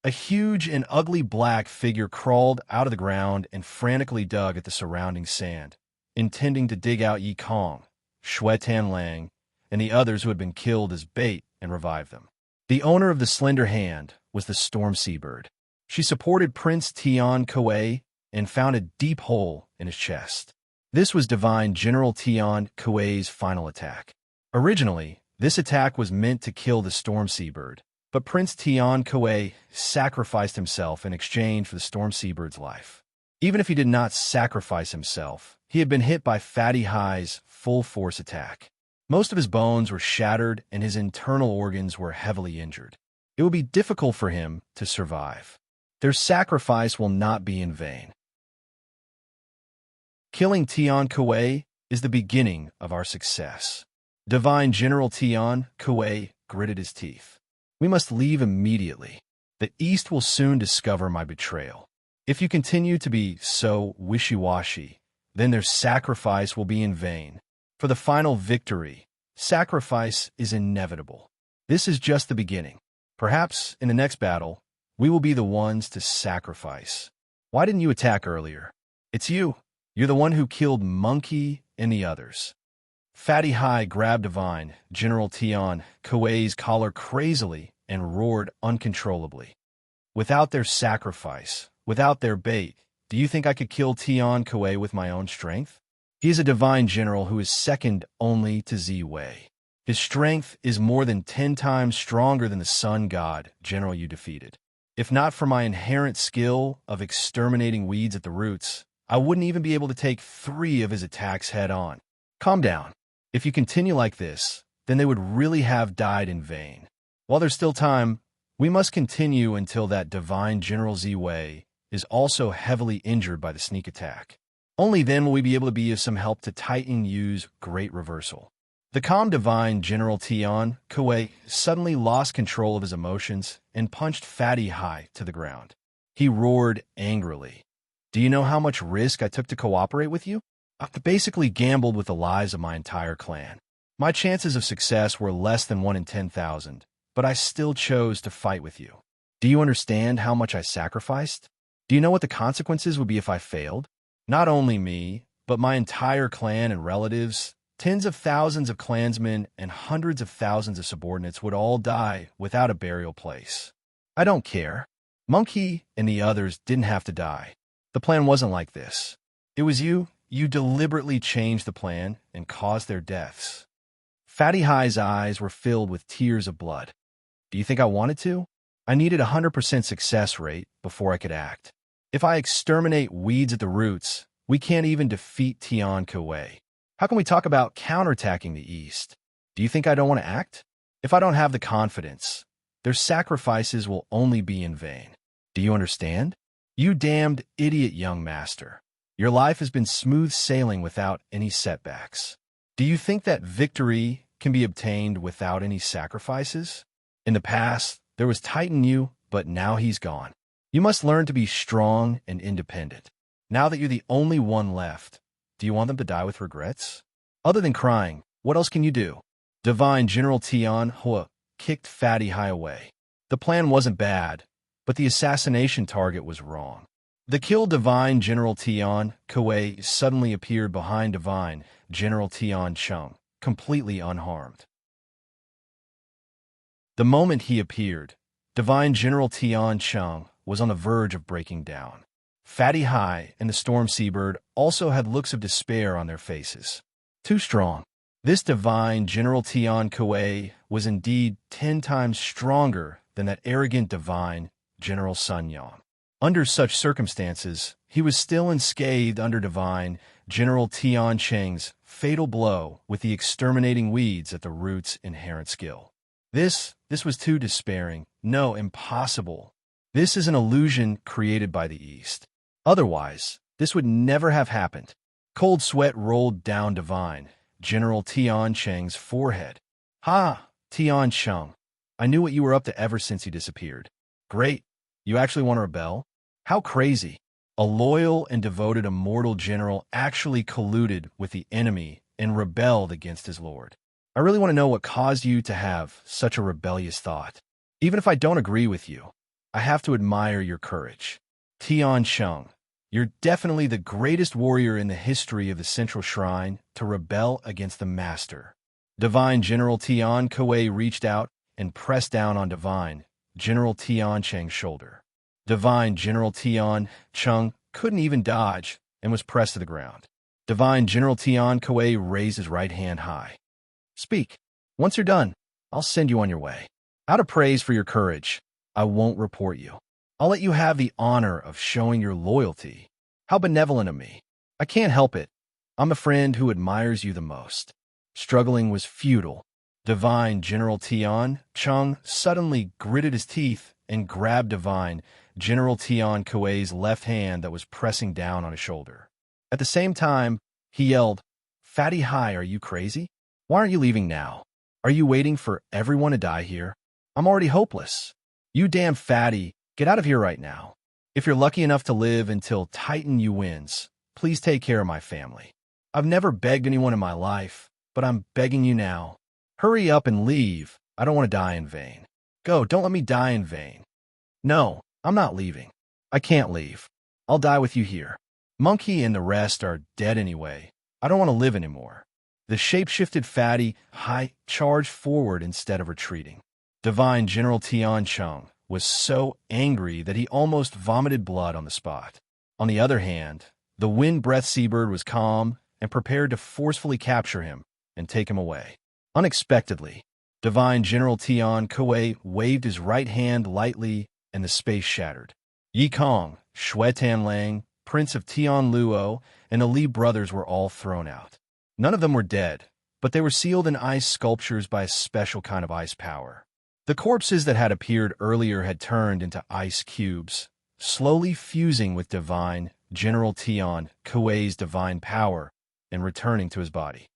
A huge and ugly black figure crawled out of the ground and frantically dug at the surrounding sand, intending to dig out Yi Kong, Xue Tanlang, and the others who had been killed as bait and revive them. The owner of the slender hand was the storm seabird. She supported Prince Tian Kuei and found a deep hole in his chest. This was Divine General Tian Kuei's final attack. Originally, this attack was meant to kill the storm seabird, but Prince Tian Kuei sacrificed himself in exchange for the storm seabird's life. Even if he did not sacrifice himself, he had been hit by Fatty Hai's full-force attack. Most of his bones were shattered and his internal organs were heavily injured. It would be difficult for him to survive. Their sacrifice will not be in vain. Killing Tian Kuei is the beginning of our success. Divine General Tian Kuei gritted his teeth. We must leave immediately. The East will soon discover my betrayal. If you continue to be so wishy-washy, then their sacrifice will be in vain. For the final victory, sacrifice is inevitable. This is just the beginning. Perhaps, in the next battle, we will be the ones to sacrifice. Why didn't you attack earlier? It's you. You're the one who killed Monkey and the others. Fatty Hai grabbed Divine General Tian Kuei's collar crazily and roared uncontrollably. Without their sacrifice, without their bait, do you think I could kill Tian Kuei with my own strength? He is a divine general who is second only to Ziwei. His strength is more than 10 times stronger than the sun god general you defeated. If not for my inherent skill of exterminating weeds at the roots, I wouldn't even be able to take 3 of his attacks head-on. Calm down. If you continue like this, then they would really have died in vain. While there's still time, we must continue until that divine General Ziwei is also heavily injured by the sneak attack. Only then will we be able to be of some help to Titan Yu's great reversal. The calm divine General Tian Kuei suddenly lost control of his emotions and punched Fatty Hai to the ground. He roared angrily. Do you know how much risk I took to cooperate with you? I basically gambled with the lives of my entire clan. My chances of success were less than 1 in 10,000, but I still chose to fight with you. Do you understand how much I sacrificed? Do you know what the consequences would be if I failed? Not only me, but my entire clan and relatives, tens of thousands of clansmen, and hundreds of thousands of subordinates would all die without a burial place. I don't care. Monkey and the others didn't have to die. The plan wasn't like this. It was you, you deliberately changed the plan and caused their deaths. Fatty High's eyes were filled with tears of blood. Do you think I wanted to? I needed a 100% success rate before I could act. If I exterminate weeds at the roots, we can't even defeat Tian Kuei. How can we talk about counterattacking the East? Do you think I don't want to act? If I don't have the confidence, their sacrifices will only be in vain. Do you understand? You damned idiot, young master. Your life has been smooth sailing without any setbacks. Do you think that victory can be obtained without any sacrifices? In the past, there was Titan you, but now he's gone. You must learn to be strong and independent. Now that you're the only one left, do you want them to die with regrets? Other than crying, what else can you do? Divine General Tian Hua kicked Fatty High away. The plan wasn't bad, but the assassination target was wrong. The killed Divine General Tian Kuei suddenly appeared behind Divine General Tian Chung, completely unharmed. The moment he appeared, Divine General Tian Chung was on the verge of breaking down. Fatty High and the Storm Seabird also had looks of despair on their faces. Too strong. This Divine General Tian Kuei was indeed 10 times stronger than that arrogant Divine General Sun Yang. Under such circumstances, he was still unscathed under Divine General Tian Cheng's fatal blow with the exterminating weeds at the root's inherent skill. This was too despairing. No, impossible. This is an illusion created by the East. Otherwise, this would never have happened. Cold sweat rolled down Divine General Tian Cheng's forehead. Ha, Tian Cheng. I knew what you were up to ever since you disappeared. Great. You actually want to rebel? How crazy. A loyal and devoted immortal general actually colluded with the enemy and rebelled against his lord. I really want to know what caused you to have such a rebellious thought. Even if I don't agree with you, I have to admire your courage. Tian Cheng, you're definitely the greatest warrior in the history of the Central Shrine to rebel against the Master. Divine General Tian Kuei reached out and pressed down on Divine General Tian Cheng's shoulder. Divine General Tian Cheng couldn't even dodge and was pressed to the ground. Divine General Tian Kuei raised his right hand high. Speak. Once you're done, I'll send you on your way. Out of praise for your courage, I won't report you. I'll let you have the honor of showing your loyalty. How benevolent of me. I can't help it. I'm a friend who admires you the most. Struggling was futile. Divine General Tian Cheng suddenly gritted his teeth and grabbed Divine General Tian Kuei's left hand that was pressing down on his shoulder. At the same time, he yelled, Fatty High, are you crazy? Why aren't you leaving now? Are you waiting for everyone to die here? I'm already hopeless. You damn fatty, get out of here right now. If you're lucky enough to live until Titan you wins, please take care of my family. I've never begged anyone in my life, but I'm begging you now. Hurry up and leave. I don't want to die in vain. Go, don't let me die in vain. No, I'm not leaving. I can't leave. I'll die with you here. Monkey and the rest are dead anyway. I don't want to live anymore. The shape-shifted Fatty High charged forward instead of retreating. Divine General Tian Cheng was so angry that he almost vomited blood on the spot. On the other hand, the wind-breath seabird was calm and prepared to forcefully capture him and take him away. Unexpectedly, Divine General Tian Kuei waved his right hand lightly and the space shattered. Yi Kong, Xue Tanlang, Prince of Tian Luo, and the Li brothers were all thrown out. None of them were dead, but they were sealed in ice sculptures by a special kind of ice power. The corpses that had appeared earlier had turned into ice cubes, slowly fusing with Divine General Tian Kuei's divine power and returning to his body.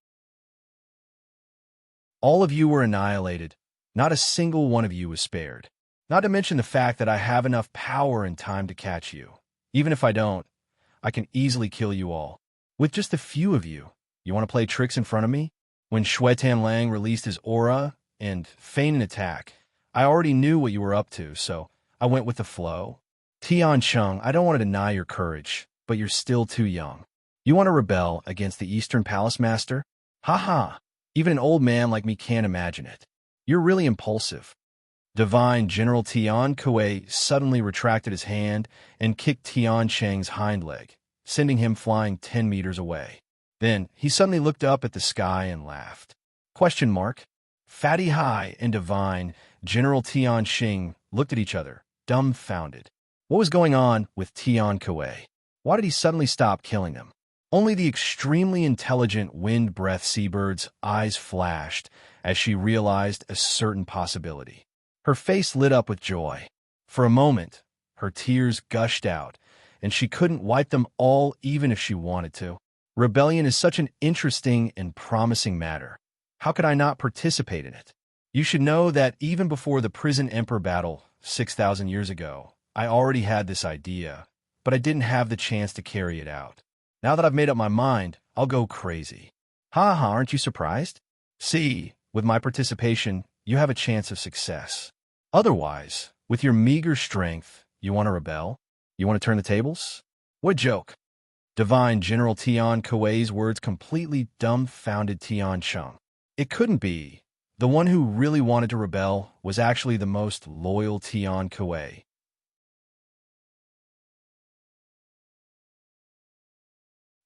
All of you were annihilated. Not a single one of you was spared. Not to mention the fact that I have enough power and time to catch you. Even if I don't, I can easily kill you all. With just a few of you. You want to play tricks in front of me? When Xue Tanlang released his aura and feigned an attack, I already knew what you were up to, so I went with the flow. Tian Cheng, I don't want to deny your courage, but you're still too young. You want to rebel against the Eastern Palace Master? Ha! Even an old man like me can't imagine it. You're really impulsive. Divine General Tian Kuei suddenly retracted his hand and kicked Tian Cheng's hind leg, sending him flying 10 meters away. Then, he suddenly looked up at the sky and laughed. Question mark. Fatty Hai and Divine General Tian Xing looked at each other, dumbfounded. What was going on with Tian Kuei? Why did he suddenly stop killing them? Only the extremely intelligent wind-breath seabird's eyes flashed as she realized a certain possibility. Her face lit up with joy. For a moment, her tears gushed out, and she couldn't wipe them all even if she wanted to. Rebellion is such an interesting and promising matter. How could I not participate in it? You should know that even before the Prison Emperor battle 6,000 years ago, I already had this idea, but I didn't have the chance to carry it out. Now that I've made up my mind, I'll go crazy. Ha ha, aren't you surprised? See, with my participation, you have a chance of success. Otherwise, with your meager strength, you want to rebel? You want to turn the tables? What joke! Divine General Tian Kuei's words completely dumbfounded Tian Cheng. It couldn't be. The one who really wanted to rebel was actually the most loyal Tian Kuei.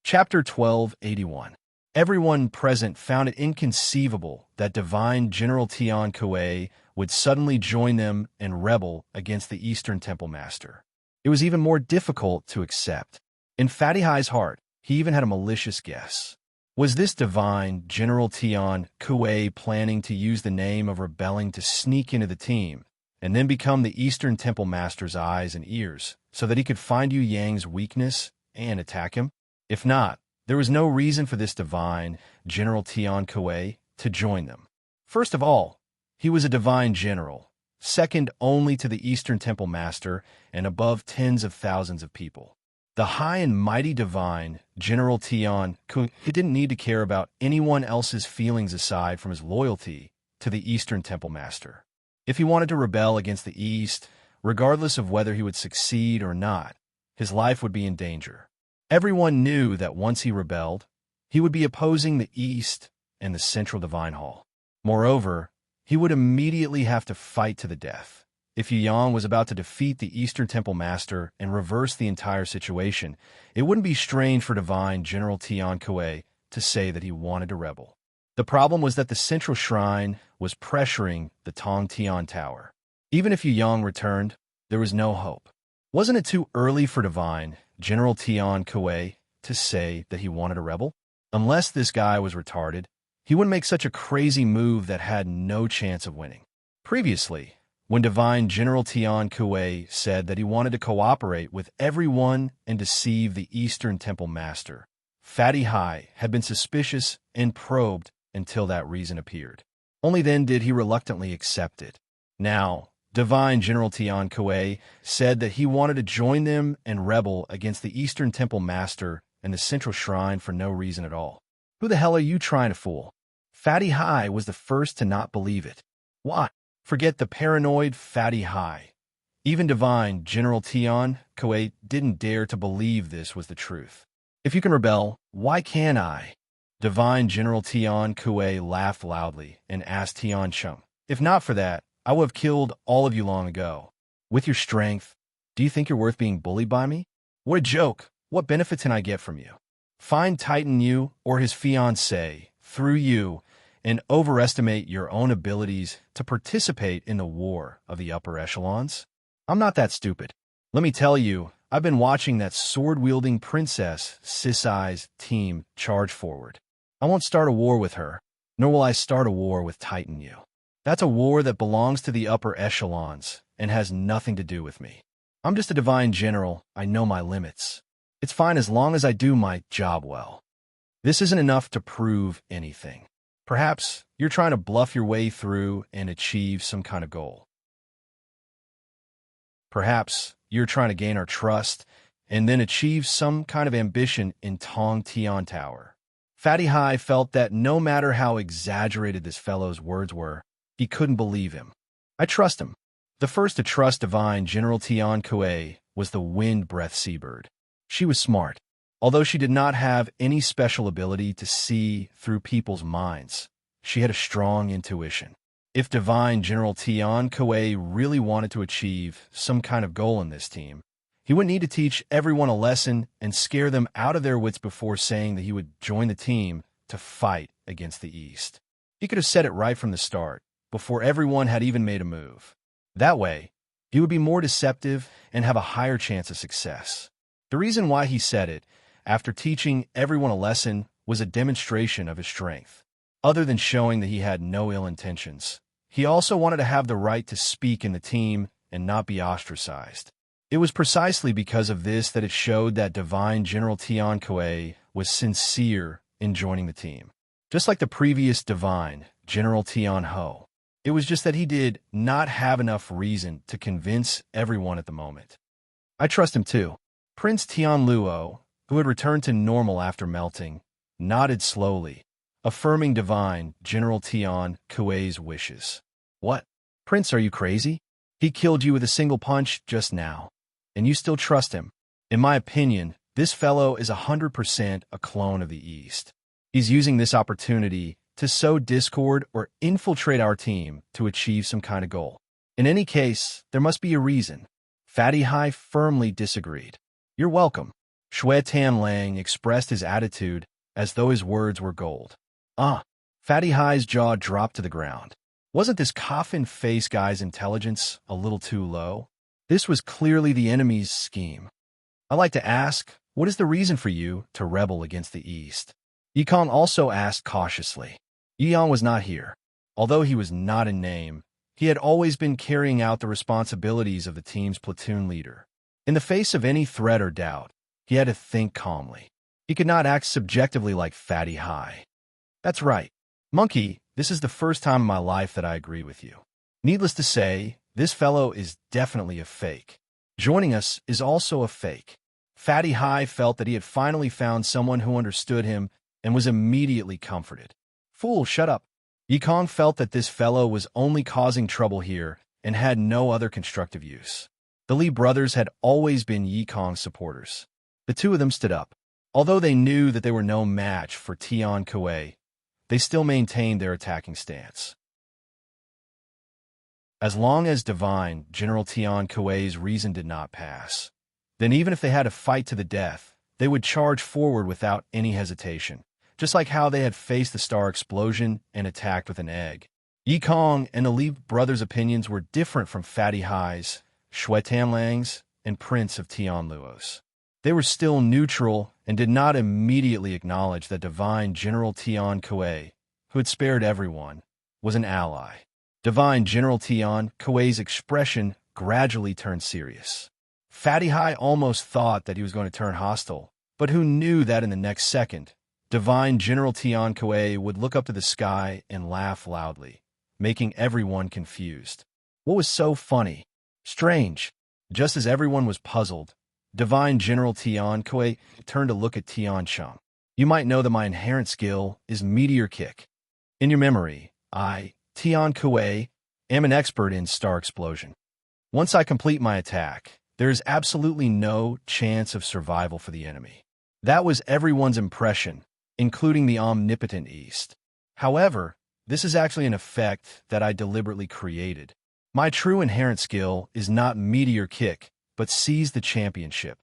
Chapter 1281. Everyone present found it inconceivable that Divine General Tian Kuei would suddenly join them and rebel against the Eastern Temple Master. It was even more difficult to accept. In Fatty Hai's heart, he even had a malicious guess. Was this Divine General Tian Kuei planning to use the name of rebelling to sneak into the team and then become the Eastern Temple Master's eyes and ears so that he could find Yu Yang's weakness and attack him? If not, there was no reason for this Divine General Tian Kuei to join them. First of all, he was a Divine General, second only to the Eastern Temple Master and above tens of thousands of people. The high and mighty Divine General Tian Kuei didn't need to care about anyone else's feelings aside from his loyalty to the Eastern Temple Master. If he wanted to rebel against the East, regardless of whether he would succeed or not, his life would be in danger. Everyone knew that once he rebelled, he would be opposing the East and the Central Divine Hall. Moreover, he would immediately have to fight to the death. If Yu Yang was about to defeat the Eastern Temple Master and reverse the entire situation, it wouldn't be strange for Divine General Tian Kuei to say that he wanted to rebel. The problem was that the Central Shrine was pressuring the Tong Tian Tower. Even if Yu Yang returned, there was no hope. Wasn't it too early for Divine General Tian Kuei to say that he wanted to rebel? Unless this guy was retarded, he wouldn't make such a crazy move that had no chance of winning. Previously, when Divine General Tian Kuei said that he wanted to cooperate with everyone and deceive the Eastern Temple Master, Fatty Hai had been suspicious and probed until that reason appeared. Only then did he reluctantly accept it. Now, Divine General Tian Kuei said that he wanted to join them and rebel against the Eastern Temple Master and the Central Shrine for no reason at all. Who the hell are you trying to fool? Fatty Hai was the first to not believe it. Why? Forget the paranoid Fatty Hai. Even Divine General Tian Kuei didn't dare to believe this was the truth. If you can rebel, why can't I? Divine General Tian Kuei laughed loudly and asked Tian Cheng, if not for that, I would have killed all of you long ago. With your strength, do you think you're worth being bullied by me? What a joke! What benefit can I get from you? Find Titan Yu or his fiancée through you and overestimate your own abilities to participate in the war of the upper echelons? I'm not that stupid. Let me tell you, I've been watching that sword-wielding princess Sisai's team charge forward. I won't start a war with her, nor will I start a war with Titan Yu. That's a war that belongs to the upper echelons and has nothing to do with me. I'm just a divine general. I know my limits. It's fine as long as I do my job well. This isn't enough to prove anything. Perhaps you're trying to bluff your way through and achieve some kind of goal. Perhaps you're trying to gain our trust and then achieve some kind of ambition in Tong Tian Tower. Fatty Hai felt that no matter how exaggerated this fellow's words were, he couldn't believe him. I trust him. The first to trust Divine General Tian Kuei was the wind-breath seabird. She was smart. Although she did not have any special ability to see through people's minds, she had a strong intuition. If Divine General Tian Kuei really wanted to achieve some kind of goal in this team, He wouldn't need to teach everyone a lesson and scare them out of their wits before saying that he would join the team to fight against the East. He could have said it right from the start, before everyone had even made a move. That way, he would be more deceptive and have a higher chance of success. The reason why he said it, after teaching everyone a lesson, was a demonstration of his strength. Other than showing that he had no ill intentions, he also wanted to have the right to speak in the team and not be ostracized. It was precisely because of this that it showed that Divine General Tian Kuei was sincere in joining the team. Just like the previous Divine General Tian Ho, it was just that he did not have enough reason to convince everyone at the moment. I trust him too. Prince Tian Luo, who had returned to normal after melting, nodded slowly, affirming Divine General Tian Kuei's wishes. What? Prince, are you crazy? He killed you with a single punch just now, and you still trust him? In my opinion, this fellow is 100% a clone of the East. He's using this opportunity to sow discord or infiltrate our team to achieve some kind of goal. In any case, there must be a reason. Fatty Hai firmly disagreed. You're welcome. Shui Tan Lang expressed his attitude as though his words were gold. Fatty Hai's jaw dropped to the ground. Wasn't this coffin-face guy's intelligence a little too low? This was clearly the enemy's scheme. I'd like to ask, what is the reason for you to rebel against the East? Yikong also asked cautiously. Yiyang was not here. Although he was not in name, he had always been carrying out the responsibilities of the team's platoon leader. In the face of any threat or doubt, he had to think calmly. He could not act subjectively like Fatty Hai. That's right. Monkey, this is the first time in my life that I agree with you. Needless to say, this fellow is definitely a fake. Joining us is also a fake. Fatty Hai felt that he had finally found someone who understood him and was immediately comforted. Fool, shut up. Yikong felt that this fellow was only causing trouble here and had no other constructive use. The Li brothers had always been Yikong's supporters. The two of them stood up. Although they knew that they were no match for Tian Kuei, they still maintained their attacking stance. As long as Divine General Tian Kuei's reason did not pass, then even if they had to fight to the death, they would charge forward without any hesitation, just like how they had faced the star explosion and attacked with an egg. Yikong and the Li brothers' opinions were different from Fatty Hai's, Shui Tanlang's, and Prince of Tian Luo's. They were still neutral and did not immediately acknowledge that Divine General Tian Kuei, who had spared everyone, was an ally. Divine General Tian Kuei's expression gradually turned serious. Fatty Hai almost thought that he was going to turn hostile, but who knew that in the next second, Divine General Tian Kuei would look up to the sky and laugh loudly, making everyone confused. What was so funny? Strange. Just as everyone was puzzled, Divine General Tian Kuei turned to look at Tian Cheng. You might know that my inherent skill is Meteor Kick. In your memory, I, Tian Kuei, am an expert in Star Explosion. Once I complete my attack, there is absolutely no chance of survival for the enemy. That was everyone's impression, including the omnipotent East. However, this is actually an effect that I deliberately created. My true inherent skill is not Meteor Kick, but Seize the Championship.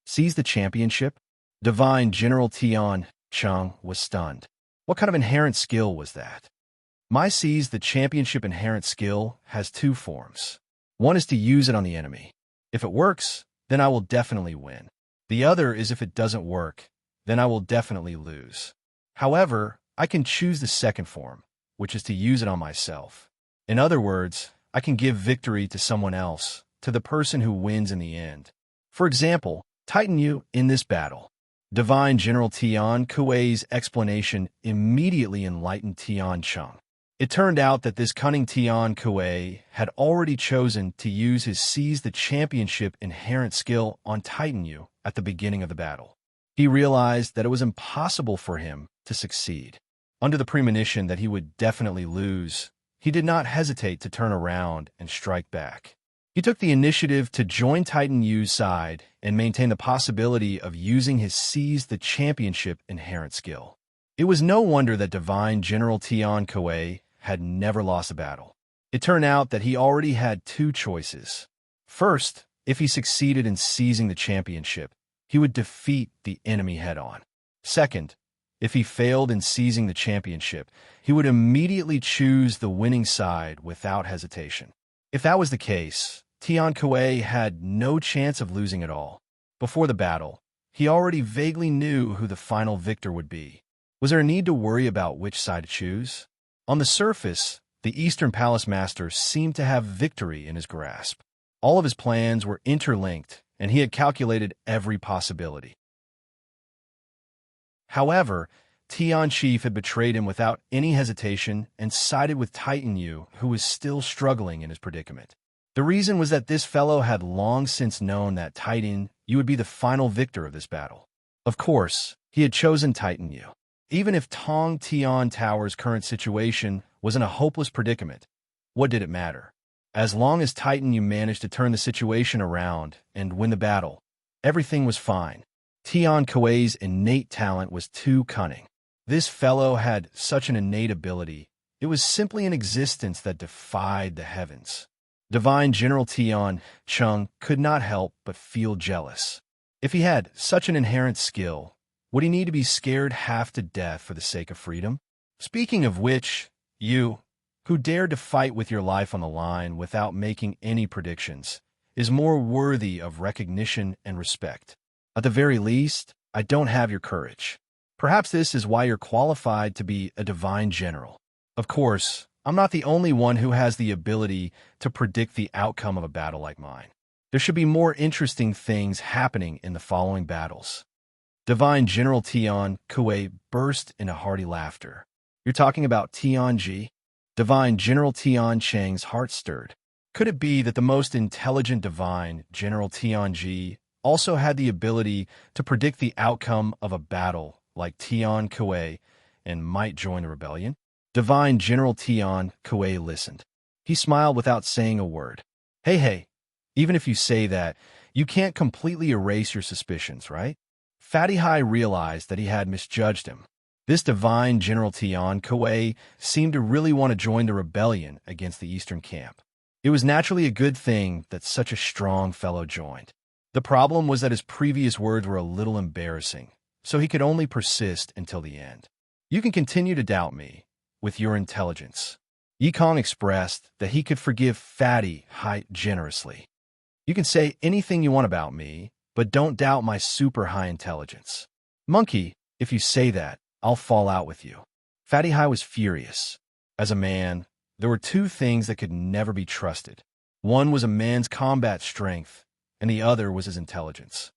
Seize the Championship? Divine General Tian Cheng was stunned. What kind of inherent skill was that? My Seize the Championship inherent skill has two forms. One is to use it on the enemy. If it works, then I will definitely win. The other is if it doesn't work, then I will definitely lose. However, I can choose the second form, which is to use it on myself. In other words, I can give victory to someone else, to the person who wins in the end. For example, Titan Yu in this battle. Divine General Tian Kuei's explanation immediately enlightened Tian Cheng. It turned out that this cunning Tian Kuei had already chosen to use his Seize the Championship inherent skill on Titan Yu at the beginning of the battle. He realized that it was impossible for him to succeed. Under the premonition that he would definitely lose, he did not hesitate to turn around and strike back. He took the initiative to join Titan Yu's side and maintain the possibility of using his Seize the Championship inherent skill. It was no wonder that Divine General Tian Kuei had never lost a battle. It turned out that he already had two choices. First, If he succeeded in seizing the championship, he would defeat the enemy head-on. Second, if he failed in seizing the championship, he would immediately choose the winning side without hesitation. If that was the case, Tian Kuei had no chance of losing at all. Before the battle, he already vaguely knew who the final victor would be. Was there a need to worry about which side to choose? On the surface, the Eastern Palace Master seemed to have victory in his grasp. All of his plans were interlinked, and he had calculated every possibility. However, Tian Chief had betrayed him without any hesitation and sided with Titan Yu, who was still struggling in his predicament. The reason was that this fellow had long since known that Titan Yu would be the final victor of this battle. Of course, he had chosen Titan Yu. Even if Tong Tian Tower's current situation was in a hopeless predicament, what did it matter? As long as Titan Yu managed to turn the situation around and win the battle, everything was fine. Tian Kuei's innate talent was too cunning. This fellow had such an innate ability, it was simply an existence that defied the heavens. Divine General Tian Chung could not help but feel jealous. If he had such an inherent skill, would he need to be scared half to death for the sake of freedom? Speaking of which, you, who dared to fight with your life on the line without making any predictions, is more worthy of recognition and respect. At the very least, I don't have your courage. Perhaps this is why you're qualified to be a divine general. Of course, I'm not the only one who has the ability to predict the outcome of a battle like mine. There should be more interesting things happening in the following battles. Divine General Tian Kuei burst into hearty laughter. You're talking about Tian Ji? Divine General Tian Chang's heart stirred. Could it be that the most intelligent Divine General Tian Ji also had the ability to predict the outcome of a battle like Tian Kuei and might join the rebellion? Divine General Tian Kuei listened. He smiled without saying a word. Hey, even if you say that, you can't completely erase your suspicions, right? Fatty Hai realized that he had misjudged him. This Divine General Tian Kuei seemed to really want to join the rebellion against the Eastern camp. It was naturally a good thing that such a strong fellow joined. The problem was that his previous words were a little embarrassing, so he could only persist until the end. You can continue to doubt me with your intelligence. Yikong expressed that he could forgive Fatty Hai generously. You can say anything you want about me, but don't doubt my super high intelligence. Monkey, if you say that, I'll fall out with you. Fatty Hai was furious. As a man, there were two things that could never be trusted. One was a man's combat strength, and the other was his intelligence.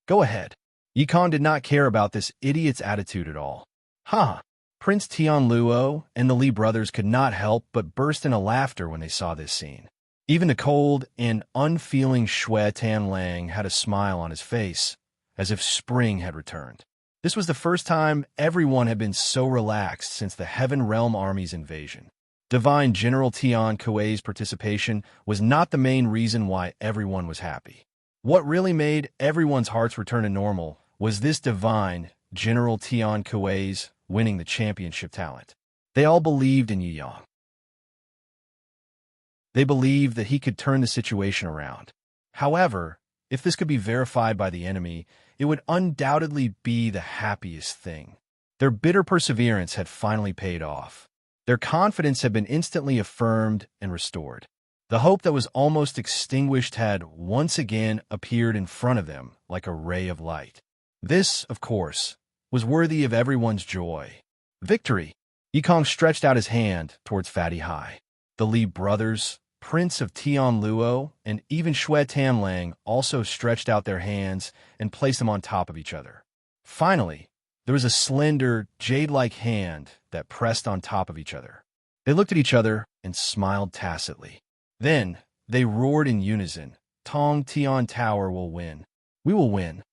Go ahead. Yikong did not care about this idiot's attitude at all. Ha! Prince Tian Luo and the Li brothers could not help but burst into laughter when they saw this scene. Even the cold and unfeeling Xue Tanlang had a smile on his face, as if spring had returned. This was the first time everyone had been so relaxed since the Heaven Realm Army's invasion. Divine General Tian Kuei's participation was not the main reason why everyone was happy. What really made everyone's hearts return to normal was this Divine General Tian Kuei's winning the championship talent. They all believed in Yu Yang. They believed that he could turn the situation around. However, if this could be verified by the enemy, it would undoubtedly be the happiest thing. Their bitter perseverance had finally paid off. Their confidence had been instantly affirmed and restored. The hope that was almost extinguished had once again appeared in front of them like a ray of light. This, of course, was worthy of everyone's joy. Victory! Yikong stretched out his hand towards Fatty Hai. The Li brothers, Prince of Tian Luo, and even Xue Tanlang also stretched out their hands and placed them on top of each other. Finally, there was a slender, jade-like hand that pressed on top of each other. They looked at each other and smiled tacitly. Then, they roared in unison, Tong Tian Tower will win. We will win.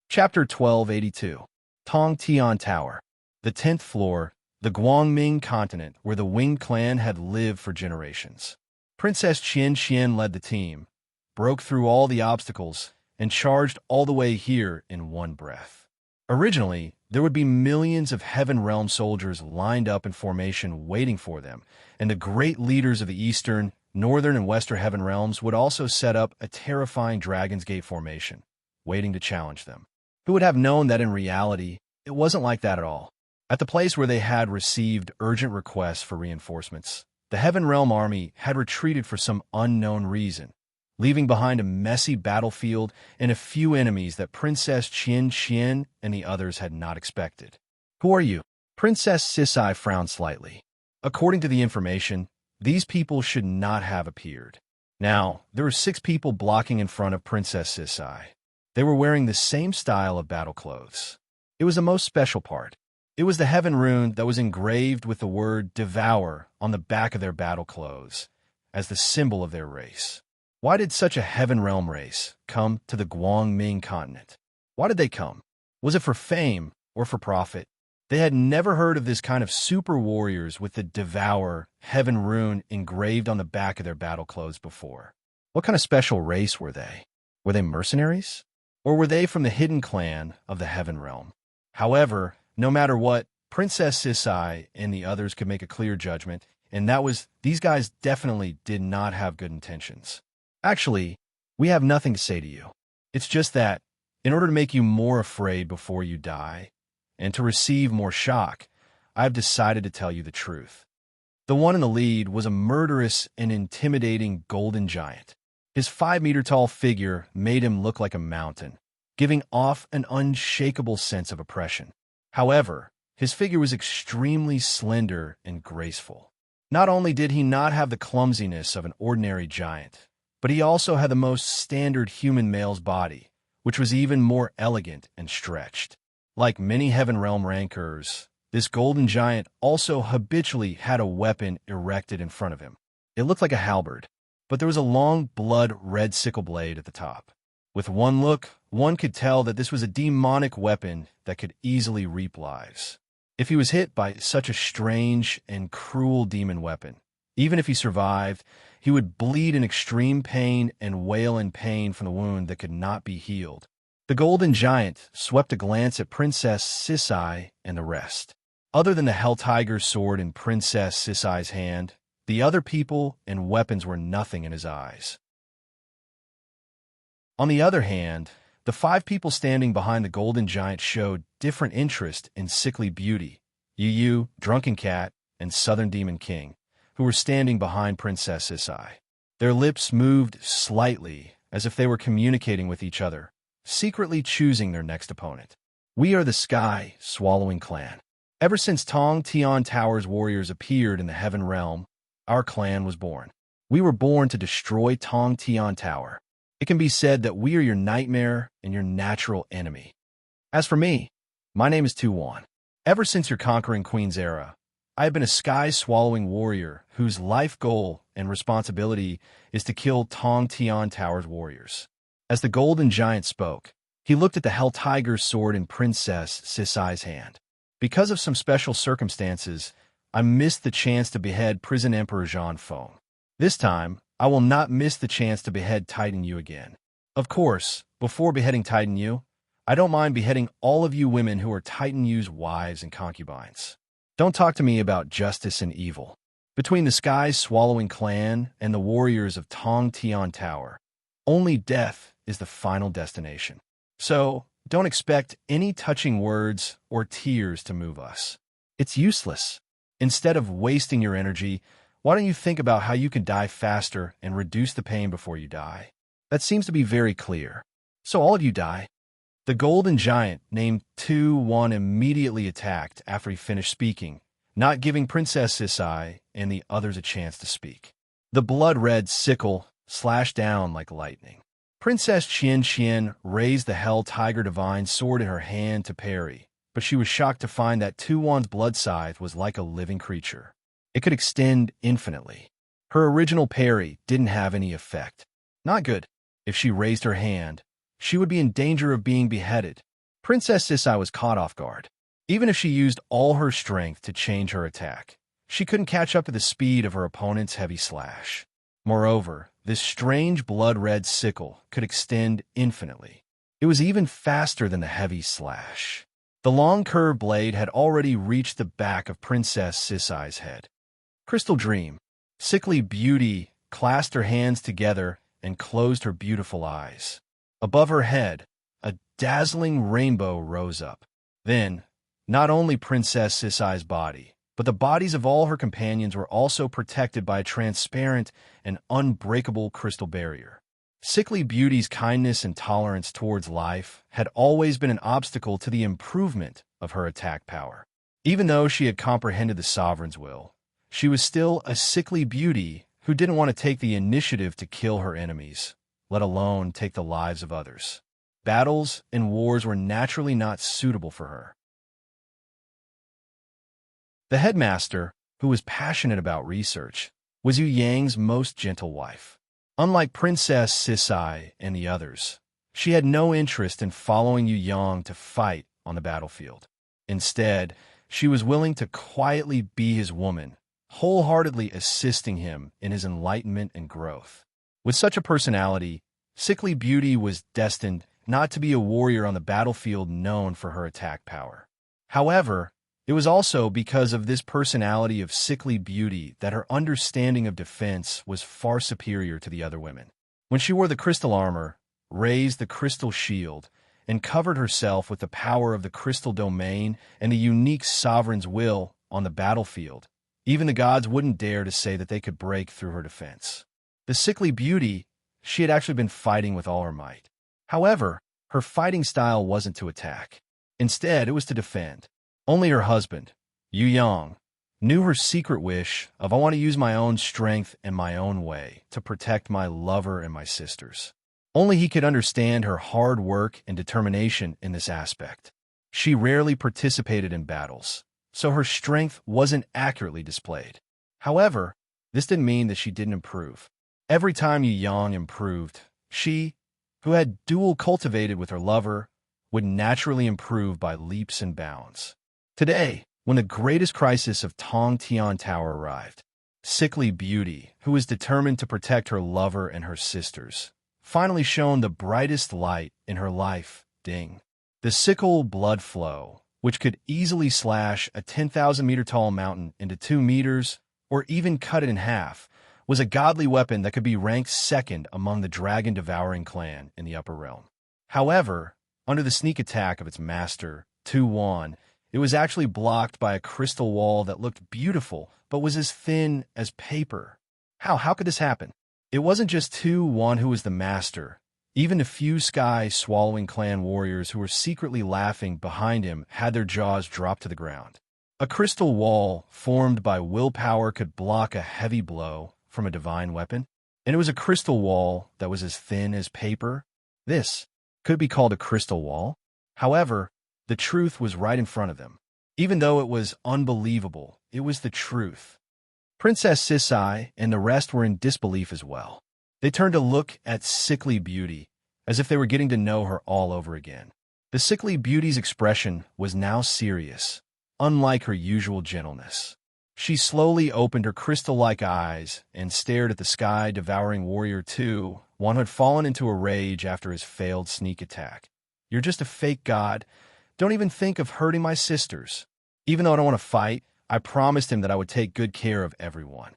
Chapter 1282. Tong Tian Tower. The 10th floor, the Guangming continent where the Wing clan had lived for generations. Princess Qian Qian led the team, broke through all the obstacles, and charged all the way here in one breath. Originally, there would be millions of Heaven Realm soldiers lined up in formation waiting for them, and the great leaders of the Eastern, Northern, and Western Heaven Realms would also set up a terrifying Dragon's Gate formation, waiting to challenge them. Who would have known that in reality, it wasn't like that at all? At the place where they had received urgent requests for reinforcements, the Heaven Realm army had retreated for some unknown reason, leaving behind a messy battlefield and a few enemies that Princess Qian and the others had not expected. Who are you? Princess Sisai frowned slightly. According to the information, these people should not have appeared. Now, there were 6 people blocking in front of Princess Sisai. They were wearing the same style of battle clothes. It was the most special part. It was the heaven rune that was engraved with the word devour on the back of their battle clothes, as the symbol of their race. Why did such a Heaven Realm race come to the Guangming continent? Why did they come? Was it for fame or for profit? They had never heard of this kind of super warriors with the Devour Heaven rune engraved on the back of their battle clothes before. What kind of special race were they? Were they mercenaries? Or were they from the hidden clan of the Heaven Realm? However, no matter what, Princess Sisai and the others could make a clear judgment, and that was these guys definitely did not have good intentions. Actually, we have nothing to say to you. It's just that, in order to make you more afraid before you die, and to receive more shock, I have decided to tell you the truth. The one in the lead was a murderous and intimidating golden giant. His 5-meter-tall figure made him look like a mountain, giving off an unshakable sense of oppression. However, his figure was extremely slender and graceful. Not only did he not have the clumsiness of an ordinary giant, but he also had the most standard human male's body, which was even more elegant and stretched. Like many Heaven Realm rankers, this golden giant also habitually had a weapon erected in front of him. It looked like a halberd, but there was a long blood-red sickle blade at the top. With one look, one could tell that this was a demonic weapon that could easily reap lives. If he was hit by such a strange and cruel demon weapon, even if he survived, he would bleed in extreme pain and wail in pain from the wound that could not be healed. The golden giant swept a glance at Princess Sisai and the rest. Other than the Hell Tiger's sword in Princess Sisai's hand, the other people and weapons were nothing in his eyes. On the other hand, the 5 people standing behind the golden giant showed different interest in sickly beauty, Yu, Drunken Cat, and Southern Demon King, who were standing behind Princess Sisai. Their lips moved slightly, as if they were communicating with each other, secretly choosing their next opponent. We are the Sky Swallowing Clan. Ever since Tong Tian Tower's warriors appeared in the Heaven Realm, our clan was born. We were born to destroy Tong Tian Tower. It can be said that we are your nightmare and your natural enemy. As for me, my name is Tu-Wan. Ever since your conquering Queen's era, I have been a sky-swallowing warrior whose life goal and responsibility is to kill Tong Tian Tower's warriors. As the golden giant spoke, he looked at the Hell Tiger's sword in Princess Sisai's hand. Because of some special circumstances, I missed the chance to behead Prison Emperor Zhang Feng. This time, I will not miss the chance to behead Titan Yu again. Of course, before beheading Titan Yu, I don't mind beheading all of you women who are Titan Yu's wives and concubines. Don't talk to me about justice and evil. Between the Sky Swallowing Clan and the warriors of Tong Tian Tower, only death is the final destination. So, don't expect any touching words or tears to move us. It's useless. Instead of wasting your energy, why don't you think about how you can die faster and reduce the pain before you die? That seems to be very clear. So all of you die. The golden giant named Tu-Wan immediately attacked after he finished speaking, not giving Princess Sisai and the others a chance to speak. The blood-red sickle slashed down like lightning. Princess Qian raised the Hell Tiger Divine sword in her hand to parry, but she was shocked to find that Tu-Wan's blood scythe was like a living creature. It could extend infinitely. Her original parry didn't have any effect. Not good. If she raised her hand, she would be in danger of being beheaded. Princess Sisai was caught off guard. Even if she used all her strength to change her attack, she couldn't catch up to the speed of her opponent's heavy slash. Moreover, this strange blood-red sickle could extend infinitely. It was even faster than the heavy slash. The long curved blade had already reached the back of Princess Sisai's head. Crystal Dream. Sickly Beauty clasped her hands together and closed her beautiful eyes. Above her head, a dazzling rainbow rose up. Then, not only Princess Sisai's body, but the bodies of all her companions were also protected by a transparent and unbreakable crystal barrier. Sickly Beauty's kindness and tolerance towards life had always been an obstacle to the improvement of her attack power. Even though she had comprehended the sovereign's will, she was still a sickly beauty who didn't want to take the initiative to kill her enemies, let alone take the lives of others. Battles and wars were naturally not suitable for her. The headmaster, who was passionate about research, was Yu Yang's most gentle wife. Unlike Princess Sisai and the others, she had no interest in following Yu Yang to fight on the battlefield. Instead, she was willing to quietly be his woman, wholeheartedly assisting him in his enlightenment and growth. With such a personality, Sickly Beauty was destined not to be a warrior on the battlefield known for her attack power. However, it was also because of this personality of Sickly Beauty that her understanding of defense was far superior to the other women. When she wore the crystal armor, raised the crystal shield, and covered herself with the power of the crystal domain and the unique sovereign's will on the battlefield, even the gods wouldn't dare to say that they could break through her defense. The Sickly Beauty, she had actually been fighting with all her might. However, her fighting style wasn't to attack. Instead, it was to defend. Only her husband, Yu Yang, knew her secret wish of "I want to use my own strength and my own way to protect my lover and my sisters." Only he could understand her hard work and determination in this aspect. She rarely participated in battles, so her strength wasn't accurately displayed. However, this didn't mean that she didn't improve. Every time Yu Yang improved, she, who had dual cultivated with her lover, would naturally improve by leaps and bounds. Today, when the greatest crisis of Tong Tian Tower arrived, Sickly Beauty, who was determined to protect her lover and her sisters, finally shone the brightest light in her life. Ding. The sickle blood flow, which could easily slash a 10,000-meter-tall mountain into 2 meters, or even cut it in half, was a godly weapon that could be ranked second among the dragon-devouring clan in the upper realm. However, under the sneak attack of its master, Tu Wan, it was actually blocked by a crystal wall that looked beautiful, but was as thin as paper. How could this happen? It wasn't just Tu Wan who was the master. Even the few sky-swallowing clan warriors who were secretly laughing behind him had their jaws dropped to the ground. A crystal wall formed by willpower could block a heavy blow from a divine weapon, and it was a crystal wall that was as thin as paper. This could be called a crystal wall. However, the truth was right in front of them. Even though it was unbelievable, it was the truth. Princess Sisai and the rest were in disbelief as well. They turned to look at Sickly Beauty, as if they were getting to know her all over again. The Sickly Beauty's expression was now serious, unlike her usual gentleness. She slowly opened her crystal-like eyes and stared at the sky-devouring warrior Tu Wan, who had fallen into a rage after his failed sneak attack. "You're just a fake god. Don't even think of hurting my sisters." Even though I don't want to fight, I promised him that I would take good care of everyone.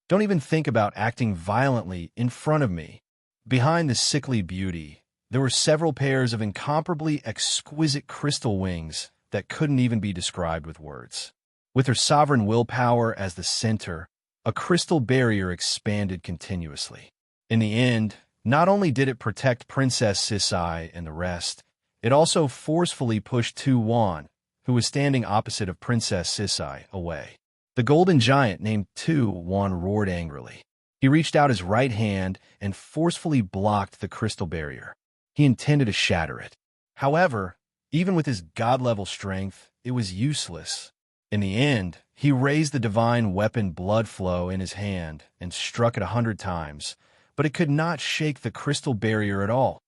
"Don't even think about acting violently in front of me." Behind the Sickly Beauty, there were several pairs of incomparably exquisite crystal wings that couldn't even be described with words. With her sovereign willpower as the center, a crystal barrier expanded continuously. In the end, not only did it protect Princess Sisai and the rest, it also forcefully pushed Tu Wan, who was standing opposite of Princess Sisai, away. The golden giant named Tu Wan roared angrily. He reached out his right hand and forcefully blocked the crystal barrier. He intended to shatter it. However, even with his god-level strength, it was useless. In the end, he raised the divine weapon Blood Flow in his hand and struck it 100 times, but it could not shake the crystal barrier at all.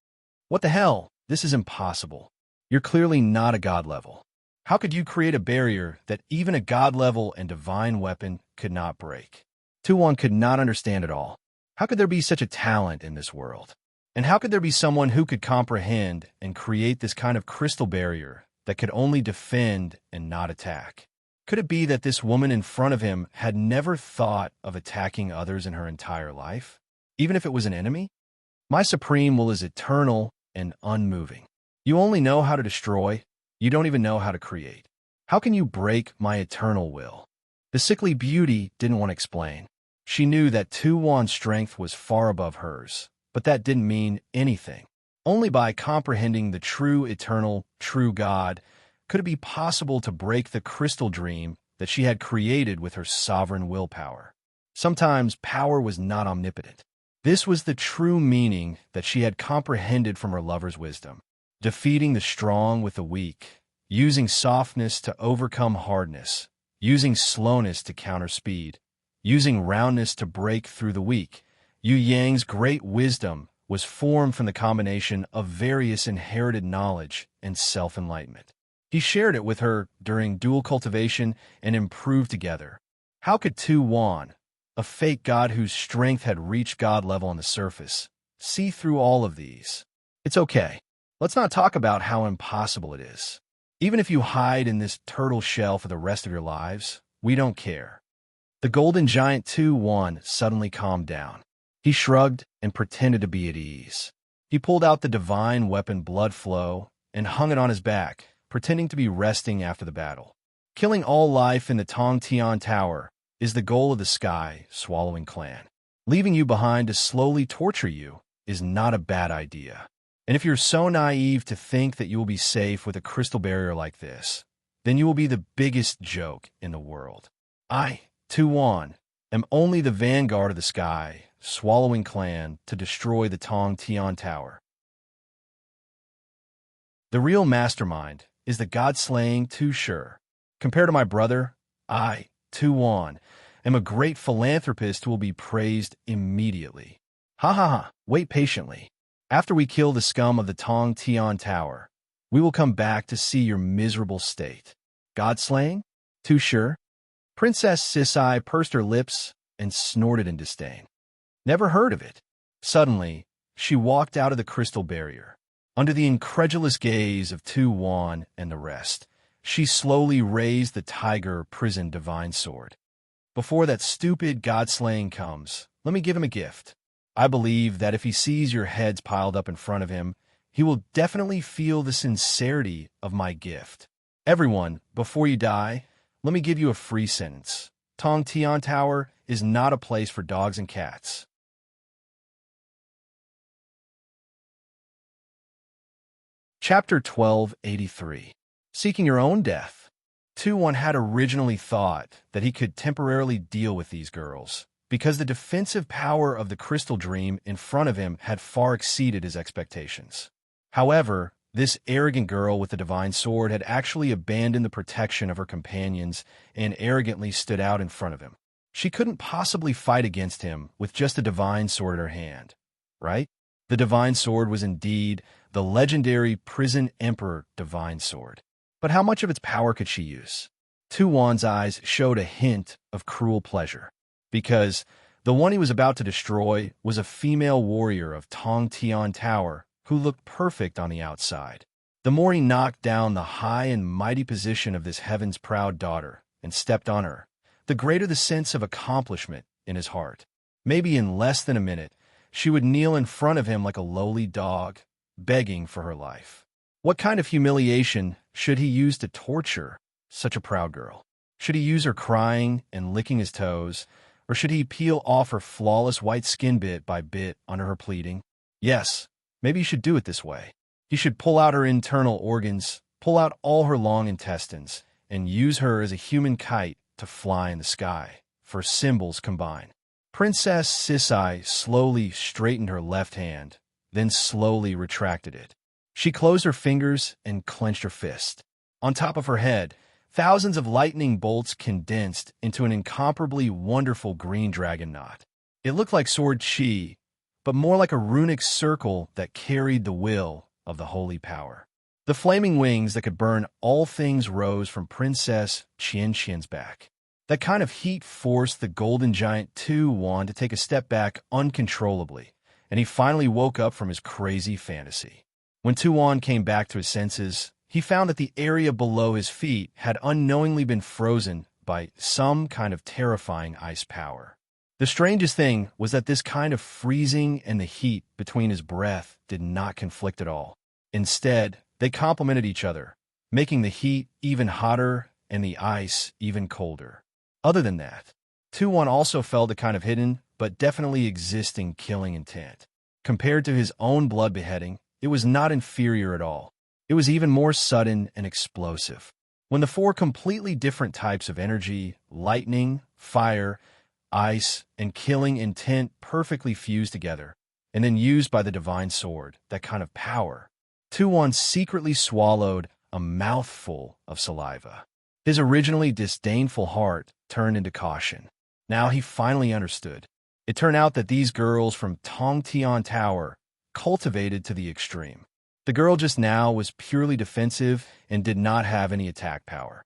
"What the hell? This is impossible. You're clearly not a god level. How could you create a barrier that even a god level and divine weapon could not break?" Tu Wan could not understand at all. How could there be such a talent in this world? And how could there be someone who could comprehend and create this kind of crystal barrier that could only defend and not attack? Could it be that this woman in front of him had never thought of attacking others in her entire life, even if it was an enemy? My supreme will is eternal and unmoving. You only know how to destroy, you don't even know how to create. How can you break my eternal will? The sickly beauty didn't want to explain. She knew that Tu-Wan's strength was far above hers, but that didn't mean anything. Only by comprehending the true eternal, true God could it be possible to break the crystal dream that she had created with her sovereign willpower. Sometimes power was not omnipotent. This was the true meaning that she had comprehended from her lover's wisdom. Defeating the strong with the weak, using softness to overcome hardness, using slowness to counter speed, using roundness to break through the weak. Yu Yang's great wisdom was formed from the combination of various inherited knowledge and self-enlightenment. He shared it with her during dual cultivation and improved together. How could Tu-Wan, a fake god whose strength had reached god level on the surface, see through all of these? It's okay. Let's not talk about how impossible it is. Even if you hide in this turtle shell for the rest of your lives, we don't care. The golden giant Tu-Wan suddenly calmed down. He shrugged and pretended to be at ease. He pulled out the divine weapon Blood Flow and hung it on his back, pretending to be resting after the battle. Killing all life in the Tong Tian Tower is the goal of the Sky Swallowing Clan. Leaving you behind to slowly torture you is not a bad idea. And if you're so naive to think that you will be safe with a crystal barrier like this, then you will be the biggest joke in the world. I, Tu-Wan, am only the vanguard of the Sky Swallowing Clan to destroy the Tong Tian Tower. The real mastermind is the god-slaying Tu-Shur. Compared to my brother, I, Tu-Wan, am a great philanthropist who will be praised immediately. Ha ha ha, wait patiently. After we kill the scum of the Tong Tian Tower, we will come back to see your miserable state. God-slaying? Tu-Shur? Princess Sisai pursed her lips and snorted in disdain. Never heard of it. Suddenly, she walked out of the crystal barrier. Under the incredulous gaze of Tu-Wan and the rest, she slowly raised the tiger prison divine sword. Before that stupid god-slaying comes, let me give him a gift. I believe that if he sees your heads piled up in front of him, he will definitely feel the sincerity of my gift. Everyone, before you die, let me give you a free sentence. Tong Tian Tower is not a place for dogs and cats. Chapter 1283. Seeking Your Own Death. Tu-Wan had originally thought that he could temporarily deal with these girls, because the defensive power of the crystal dream in front of him had far exceeded his expectations. However, this arrogant girl with the divine sword had actually abandoned the protection of her companions and arrogantly stood out in front of him. She couldn't possibly fight against him with just a divine sword in her hand, right? The divine sword was indeed the legendary Prison Emperor divine sword. But how much of its power could she use? Tu-Wan's eyes showed a hint of cruel pleasure, because the one he was about to destroy was a female warrior of Tong Tian Tower who looked perfect on the outside. The more he knocked down the high and mighty position of this heaven's proud daughter and stepped on her, the greater the sense of accomplishment in his heart. Maybe in less than a minute, she would kneel in front of him like a lowly dog, begging for her life. What kind of humiliation should he use to torture such a proud girl? Should he use her crying and licking his toes, or should he peel off her flawless white skin bit by bit under her pleading? Yes, maybe he should do it this way. He should pull out her internal organs, pull out all her long intestines, and use her as a human kite to fly in the sky, for symbols combine. Princess Sisai slowly straightened her left hand, then slowly retracted it. She closed her fingers and clenched her fist. On top of her head, thousands of lightning bolts condensed into an incomparably wonderful green dragon knot. It looked like sword chi, but more like a runic circle that carried the will of the holy power. The flaming wings that could burn all things rose from Princess Qianqian's back. That kind of heat forced the golden giant Tu-Wan to take a step back uncontrollably and he finally woke up from his crazy fantasy. When Tuan came back to his senses, he found that the area below his feet had unknowingly been frozen by some kind of terrifying ice power. The strangest thing was that this kind of freezing and the heat between his breath did not conflict at all. Instead, they complemented each other, making the heat even hotter and the ice even colder. Other than that, Tuan also felt a kind of hidden, but definitely existing killing intent. Compared to his own blood beheading, it was not inferior at all. It was even more sudden and explosive. When the four completely different types of energy, lightning, fire, ice, and killing intent perfectly fused together, and then used by the divine sword, that kind of power, Tuan secretly swallowed a mouthful of saliva. His originally disdainful heart turned into caution. Now he finally understood. It turned out that these girls from Tongtian Tower cultivated to the extreme. The girl just now was purely defensive and did not have any attack power.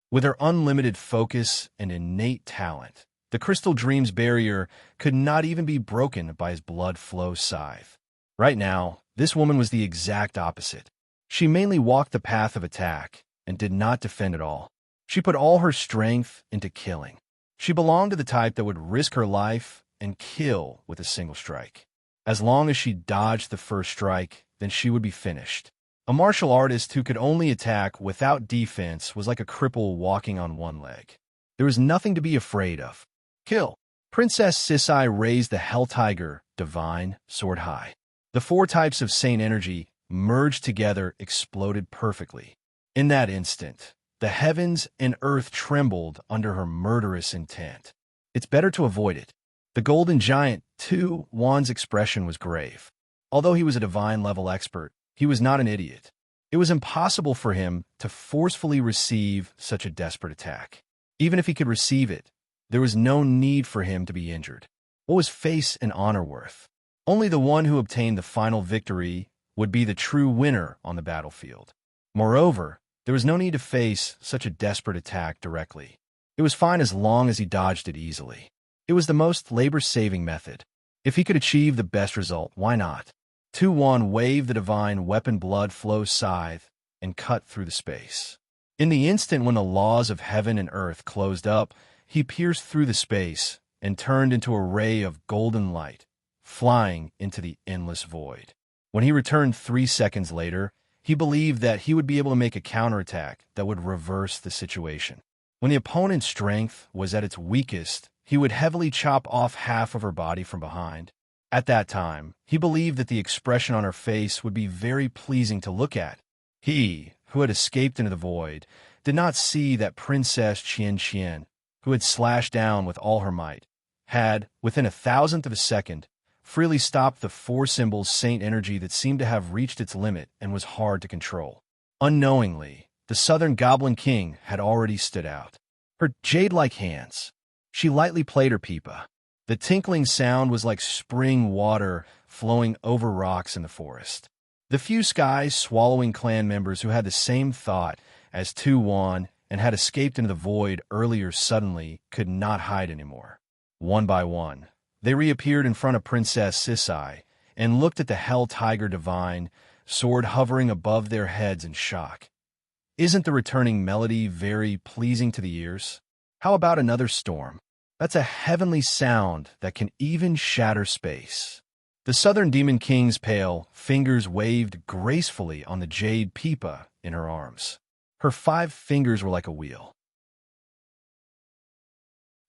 With her unlimited focus and innate talent, the Crystal Dream's barrier could not even be broken by his blood flow scythe. Right now, this woman was the exact opposite. She mainly walked the path of attack and did not defend at all. She put all her strength into killing. She belonged to the type that would risk her life and kill with a single strike. As long as she dodged the first strike, then she would be finished. A martial artist who could only attack without defense was like a cripple walking on one leg. There was nothing to be afraid of. Kill. Princess Sisai raised the Hell Tiger, divine, sword high. The four types of Saint energy merged together, exploded perfectly. In that instant, the heavens and earth trembled under her murderous intent. It's better to avoid it. The golden giant, Tuan's expression was grave. Although he was a divine-level expert, he was not an idiot. It was impossible for him to forcefully receive such a desperate attack. Even if he could receive it, there was no need for him to be injured. What was face and honor worth? Only the one who obtained the final victory would be the true winner on the battlefield. Moreover, there was no need to face such a desperate attack directly. It was fine as long as he dodged it easily. It was the most labor-saving method. If he could achieve the best result, why not? Tuan waved the divine weapon blood flow scythe and cut through the space. In the instant when the laws of heaven and earth closed up, he pierced through the space and turned into a ray of golden light, flying into the endless void. When he returned 3 seconds later, he believed that he would be able to make a counterattack that would reverse the situation. When the opponent's strength was at its weakest, he would heavily chop off half of her body from behind. At that time, he believed that the expression on her face would be very pleasing to look at. He, who had escaped into the void, did not see that Princess Qian, who had slashed down with all her might, had, within 1,000th of a second, freely stopped the four symbols Saint energy that seemed to have reached its limit and was hard to control. Unknowingly, the Southern Goblin King had already stood out. Her jade-like hands. She lightly played her pipa. The tinkling sound was like spring water flowing over rocks in the forest. The few Sky's swallowing clan members who had the same thought as Tuan and had escaped into the void earlier suddenly could not hide anymore. One by one, they reappeared in front of Princess Sisai and looked at the Hell Tiger Divine, sword hovering above their heads in shock. Isn't the returning melody very pleasing to the ears? How about another storm? That's a heavenly sound that can even shatter space. The Southern Demon King's pale fingers waved gracefully on the jade pipa in her arms. Her 5 fingers were like a wheel.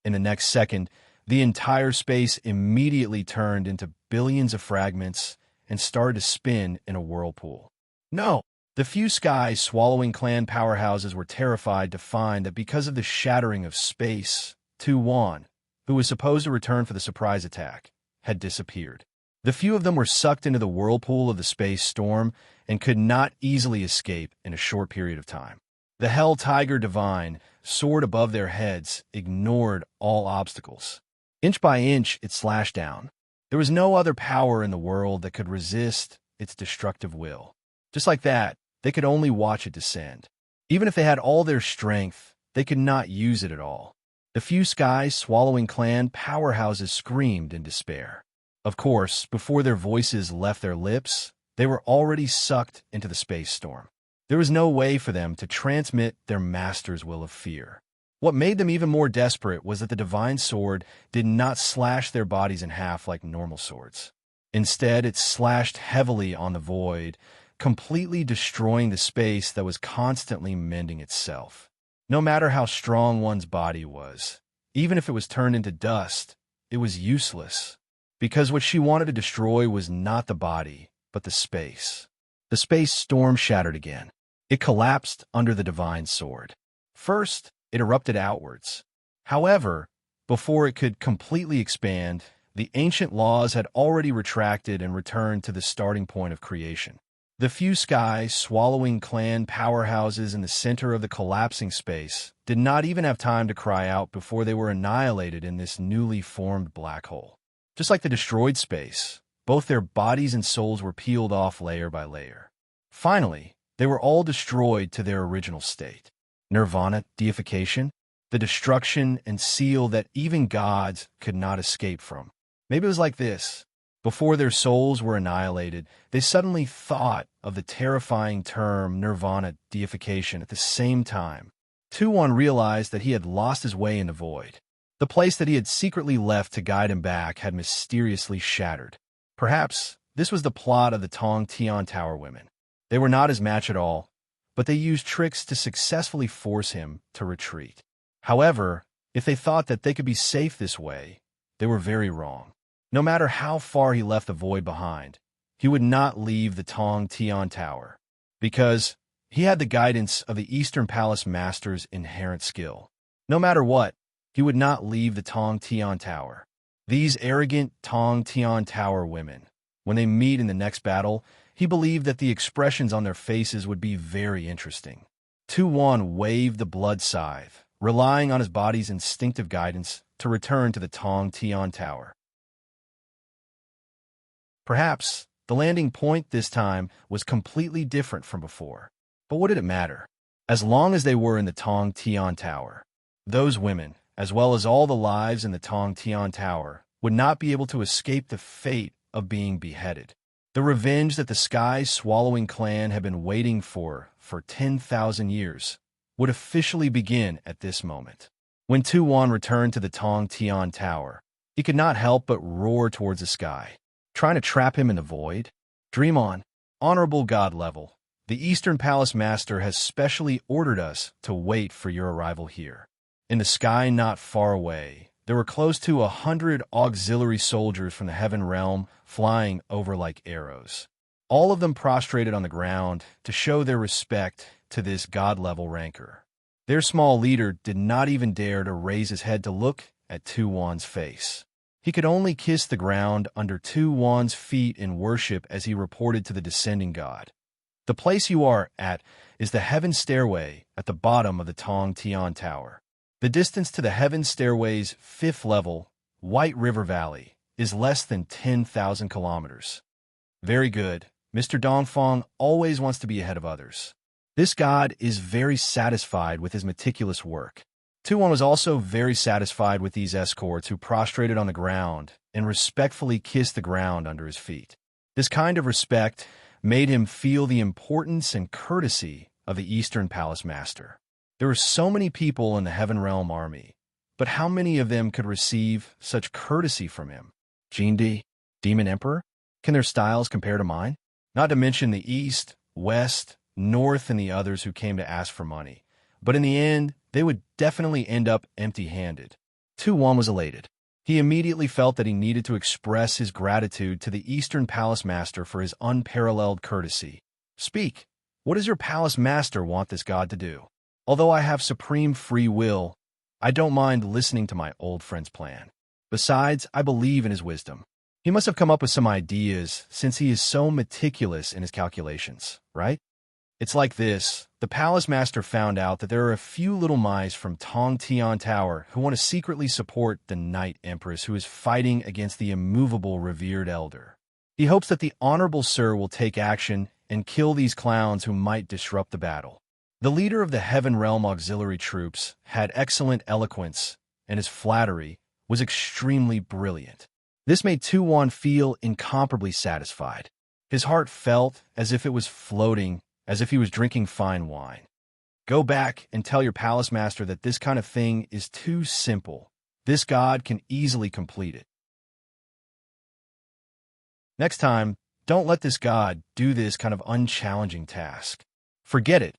In the next second, the entire space immediately turned into billions of fragments and started to spin in a whirlpool. No! The few Sky swallowing clan powerhouses were terrified to find that because of the shattering of space, Tuan, who was supposed to return for the surprise attack, had disappeared. The few of them were sucked into the whirlpool of the space storm and could not easily escape in a short period of time. The Hell Tiger Divine, sword above their heads, ignored all obstacles. Inch by inch, it slashed down. There was no other power in the world that could resist its destructive will. Just like that, they could only watch it descend. Even if they had all their strength, they could not use it at all. The few sky-swallowing clan powerhouses screamed in despair. Of course, before their voices left their lips, they were already sucked into the space storm. There was no way for them to transmit their master's will of fear. What made them even more desperate was that the divine sword did not slash their bodies in half like normal swords. Instead, it slashed heavily on the void, completely destroying the space that was constantly mending itself. No matter how strong one's body was, even if it was turned into dust, it was useless, because what she wanted to destroy was not the body, but the space. The space storm shattered again. It collapsed under the divine sword. First, it erupted outwards. However, before it could completely expand, the ancient laws had already retracted and returned to the starting point of creation. The few sky-swallowing clan powerhouses in the center of the collapsing space did not even have time to cry out before they were annihilated in this newly formed black hole. Just like the destroyed space, both their bodies and souls were peeled off layer by layer. Finally, they were all destroyed to their original state. Nirvana, deification, the destruction and seal that even gods could not escape from. Maybe it was like this. Before their souls were annihilated, they suddenly thought of the terrifying term nirvana, deification at the same time. 2-1 realized that he had lost his way in the void. The place that he had secretly left to guide him back had mysteriously shattered. Perhaps this was the plot of the Tong Tian Tower women. They were not his match at all, but they used tricks to successfully force him to retreat. However, if they thought that they could be safe this way, they were very wrong. No matter how far he left the void behind, he would not leave the Tong Tian Tower, because he had the guidance of the Eastern Palace Master's inherent skill. No matter what, he would not leave the Tong Tian Tower. These arrogant Tong Tian Tower women, when they meet in the next battle, he believed that the expressions on their faces would be very interesting. 2-1 waved the blood scythe, relying on his body's instinctive guidance to return to the Tong Tian Tower. Perhaps the landing point this time was completely different from before. But what did it matter? As long as they were in the Tong Tian Tower, those women, as well as all the lives in the Tong Tian Tower, would not be able to escape the fate of being beheaded. The revenge that the sky-swallowing clan had been waiting for 10,000 years would officially begin at this moment. When 2-1 returned to the Tong Tian Tower, he could not help but roar towards the sky. Trying to trap him in the void? Dream on. Honorable God level, the Eastern Palace Master has specially ordered us to wait for your arrival here. In the sky not far away, there were close to 100 auxiliary soldiers from the heaven realm flying over like arrows. All of them prostrated on the ground to show their respect to this God-level ranker. Their small leader did not even dare to raise his head to look at 2-1's face. He could only kiss the ground under 2-1's feet in worship as he reported to the descending god. The place you are at is the heaven stairway at the bottom of the Tong Tian Tower. The distance to the heaven stairway's 5th level, White River Valley, is less than 10,000 kilometers. Very good. Mr. Dongfang always wants to be ahead of others. This god is very satisfied with his meticulous work. 2-1 was also very satisfied with these escorts who prostrated on the ground and respectfully kissed the ground under his feet. This kind of respect made him feel the importance and courtesy of the Eastern Palace Master. There were so many people in the Heaven Realm army, but how many of them could receive such courtesy from him? Jindi, Demon Emperor? Can their styles compare to mine? Not to mention the East, West, North, and the others who came to ask for money. But in the end, they would definitely end up empty-handed. 2-1 was elated. He immediately felt that he needed to express his gratitude to the Eastern Palace Master for his unparalleled courtesy. Speak. What does your Palace Master want this god to do? Although I have supreme free will, I don't mind listening to my old friend's plan. Besides, I believe in his wisdom. He must have come up with some ideas since he is so meticulous in his calculations, right? It's like this. The Palace Master found out that there are a few little mice from Tong Tian Tower who want to secretly support the Night Empress who is fighting against the immovable revered elder. He hopes that the Honorable Sir will take action and kill these clowns who might disrupt the battle. The leader of the Heaven Realm auxiliary troops had excellent eloquence and his flattery was extremely brilliant. This made Tu-Wan feel incomparably satisfied. His heart felt as if it was floating, as if he was drinking fine wine. Go back and tell your palace master that this kind of thing is too simple. This god can easily complete it. Next time, don't let this god do this kind of unchallenging task. Forget it.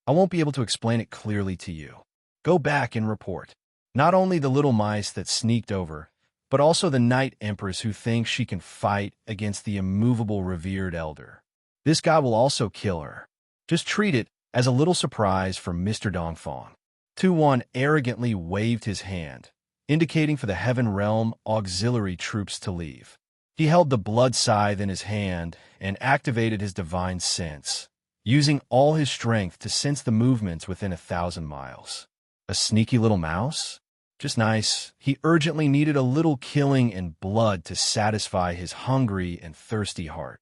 I won't be able to explain it clearly to you. Go back and report. Not only the little mice that sneaked over, but also the Night Empress who thinks she can fight against the immovable revered elder. This god will also kill her. Just treat it as a little surprise for Mr. Dongfang. Tu-Wan arrogantly waved his hand, indicating for the Heaven Realm auxiliary troops to leave. He held the blood scythe in his hand and activated his divine sense, using all his strength to sense the movements within 1,000 miles. A sneaky little mouse? Just nice. He urgently needed a little killing and blood to satisfy his hungry and thirsty heart.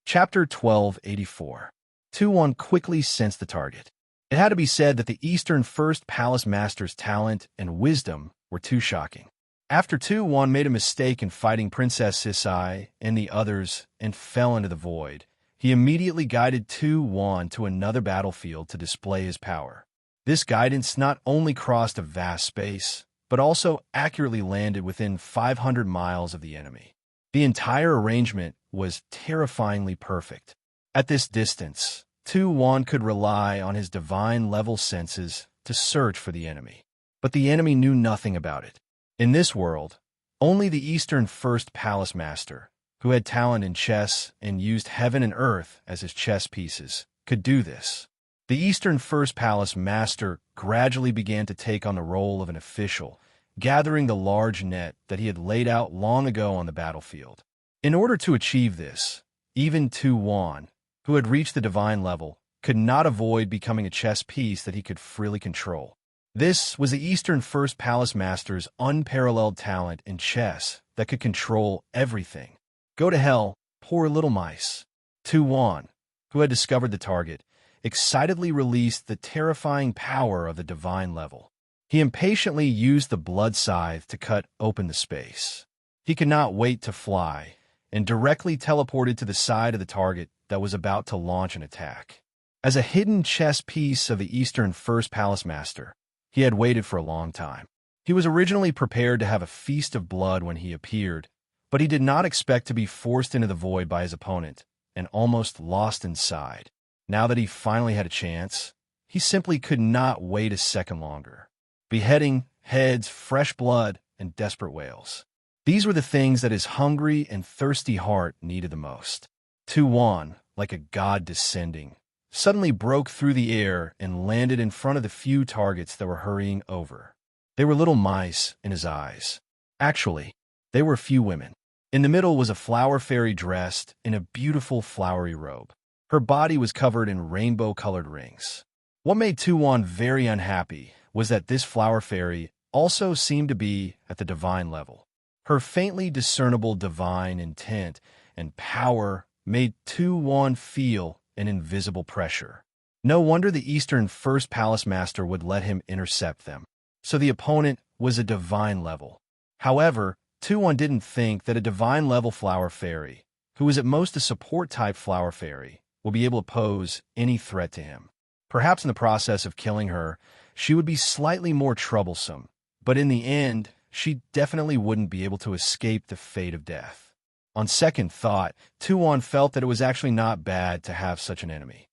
Chapter 1284. Tu-Wan quickly sensed the target. It had to be said that the Eastern First Palace Master's talent and wisdom were too shocking. After Tu-Wan made a mistake in fighting Princess Sisai and the others and fell into the void, he immediately guided Tu-Wan to another battlefield to display his power. This guidance not only crossed a vast space, but also accurately landed within 500 miles of the enemy. The entire arrangement was terrifyingly perfect. At this distance, Tu-Wan could rely on his divine-level senses to search for the enemy. But the enemy knew nothing about it. In this world, only the Eastern First Palace Master, who had talent in chess and used heaven and earth as his chess pieces, could do this. The Eastern First Palace Master gradually began to take on the role of an official, gathering the large net that he had laid out long ago on the battlefield. In order to achieve this, even Tu-Wan, who had reached the divine level, could not avoid becoming a chess piece that he could freely control. This was the Eastern First Palace Master's unparalleled talent in chess that could control everything. Go to hell, poor little mice. Tu-Wan, who had discovered the target, excitedly released the terrifying power of the divine level. He impatiently used the blood scythe to cut open the space. He could not wait to fly, and directly teleported to the side of the target that was about to launch an attack. As a hidden chess piece of the Eastern First Palace Master, he had waited for a long time. He was originally prepared to have a feast of blood when he appeared, but he did not expect to be forced into the void by his opponent and almost lost inside. Now that he finally had a chance, he simply could not wait a second longer. Beheading, heads, fresh blood, and desperate wails. These were the things that his hungry and thirsty heart needed the most. Tu-Wan, like a god descending, suddenly broke through the air and landed in front of the few targets that were hurrying over. They were little mice in his eyes. Actually, they were few women. In the middle was a flower fairy dressed in a beautiful flowery robe. Her body was covered in rainbow-colored rings. What made Tu-Wan very unhappy was that this flower fairy also seemed to be at the divine level. Her faintly discernible divine intent and power made Tu-Wan feel an invisible pressure. No wonder the Eastern First Palace Master would let him intercept them. So the opponent was a divine level. However, Tu-Wan didn't think that a divine level flower fairy, who was at most a support-type flower fairy, will be able to pose any threat to him. Perhaps in the process of killing her, she would be slightly more troublesome, but in the end, she definitely wouldn't be able to escape the fate of death. On second thought, Tu-Wan felt that it was actually not bad to have such an enemy.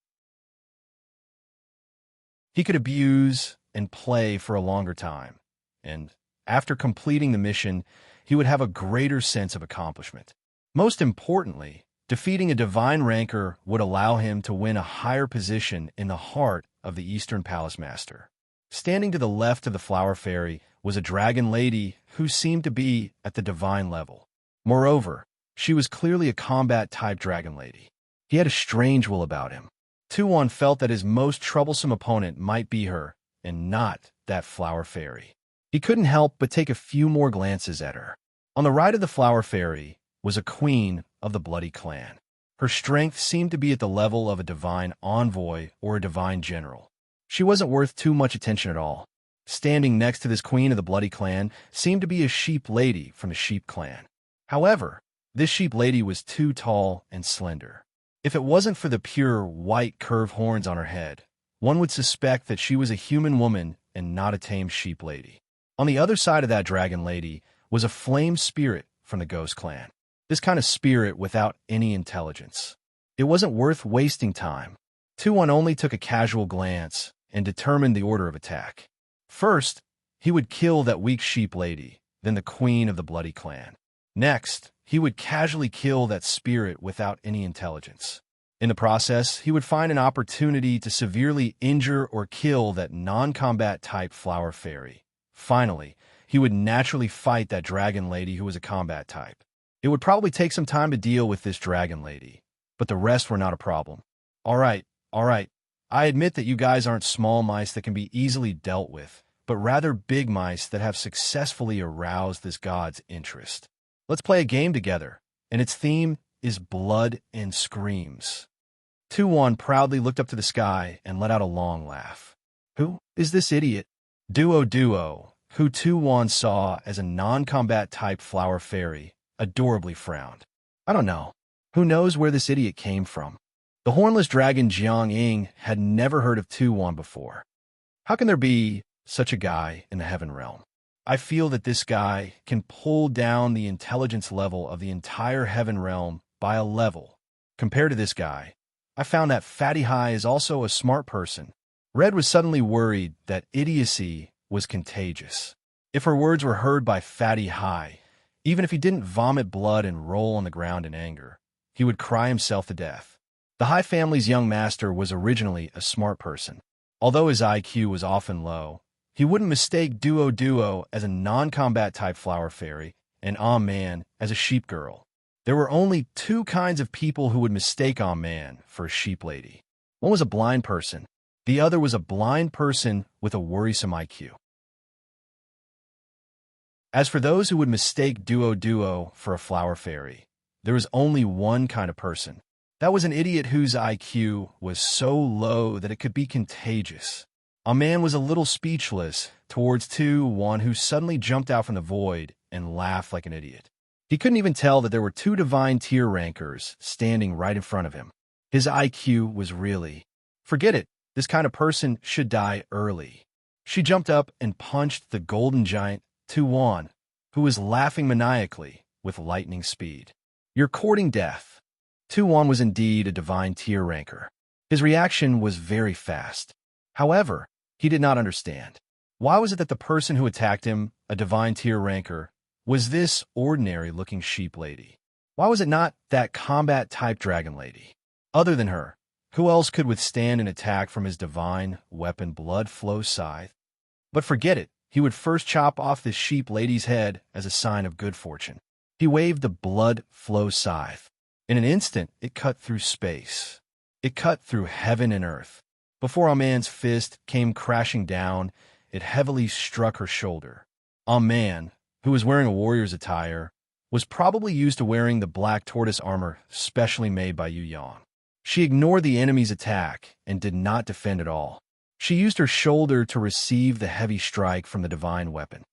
He could abuse and play for a longer time, and after completing the mission, he would have a greater sense of accomplishment. Most importantly, defeating a divine ranker would allow him to win a higher position in the heart of the Eastern Palace Master. Standing to the left of the flower fairy was a dragon lady who seemed to be at the divine level. Moreover, she was clearly a combat-type dragon lady. He had a strange will about him. Tu-Wan felt that his most troublesome opponent might be her, and not that flower fairy. He couldn't help but take a few more glances at her. On the right of the flower fairy was a queen of the Bloody Clan. Her strength seemed to be at the level of a divine envoy or a divine general. She wasn't worth too much attention at all. Standing next to this queen of the Bloody Clan seemed to be a sheep lady from the sheep clan. However, this sheep lady was too tall and slender. If it wasn't for the pure white curved horns on her head, one would suspect that she was a human woman and not a tame sheep lady. On the other side of that dragon lady was a flame spirit from the ghost clan. This kind of spirit without any intelligence. It wasn't worth wasting time. 2-1 only took a casual glance and determined the order of attack. First, he would kill that weak sheep lady, then the queen of the Bloody Clan. Next, he would casually kill that spirit without any intelligence. In the process, he would find an opportunity to severely injure or kill that non-combat type flower fairy. Finally, he would naturally fight that dragon lady who was a combat type. It would probably take some time to deal with this dragon lady, but the rest were not a problem. All right. I admit that you guys aren't small mice that can be easily dealt with, but rather big mice that have successfully aroused this god's interest. Let's play a game together, and its theme is blood and screams. 2-1 proudly looked up to the sky and let out a long laugh. Who is this idiot? Duo, who 2-1 saw as a non-combat type flower fairy, adorably frowned. I don't know. Who knows where this idiot came from? The hornless dragon Jiang Ying had never heard of 2-1 before. How can there be such a guy in the heaven realm? I feel that this guy can pull down the intelligence level of the entire heaven realm by a level. Compared to this guy, I found that Fatty High is also a smart person. Red was suddenly worried that idiocy was contagious. If her words were heard by Fatty High, even if he didn't vomit blood and roll on the ground in anger, he would cry himself to death. The High family's young master was originally a smart person. Although his IQ was often low, he wouldn't mistake Duo as a non-combat type flower fairy and Man as a sheep girl. There were only two kinds of people who would mistake Man for a sheep lady. One was a blind person. The other was a blind person with a worrisome IQ. As for those who would mistake Duo for a flower fairy, there was only one kind of person. That was an idiot whose IQ was so low that it could be contagious. A man was a little speechless towards 2-1 who suddenly jumped out from the void and laughed like an idiot. He couldn't even tell that there were two divine tier rankers standing right in front of him. His IQ was really... Forget it, this kind of person should die early. She jumped up and punched the golden giant 2-1, who was laughing maniacally with lightning speed. You're courting death. 2-1 was indeed a divine tier ranker. His reaction was very fast. However, he did not understand. Why was it that the person who attacked him, a divine tier ranker, was this ordinary-looking sheep lady? Why was it not that combat-type dragon lady? Other than her, who else could withstand an attack from his divine weapon blood flow scythe? But forget it, he would first chop off this sheep lady's head as a sign of good fortune. He waved the blood flow scythe. In an instant, it cut through space. It cut through heaven and earth. Before Aman's fist came crashing down, it heavily struck her shoulder. Aman, who was wearing a warrior's attire, was probably used to wearing the black tortoise armor specially made by Yu Yang. She ignored the enemy's attack and did not defend at all. She used her shoulder to receive the heavy strike from the divine weapon.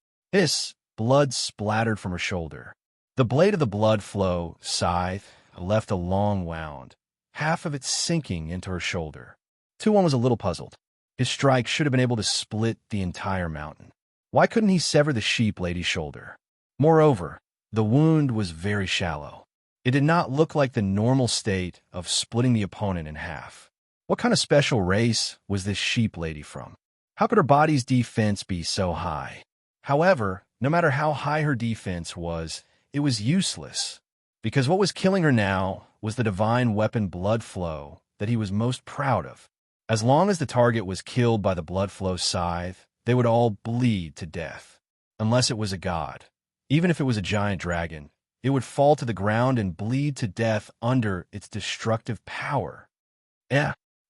Blood splattered from her shoulder. The blade of the blood flow scythe left a long wound, half of it sinking into her shoulder. 2-1 was a little puzzled. His strike should have been able to split the entire mountain. Why couldn't he sever the sheep lady's shoulder? Moreover, the wound was very shallow. It did not look like the normal state of splitting the opponent in half. What kind of special race was this sheep lady from? How could her body's defense be so high? However, no matter how high her defense was, it was useless, because what was killing her now was the divine weapon blood flow that he was most proud of. As long as the target was killed by the blood flow scythe, they would all bleed to death. Unless it was a god. Even if it was a giant dragon, it would fall to the ground and bleed to death under its destructive power.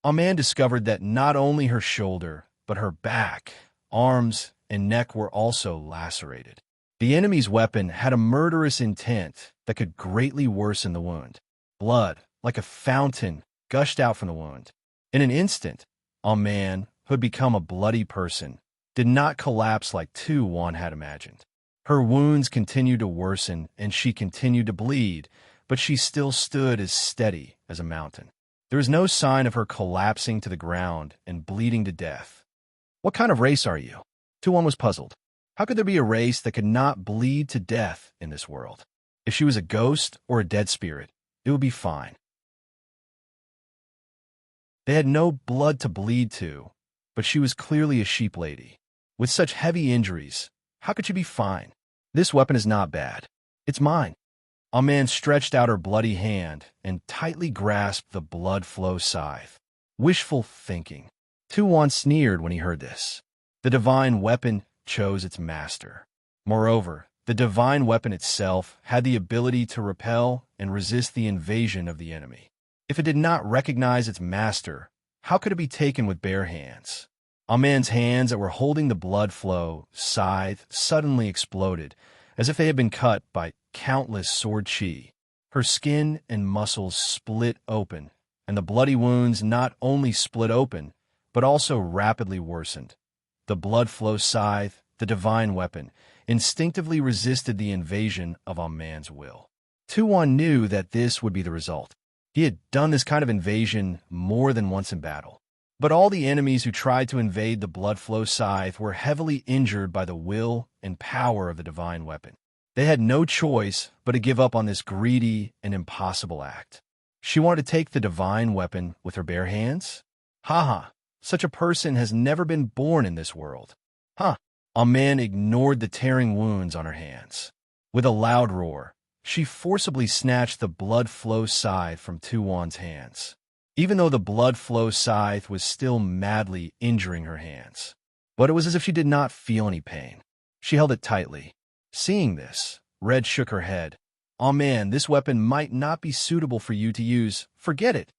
A man discovered that not only her shoulder, but her back, arms, and neck were also lacerated. The enemy's weapon had a murderous intent that could greatly worsen the wound. Blood, like a fountain, gushed out from the wound. In an instant, a man, who had become a bloody person, did not collapse like Tu-Wan had imagined. Her wounds continued to worsen, and she continued to bleed, but she still stood as steady as a mountain. There was no sign of her collapsing to the ground and bleeding to death. "What kind of race are you?" Tu-Wan was puzzled. How could there be a race that could not bleed to death in this world? If she was a ghost or a dead spirit, it would be fine. They had no blood to bleed to, but she was clearly a sheep lady. With such heavy injuries, how could she be fine? "This weapon is not bad. It's mine." A man stretched out her bloody hand and tightly grasped the blood flow scythe. Wishful thinking. Tu-Wan sneered when he heard this. The divine weapon chose its master. Moreover, the divine weapon itself had the ability to repel and resist the invasion of the enemy. If it did not recognize its master, how could it be taken with bare hands? A man's hands that were holding the blood flow scythe suddenly exploded, as if they had been cut by countless sword chi. Her skin and muscles split open, and the bloody wounds not only split open, but also rapidly worsened. The blood flow scythe, the divine weapon, instinctively resisted the invasion of a man's will. Tu-Wan knew that this would be the result. He had done this kind of invasion more than once in battle. But all the enemies who tried to invade the blood flow scythe were heavily injured by the will and power of the divine weapon. They had no choice but to give up on this greedy and impossible act. She wanted to take the divine weapon with her bare hands? Ha! Such a person has never been born in this world. A man ignored the tearing wounds on her hands. With a loud roar, she forcibly snatched the blood flow scythe from Tu-Wan's hands, even though the blood flow scythe was still madly injuring her hands. But it was as if she did not feel any pain. She held it tightly. Seeing this, Red shook her head. "Oh man, this weapon might not be suitable for you to use. Forget it."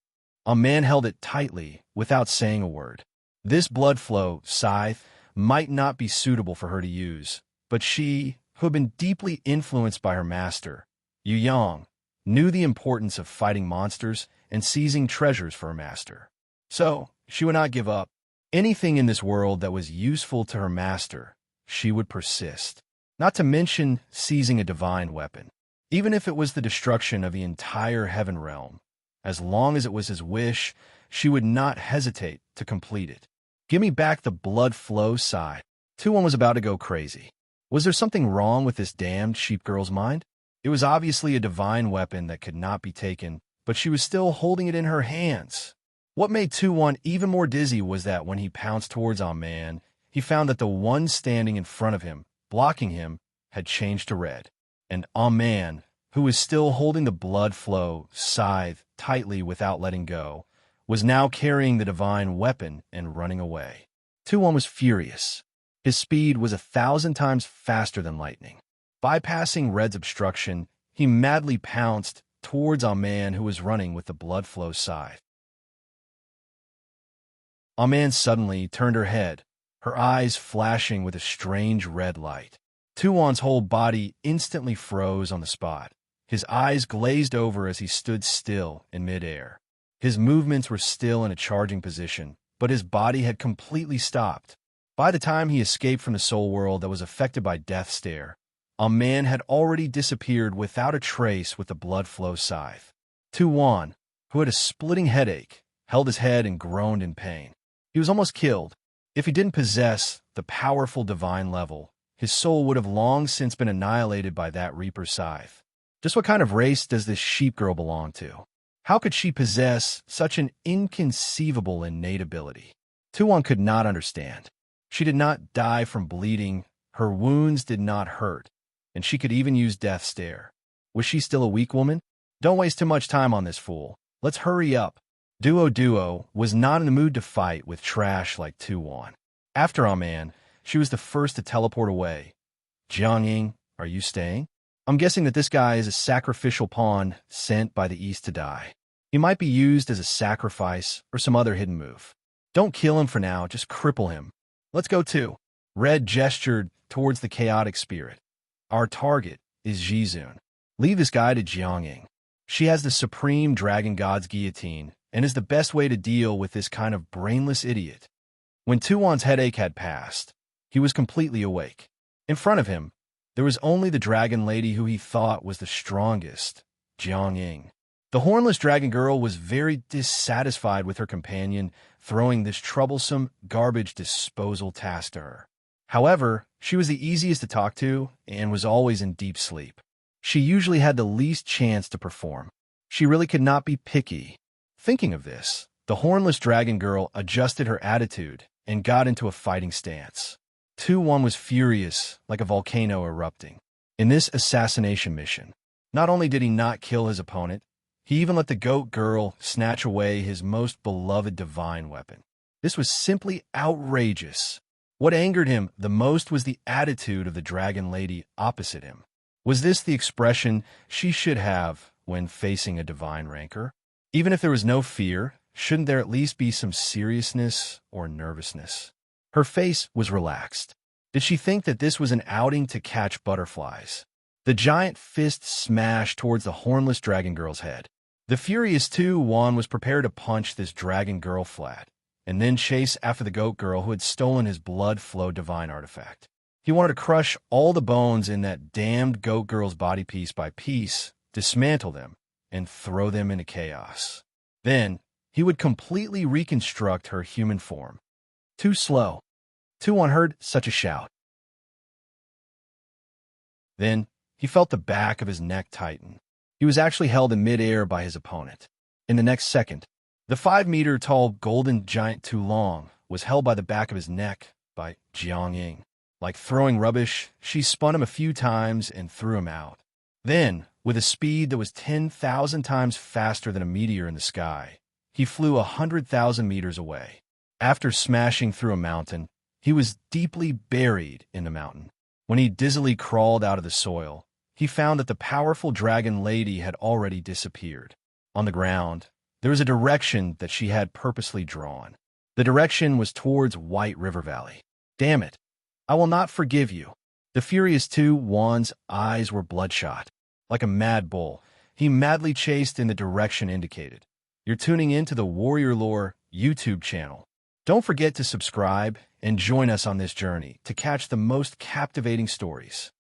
A man held it tightly, without saying a word. This blood flow scythe might not be suitable for her to use, but she, who had been deeply influenced by her master, Yu Yang, knew the importance of fighting monsters and seizing treasures for her master. So, she would not give up. Anything in this world that was useful to her master, she would persist. Not to mention seizing a divine weapon. Even if it was the destruction of the entire heaven realm, as long as it was his wish, she would not hesitate to complete it. "Give me back the blood flow scythe." Tu-Wan was about to go crazy. Was there something wrong with this damned sheep girl's mind? It was obviously a divine weapon that could not be taken, but she was still holding it in her hands. What made Tu-Wan even more dizzy was that when he pounced towards our man, he found that the one standing in front of him, blocking him, had changed to Red. And our man, who was still holding the blood flow scythe tightly without letting go, was now carrying the divine weapon and running away. Tu-Wan was furious. His speed was 1,000 times faster than lightning. Bypassing Red's obstruction, he madly pounced towards a man who was running with the blood flow scythe. A man suddenly turned her head, her eyes flashing with a strange red light. Tu-Wan's whole body instantly froze on the spot. His eyes glazed over as he stood still in midair. His movements were still in a charging position, but his body had completely stopped. By the time he escaped from the soul world that was affected by death stare, a man had already disappeared without a trace with the blood flow scythe. Tu-Wan, who had a splitting headache, held his head and groaned in pain. He was almost killed. If he didn't possess the powerful divine level, his soul would have long since been annihilated by that Reaper's scythe. Just what kind of race does this sheep girl belong to? How could she possess such an inconceivable innate ability? Tu-Wan could not understand. She did not die from bleeding, her wounds did not hurt, and she could even use death stare. Was she still a weak woman? Don't waste too much time on this fool. Let's hurry up. Duo was not in the mood to fight with trash like Tu-Wan. After a man, she was the first to teleport away. "Jiangying, are you staying?" I'm guessing that this guy is a sacrificial pawn sent by the East to die. He might be used as a sacrifice or some other hidden move. Don't kill him for now, just cripple him. Let's go too. Red gestured towards the chaotic spirit. Our target is Jizun. Leave this guy to Jiangying. She has the supreme dragon god's guillotine and is the best way to deal with this kind of brainless idiot. When Tuon's headache had passed, he was completely awake. In front of him, there was only the dragon lady who he thought was the strongest, Jiang. The hornless dragon girl was very dissatisfied with her companion throwing this troublesome garbage disposal task to her. However, she was the easiest to talk to and was always in deep sleep. She usually had the least chance to perform. She really could not be picky. Thinking of this, the hornless dragon girl adjusted her attitude and got into a fighting stance. Tuon was furious, like a volcano erupting. In this assassination mission, not only did he not kill his opponent, he even let the goat girl snatch away his most beloved divine weapon. This was simply outrageous. What angered him the most was the attitude of the dragon lady opposite him. Was this the expression she should have when facing a divine rancor? Even if there was no fear, shouldn't there at least be some seriousness or nervousness? Her face was relaxed. Did she think that this was an outing to catch butterflies? The giant fist smashed towards the hornless dragon girl's head. The furious Tuon was prepared to punch this dragon girl flat, and then chase after the goat girl who had stolen his blood flow divine artifact. He wanted to crush all the bones in that damned goat girl's body piece by piece, dismantle them, and throw them into chaos. Then, he would completely reconstruct her human form. Too slow. Tuon heard such a shout. Then, he felt the back of his neck tighten. He was actually held in midair by his opponent. In the next second, the 5-meter-tall golden giant Tulong was held by the back of his neck by Jiang. Like throwing rubbish, she spun him a few times and threw him out. Then, with a speed that was 10,000 times faster than a meteor in the sky, he flew 100,000 meters away. After smashing through a mountain, he was deeply buried in the mountain. When he dizzily crawled out of the soil, he found that the powerful dragon lady had already disappeared. On the ground, there was a direction that she had purposely drawn. The direction was towards White River Valley. Damn it! I will not forgive you. The furious Tuon's eyes were bloodshot. Like a mad bull, he madly chased in the direction indicated. You're tuning in to the Warrior Lore YouTube channel. Don't forget to subscribe and join us on this journey to catch the most captivating stories.